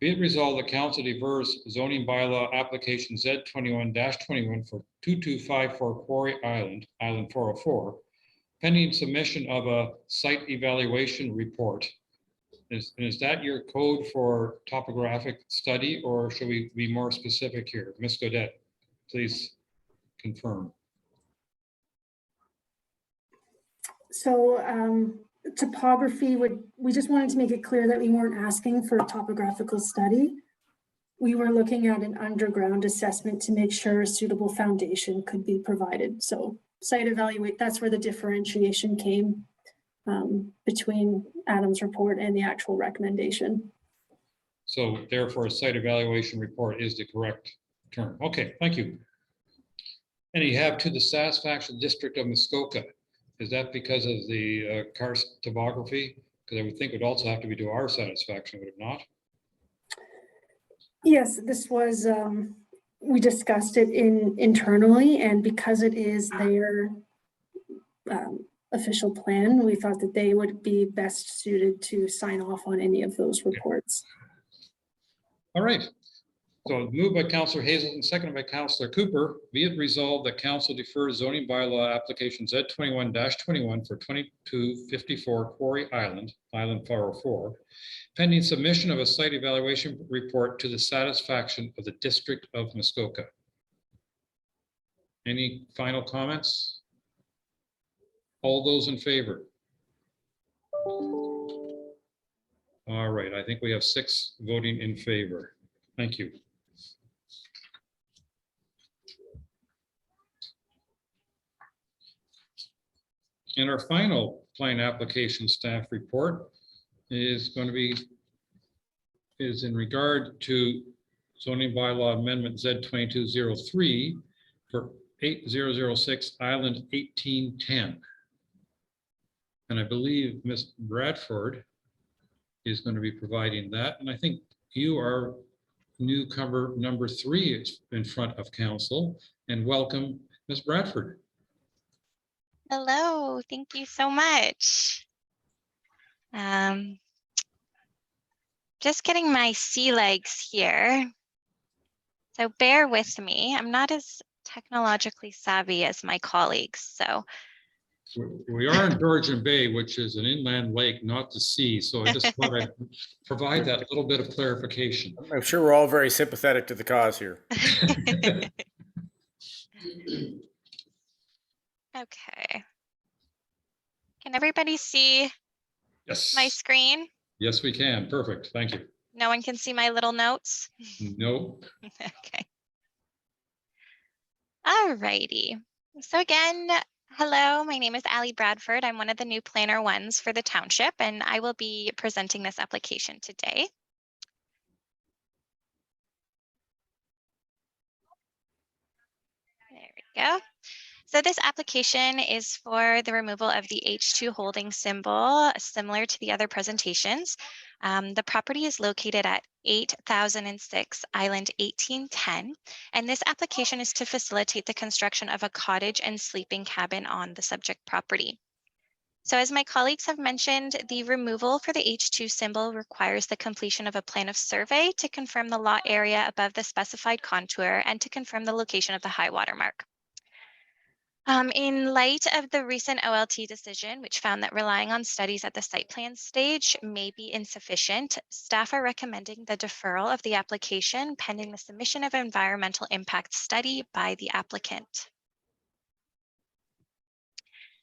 Be it resolved that Council defers zoning bylaw application Z21-21 for 2254 Quarry Island, Island 404, pending submission of a site evaluation report. Is that your code for topographic study, or should we be more specific here? Ms. Godet, please confirm. So topography we just wanted to make it clear that we weren't asking for a topographical study. We were looking at an underground assessment to make sure a suitable foundation could be provided. So site evaluate, that's where the differentiation came between Adam's report and the actual recommendation. So therefore, a site evaluation report is the correct term. Okay, thank you. And you have to the satisfaction district of Muskoka. Is that because of the karst topography? Because I would think it would also have to be to our satisfaction, would it not? Yes, this was, we discussed it internally, and because it is their official plan, we thought that they would be best suited to sign off on any of those reports. All right. So moved by Councillor Hazelton, seconded by Councillor Cooper. Be it resolved that council defers zoning bylaw application Z21-21 for 2254 Quarry Island, Island 404, pending submission of a site evaluation report to the satisfaction of the District of Muskoka. Any final comments? All those in favor? All right, I think we have 6 voting in favor. Thank you. And our final plan application staff report is going to be in regard to zoning bylaw amendment Z2203 for 8006 Island 1810. And I believe Ms. Bradford is going to be providing that. And I think you are newcomer number 3 is in front of council, and welcome, Ms. Bradford. Hello, thank you so much. Just getting my sea legs here. So bear with me. I'm not as technologically savvy as my colleagues, so. We are in Georgian Bay, which is an inland lake, not the sea. So I just thought I'd provide that little bit of clarification. I'm sure we're all very sympathetic to the cause here. Okay. Can everybody see Yes. my screen? Yes, we can. Perfect. Thank you. No one can see my little notes? No. Okay. All righty. So again, hello, my name is Allie Bradford. I'm one of the new planner ones for the township, and I will be presenting this application today. There we go. So this application is for the removal of the H2 holding symbol, similar to the other presentations. The property is located at 8006 Island 1810, and this application is to facilitate the construction of a cottage and sleeping cabin on the subject property. So as my colleagues have mentioned, the removal for the H2 symbol requires the completion of a plan of survey to confirm the lot area above the specified contour and to confirm the location of the high water mark. In light of the recent OLT decision, which found that relying on studies at the site plan stage may be insufficient, staff are recommending the deferral of the application pending the submission of an environmental impact study by the applicant.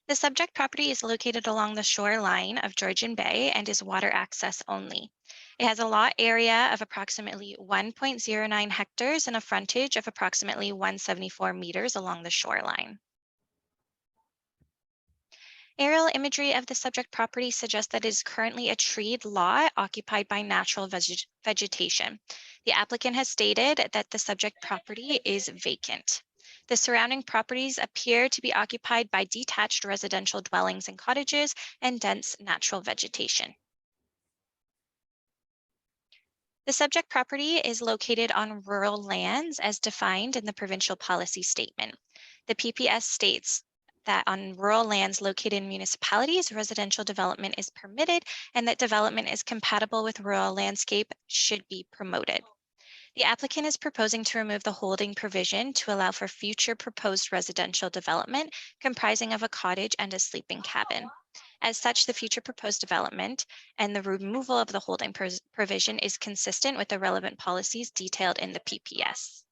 The subject property is located along the shoreline of Georgian Bay and is water access only. It has a lot area of approximately 1.09 hectares and a frontage of approximately 174 meters along the shoreline. Aerial imagery of the subject property suggests that it is currently a treed lot occupied by natural vegetation. The applicant has stated that the subject property is vacant. The surrounding properties appear to be occupied by detached residential dwellings and cottages and dense natural vegetation. The subject property is located on rural lands as defined in the provincial policy statement. The PPS states that on rural lands located in municipalities, residential development is permitted and that development is compatible with rural landscape should be promoted. The applicant is proposing to remove the holding provision to allow for future proposed residential development comprising of a cottage and a sleeping cabin. As such, the future proposed development and the removal of the holding provision is consistent with the relevant policies detailed in the PPS.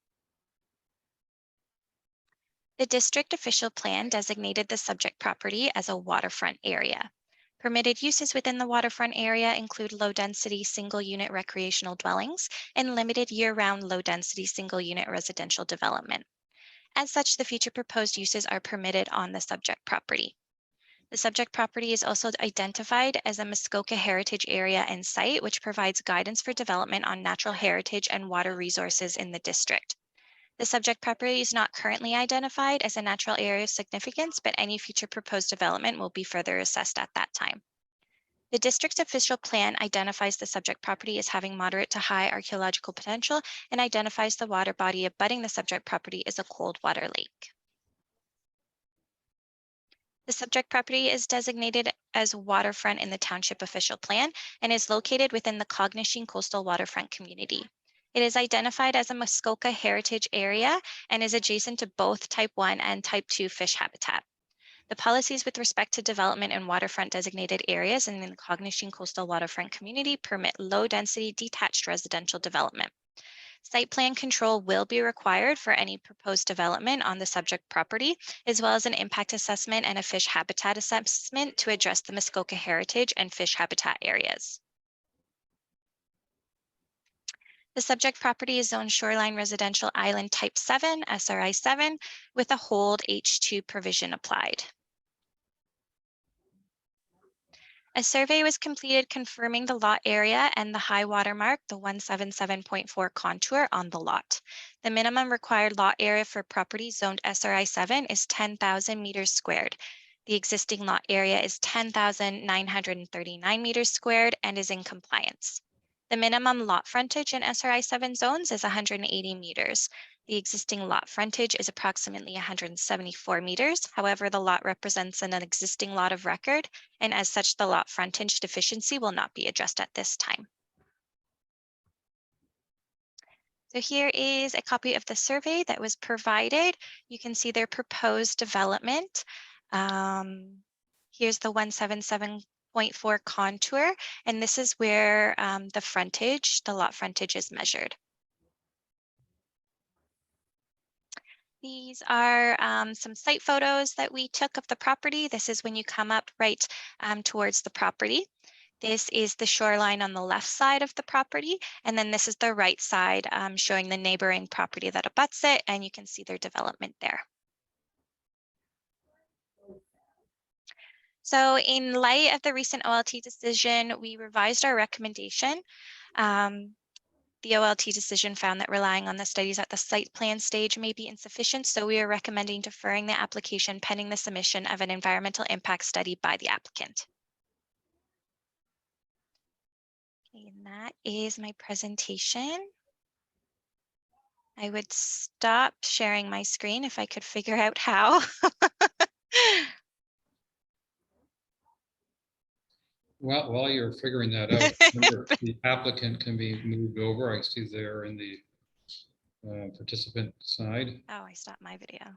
The district official plan designated the subject property as a waterfront area. Permitted uses within the waterfront area include low-density single-unit recreational dwellings and limited year-round low-density single-unit residential development. As such, the future proposed uses are permitted on the subject property. The subject property is also identified as a Muskoka Heritage Area and Site, which provides guidance for development on natural heritage and water resources in the district. The subject property is not currently identified as a natural area of significance, but any future proposed development will be further assessed at that time. The district's official plan identifies the subject property as having moderate to high archaeological potential and identifies the water body abutting the subject property as a cold water lake. The subject property is designated as waterfront in the township official plan and is located within the Cognishing Coastal Waterfront community. It is identified as a Muskoka Heritage Area and is adjacent to both Type 1 and Type 2 fish habitat. The policies with respect to development in waterfront designated areas and in the Cognition Coastal Waterfront Community permit low-density detached residential development. Site plan control will be required for any proposed development on the subject property, as well as an impact assessment and a fish habitat assessment to address the Muskoka heritage and fish habitat areas. The subject property is zoned shoreline residential island type 7, SRI 7, with a hold H2 provision applied. A survey was completed confirming the lot area and the high water mark, the 177.4 contour on the lot. The minimum required lot area for property zoned SRI 7 is 10,000 meters squared. The existing lot area is 10,939 meters squared and is in compliance. The minimum lot frontage in SRI 7 zones is 180 meters. The existing lot frontage is approximately 174 meters. However, the lot represents an existing lot of record, and as such, the lot frontage deficiency will not be addressed at this time. So here is a copy of the survey that was provided. You can see their proposed development. Here's the 177.4 contour, and this is where the lot frontage is measured. These are some site photos that we took of the property. This is when you come up right towards the property. This is the shoreline on the left side of the property, and then this is the right side showing the neighboring property that abuts it, and you can see their development there. So in light of the recent OLT decision, we revised our recommendation. The OLT decision found that relying on the studies at the site plan stage may be insufficient, so we are recommending deferring the application pending the submission of an environmental impact study by the applicant. Okay, and that is my presentation. I would stop sharing my screen if I could figure out how. Well, while you're figuring that out, the applicant can be moved over. I see they're in the participant side. Oh, I stopped my video.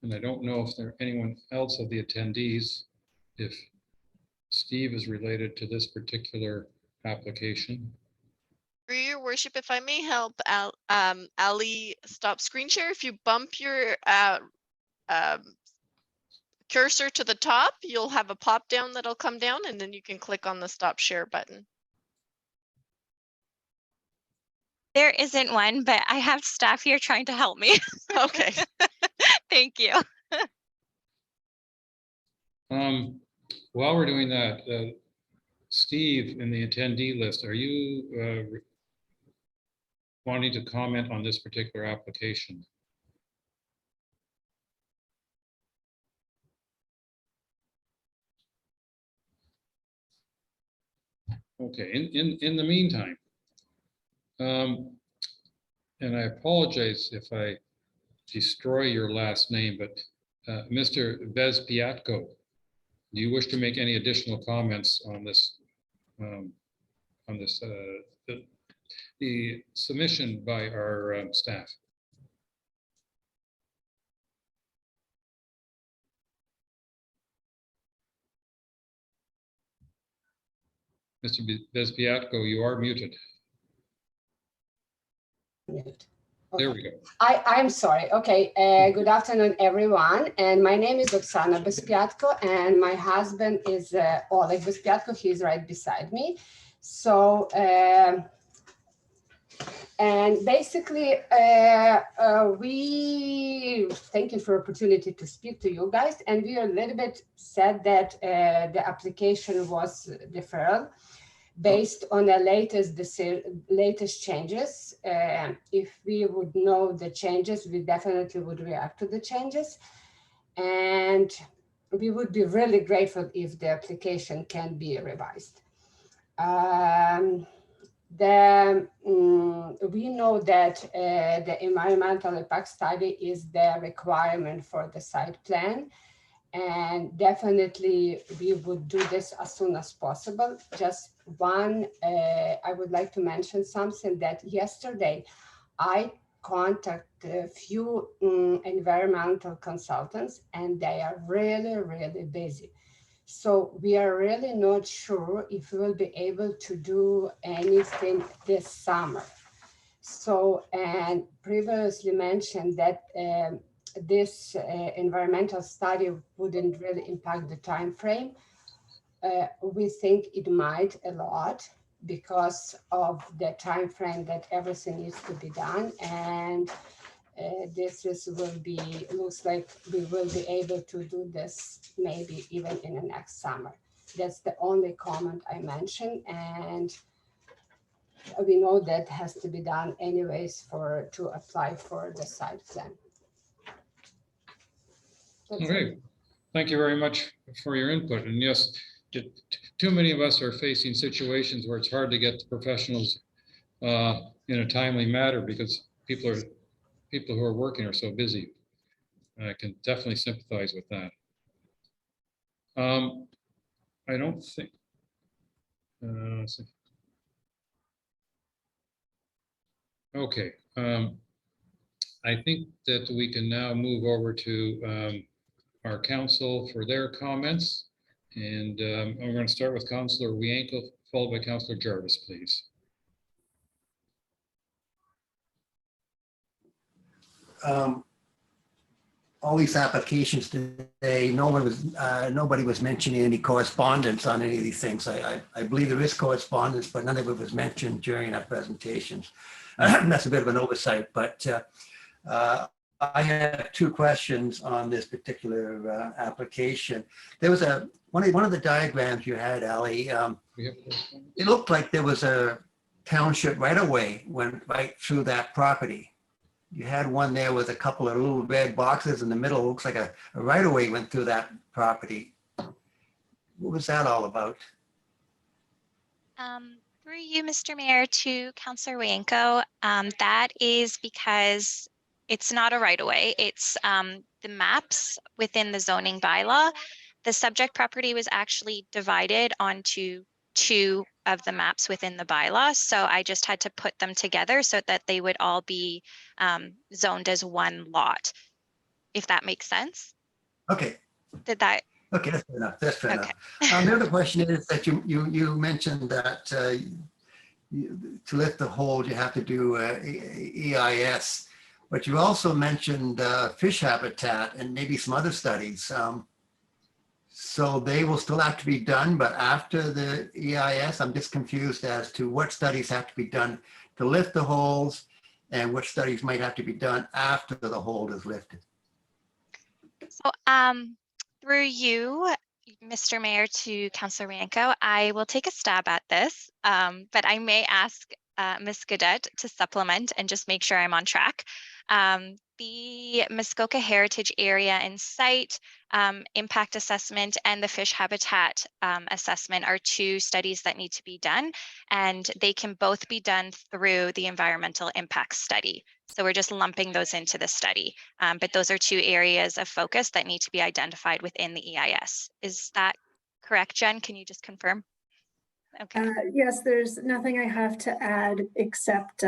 And I don't know if there anyone else of the attendees, if Steve is related to this particular application. For your worship, if I may help, Ali, stop screen share. If you bump your cursor to the top, you'll have a pop down that'll come down, and then you can click on the stop share button. There isn't one, but I have staff here trying to help me. Okay. Thank you. While we're doing that, Steve, in the attendee list, are you wanting to comment on this particular application? Okay, in the meantime, and I apologize if I destroy your last name, but Mr. Vespiatko, do you wish to make any additional comments on this? The submission by our staff? Mr. Vespiatko, you are muted. There we go. I'm sorry. Okay. Good afternoon, everyone. And my name is Oksana Vespiatko, and my husband is Oleg Vespiatko. He's right beside me. So, and basically, we thank you for the opportunity to speak to you guys. And we are a little bit sad that the application was deferred based on the latest changes. If we would know the changes, we definitely would react to the changes. And we would be really grateful if the application can be revised. We know that the environmental impact study is the requirement for the site plan. And definitely we would do this as soon as possible. Just one, I would like to mention something that yesterday I contacted a few environmental consultants, and they are really, really busy. So we are really not sure if we will be able to do anything this summer. So, and previously mentioned that this environmental study wouldn't really impact the time frame. We think it might a lot because of the time frame that everything needs to be done, and looks like we will be able to do this maybe even in the next summer. That's the only comment I mentioned, and we know that has to be done anyways to apply for the site plan. That's Okay, it. thank you very much for your input. And yes, too many of us are facing situations where it's hard to get the professionals in a timely manner because people who are working are so busy. I can definitely sympathize with that. I don't think. Let's see. Okay, I think that we can now move over to our council for their comments. And I'm going to start with Councillor Wienko, followed by Councillor Jarvis, please. All these applications today, nobody was mentioning any correspondence on any of these things. I believe there is correspondence, but none of it was mentioned during our presentations. That's a bit of an oversight, but I have two questions on this particular application. There was one of the diagrams you had, Ali. It looked like there was a township right-of-way went right through that property. You had one there with a couple of little red boxes in the middle. It looks like a right-of-way went through that property. What was that all about? Through you, Mr. Mayor, to Councillor Wienko, that is because it's not a right-of-way. It's the maps within the zoning bylaw. The subject property was actually divided onto two of the maps within the bylaw. So I just had to put them together so that they would all be zoned as one lot, if that makes sense. Okay. Did that? Okay, that's fair enough. That's fair enough. The other question is that you mentioned that to lift the hold, you have to do EIS, but you also mentioned fish habitat and maybe some other studies. So they will still have to be done, but after the EIS, I'm just confused as to what studies have to be done to lift the holes and what studies might have to be done after the hold is lifted. So through you, Mr. Mayor, to Councillor Wienko, I will take a stab at this, but I may ask Ms. Gaudette to supplement and just make sure I'm on track. The Muskoka Heritage Area and Site Impact Assessment and the Fish Habitat Assessment are two studies that need to be done, and they can both be done through the Environmental Impact Study. So we're just lumping those into the study, but those are two areas of focus that need to be identified within the EIS. Is that correct, Jen? Can you just confirm? Okay. Yes, there's nothing I have to add except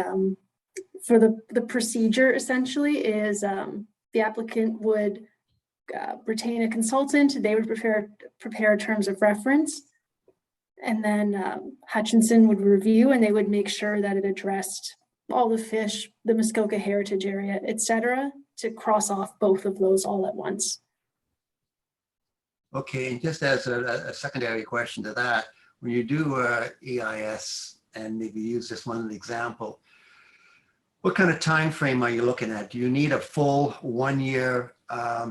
for the procedure essentially is the applicant would retain a consultant. They would prepare terms of reference, and then Hutchinson would review, and they would make sure that it addressed all the fish, the Muskoka Heritage Area, etc., to cross off both of those all at once. Okay, and just as a secondary question to that, when you do EIS, and maybe use this one as an example, what kind of time frame are you looking at? Do you need a full 1 year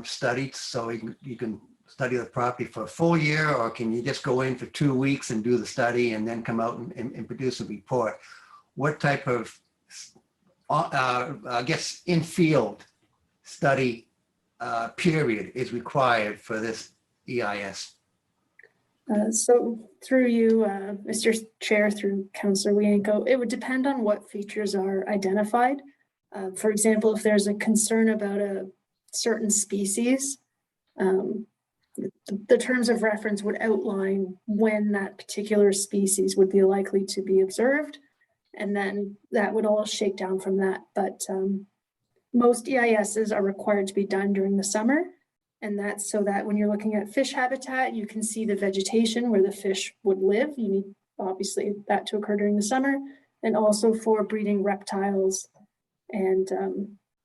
study so you can study the property for a full year, or can you just go in for 2 weeks and do the study and then come out and produce a report? What type of, I guess, in-field study period is required for this EIS? So through you, Mr. Chair, through Councillor Wienko, it would depend on what features are identified. For example, if there's a concern about a certain species, the terms of reference would outline when that particular species would be likely to be observed. And then that would all shake down from that. But most EISs are required to be done during the summer. And that's so that when you're looking at fish habitat, you can see the vegetation where the fish would live. You need obviously that to occur during the summer, and also for breeding reptiles and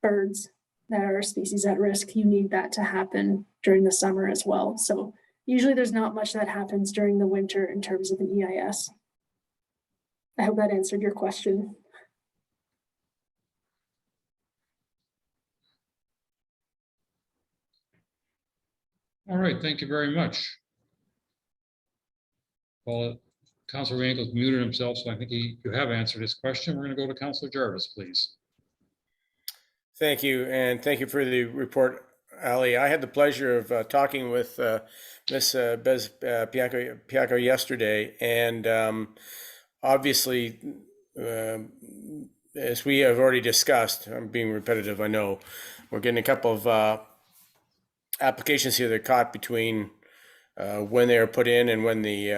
birds that are species at risk. You need that to happen during the summer as well. So usually there's not much that happens during the winter in terms of an EIS. I hope that answered your question. All right, thank you very much. Well, Councillor Rankle's muted himself, so I think you have answered his question. We're going to go to Councillor Jarvis, please. Thank you, and thank you for the report, Ali. I had the pleasure of talking with Ms. Bez Piaco yesterday, and obviously, as we have already discussed, I'm being repetitive, I know, we're getting a couple of applications here that caught between when they were put in and when the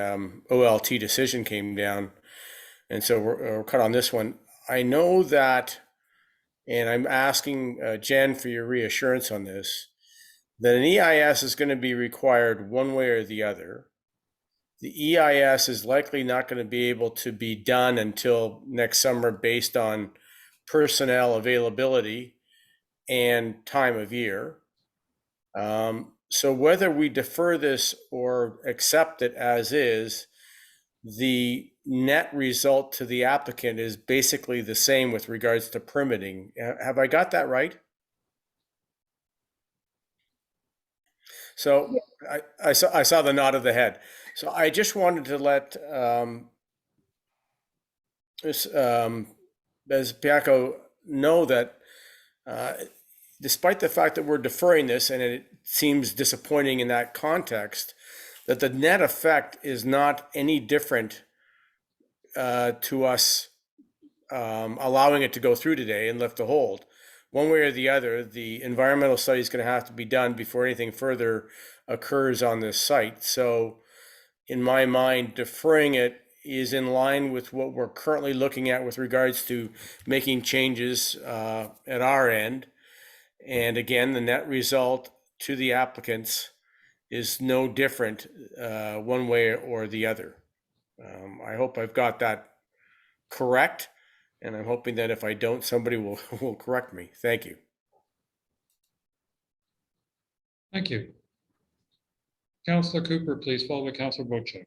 OLT decision came down. And so we're cut on this one. I know that, and I'm asking Jen for your reassurance on this, that an EIS is going to be required one way or the other. The EIS is likely not going to be able to be done until next summer based on personnel availability and time of year. So whether we defer this or accept it as is, the net result to the applicant is basically the same with regards to permitting. Have I got that right? So I saw the nod of the head. So I just wanted to let Ms. Piaco know that despite the fact that we're deferring this, and it seems disappointing in that context, that the net effect is not any different to us allowing it to go through today and lift the hold. One way or the other, the environmental study is going to have to be done before anything further occurs on this site. So in my mind, deferring it is in line with what we're currently looking at with regards to making changes at our end. And again, the net result to the applicants is no different one way or the other. I hope I've got that correct, and I'm hoping that if I don't, somebody will correct me. Thank you. Thank you. Councillor Cooper, please, followed by Councillor Wojcik.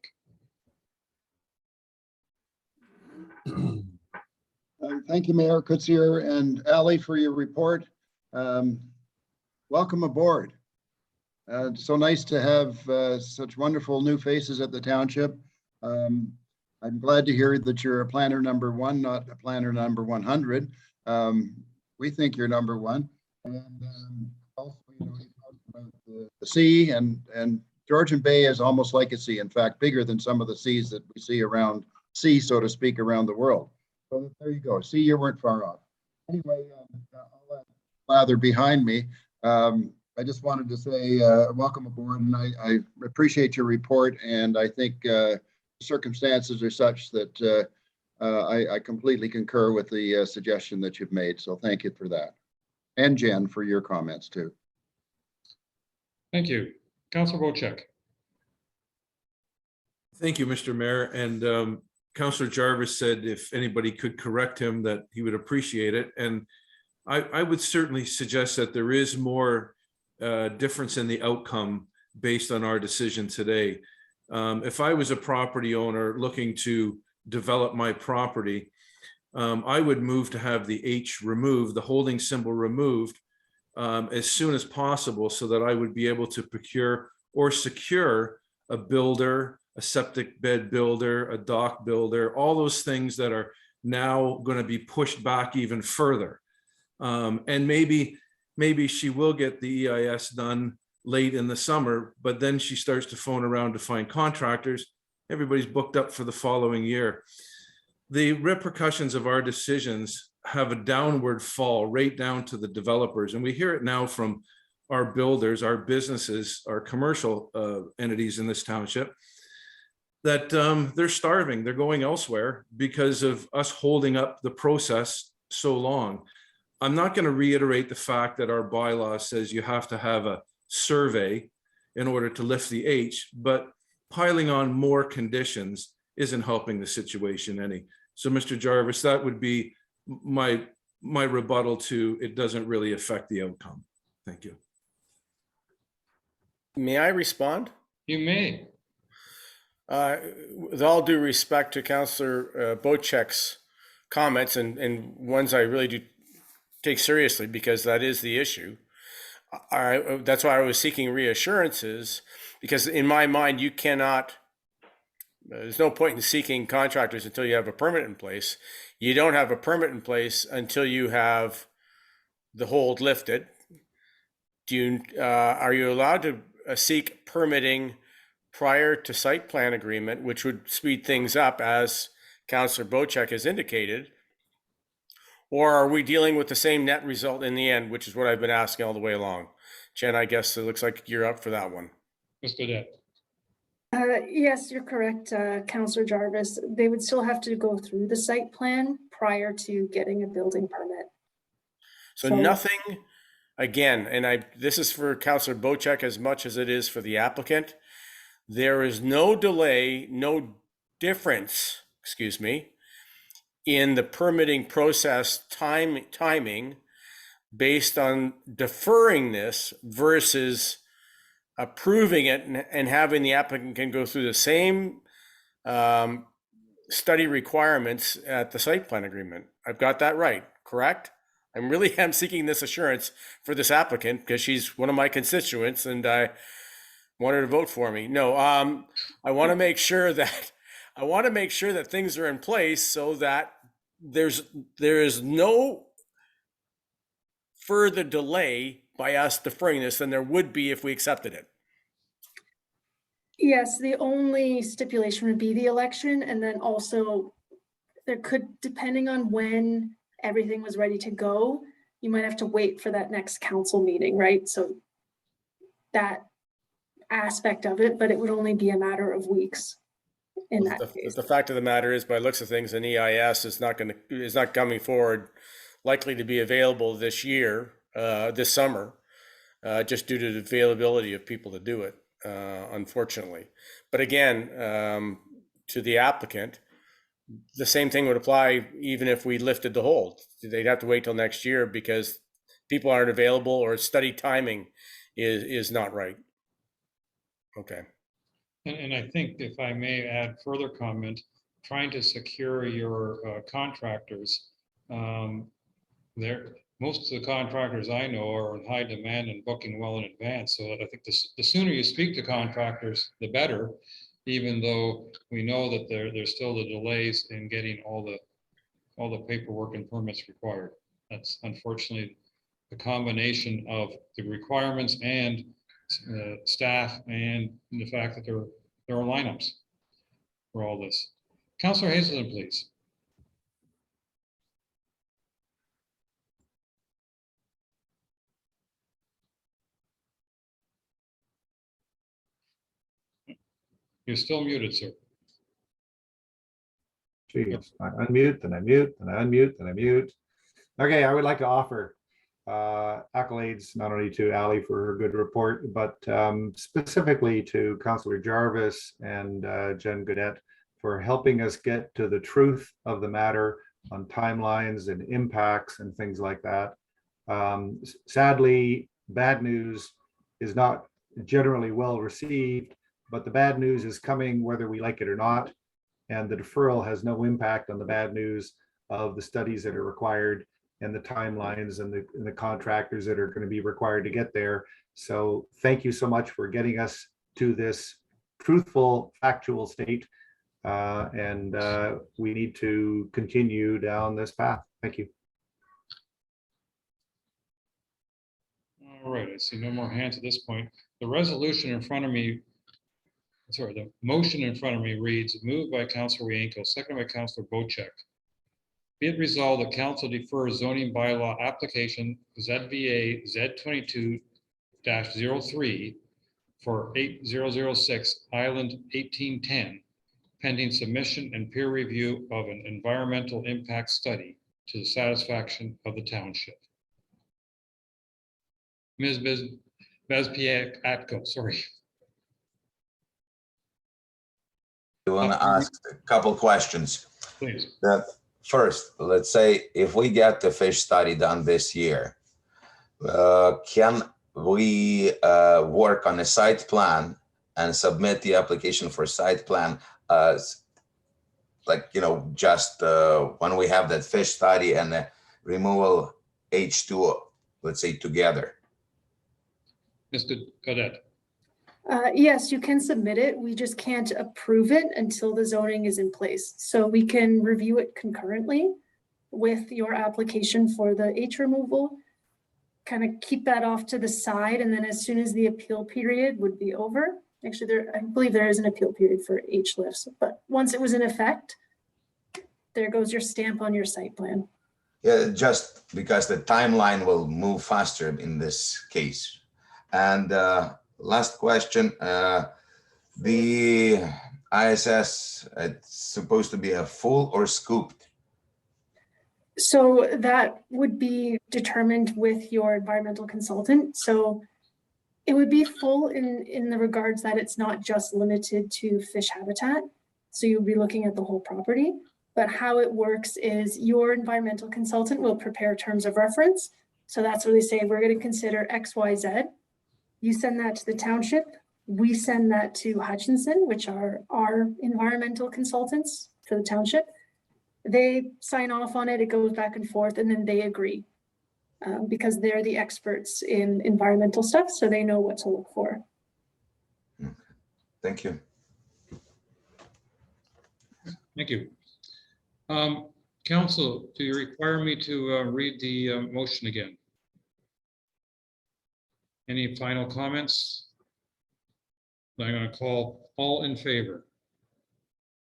Thank you, Mayor Kutsier and Ali, for your report. Welcome aboard. It's so nice to have such wonderful new faces at the township. I'm glad to hear that you're a planner number one, not a planner number 100. We think you're number one. And also, you know, you talked about the sea, and Georgian Bay is almost like a sea. In fact, bigger than some of the seas that we see around, so to speak, around the world. So there you go. See, you weren't far off. Anyway, I'll let Lather behind me. I just wanted to say welcome aboard, and I appreciate your report, and I think circumstances are such that I completely concur with the suggestion that you've made. So thank you for that. And Jen, for your comments too. Thank you. Councillor Wojcik. Thank you, Mr. Mayor. And Councillor Jarvis said if anybody could correct him, that he would appreciate it. And I would certainly suggest that there is more difference in the outcome based on our decision today. If I was a property owner looking to develop my property, I would move to have the H removed, the holding symbol removed, as soon as possible, so that I would be able to procure or secure a builder, a septic bed builder, a dock builder, all those things that are now going to be pushed back even further. And maybe she will get the EIS done late in the summer, but then she starts to phone around to find contractors. Everybody's booked up for the following year. The repercussions of our decisions have a downward fall right down to the developers. And we hear it now from our builders, our businesses, our commercial entities in this township, that they're starving, they're going elsewhere because of us holding up the process so long. I'm not going to reiterate the fact that our bylaw says you have to have a survey in order to lift the H, but piling on more conditions isn't helping the situation any. So Mr. Jarvis, that would be my rebuttal to it doesn't really affect the outcome. Thank you. May I respond? You may. With all due respect to Councillor Bocek's comments and ones I really do take seriously, because that is the issue. That's why I was seeking reassurances, because in my mind, you cannot, there's no point in seeking contractors until you have a permit in place. You don't have a permit in place until you have the hold lifted. Are you allowed to seek permitting prior to site plan agreement, which would speed things up, as Councillor Bocek has indicated? Or are we dealing with the same net result in the end, which is what I've been asking all the way along? Jen, I guess it looks like you're up for that one. Mr. Depp. Yes, you're correct, Councillor Jarvis. They would still have to go through the site plan prior to getting a building permit. So nothing, again, and this is for Councillor Bocek as much as it is for the applicant. There is no delay, no difference, excuse me, in the permitting process timing based on deferring this versus approving it and having the applicant can go through the same study requirements at the site plan agreement. I've got that right, correct? I really am seeking this assurance for this applicant because she's one of my constituents and I want her to vote for me. No, I want to make sure that things are in place so that there is no further delay by us deferring this than there would be if we accepted it. Yes, the only stipulation would be the election, and then also there could, depending on when everything was ready to go, you might have to wait for that next council meeting, right? So that aspect of it, but it would only be a matter of weeks in that case. The fact of the matter is, by the looks of things, an EIS is not coming forward, likely to be available this year, this summer, just due to the availability of people to do it, unfortunately. But again, to the applicant, the same thing would apply even if we lifted the hold. They'd have to wait till next year because people aren't available or study timing is not right. Okay. And I think if I may add further comment, trying to secure your contractors, most of the contractors I know are in high demand and booking well in advance. So I think the sooner you speak to contractors, the better, even though we know that there's still the delays in getting all the paperwork and permits required. That's unfortunately the combination of the requirements and staff and the fact that there are lineups for all this. Councillor Hazelton, please. You're still muted, sir. Jeez, I unmute, then I mute, then I unmute, then I mute. Okay, I would like to offer accolades not only to Ali for her good report, but specifically to Councillor Jarvis and Jen Goodette for helping us get to the truth of the matter on timelines and impacts and things like that. Sadly, bad news is not generally well received, but the bad news is coming whether we like it or not. And the deferral has no impact on the bad news of the studies that are required and the timelines and the contractors that are going to be required to get there. So thank you so much for getting us to this truthful, factual state. And we need to continue down this path. Thank you. All right, I see no more hands at this point. The resolution in front of me, sorry, the motion in front of me reads, moved by Councillor Rienko, seconded by Councillor Bocek. Be it resolved, the council defers zoning bylaw application ZVA Z22 2022-03 for 8006 Island 1810, pending submission and peer review of an environmental impact study to the satisfaction of the township. Ms. Bezpiak-Atko, sorry. I want to ask a couple questions. Please. First, let's say if we get the fish study done this year, can we work on a site plan and submit the application for site plan as, like, you know, just when we have that fish study and the removal H2, let's say, together? Mr. Cadet. Yes, you can submit it. We just can't approve it until the zoning is in place. So we can review it concurrently with your application for the H removal, kind of keep that off to the side. And then as soon as the appeal period would be over, actually I believe there is an appeal period for H lifts, but once it was in effect, there goes your stamp on your site plan. Yeah, just because the timeline will move faster in this case. And last question, the ISS, it's supposed to be a full or scooped? So that would be determined with your environmental consultant. So it would be full in the regards that it's not just limited to fish habitat. So you'll be looking at the whole property. But how it works is your environmental consultant will prepare terms of reference. So that's where they say, we're going to consider X, Y, Z. You send that to the township. We send that to Hutchinson, which are our environmental consultants for the township. They sign off on it. It goes back and forth, and then they agree because they're the experts in environmental stuff. So they know what to look for. Thank you. Thank you. Council, do you require me to read the motion again? Any final comments? I'm going to call all in favor.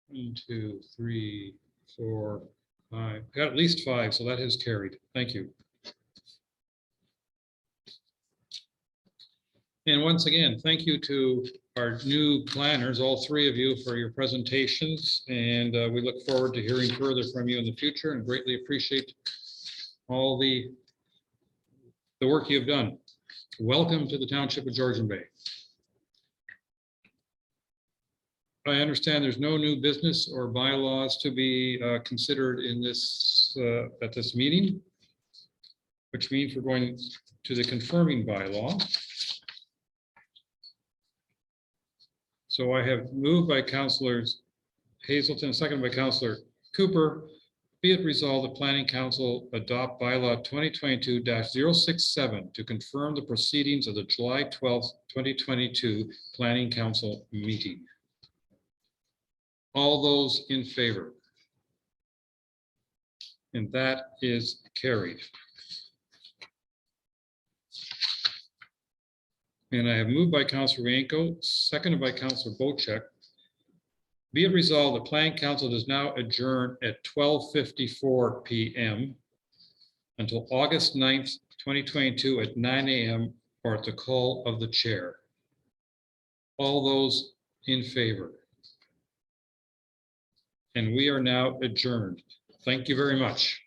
1, 2, 3, 4, 5. Got at least 5, so that has carried. Thank you. And once again, thank you to our new planners, all 3 of you, for your presentations. And we look forward to hearing further from you in the future and greatly appreciate all the work you've done. Welcome to the Township of Georgian Bay. I understand there's no new business or bylaws to be considered in this at this meeting, which means we're going to the confirming bylaw. So I have moved by Councillors Hazelton, seconded by Councillor Cooper. Be it resolved, the Planning Council adopt bylaw 2022-067 to confirm the proceedings of the July 12th, 2022 Planning Council meeting. All those in favor? And that is carried. And I have moved by Councillor Rienko, seconded by Councillor Bocek. Be it resolved, the Planning Council does now adjourn at 12:54 p.m. until August 9th, 2022 at 9 a.m. or at the call of the chair. All those in favor? And we are now adjourned. Thank you very much.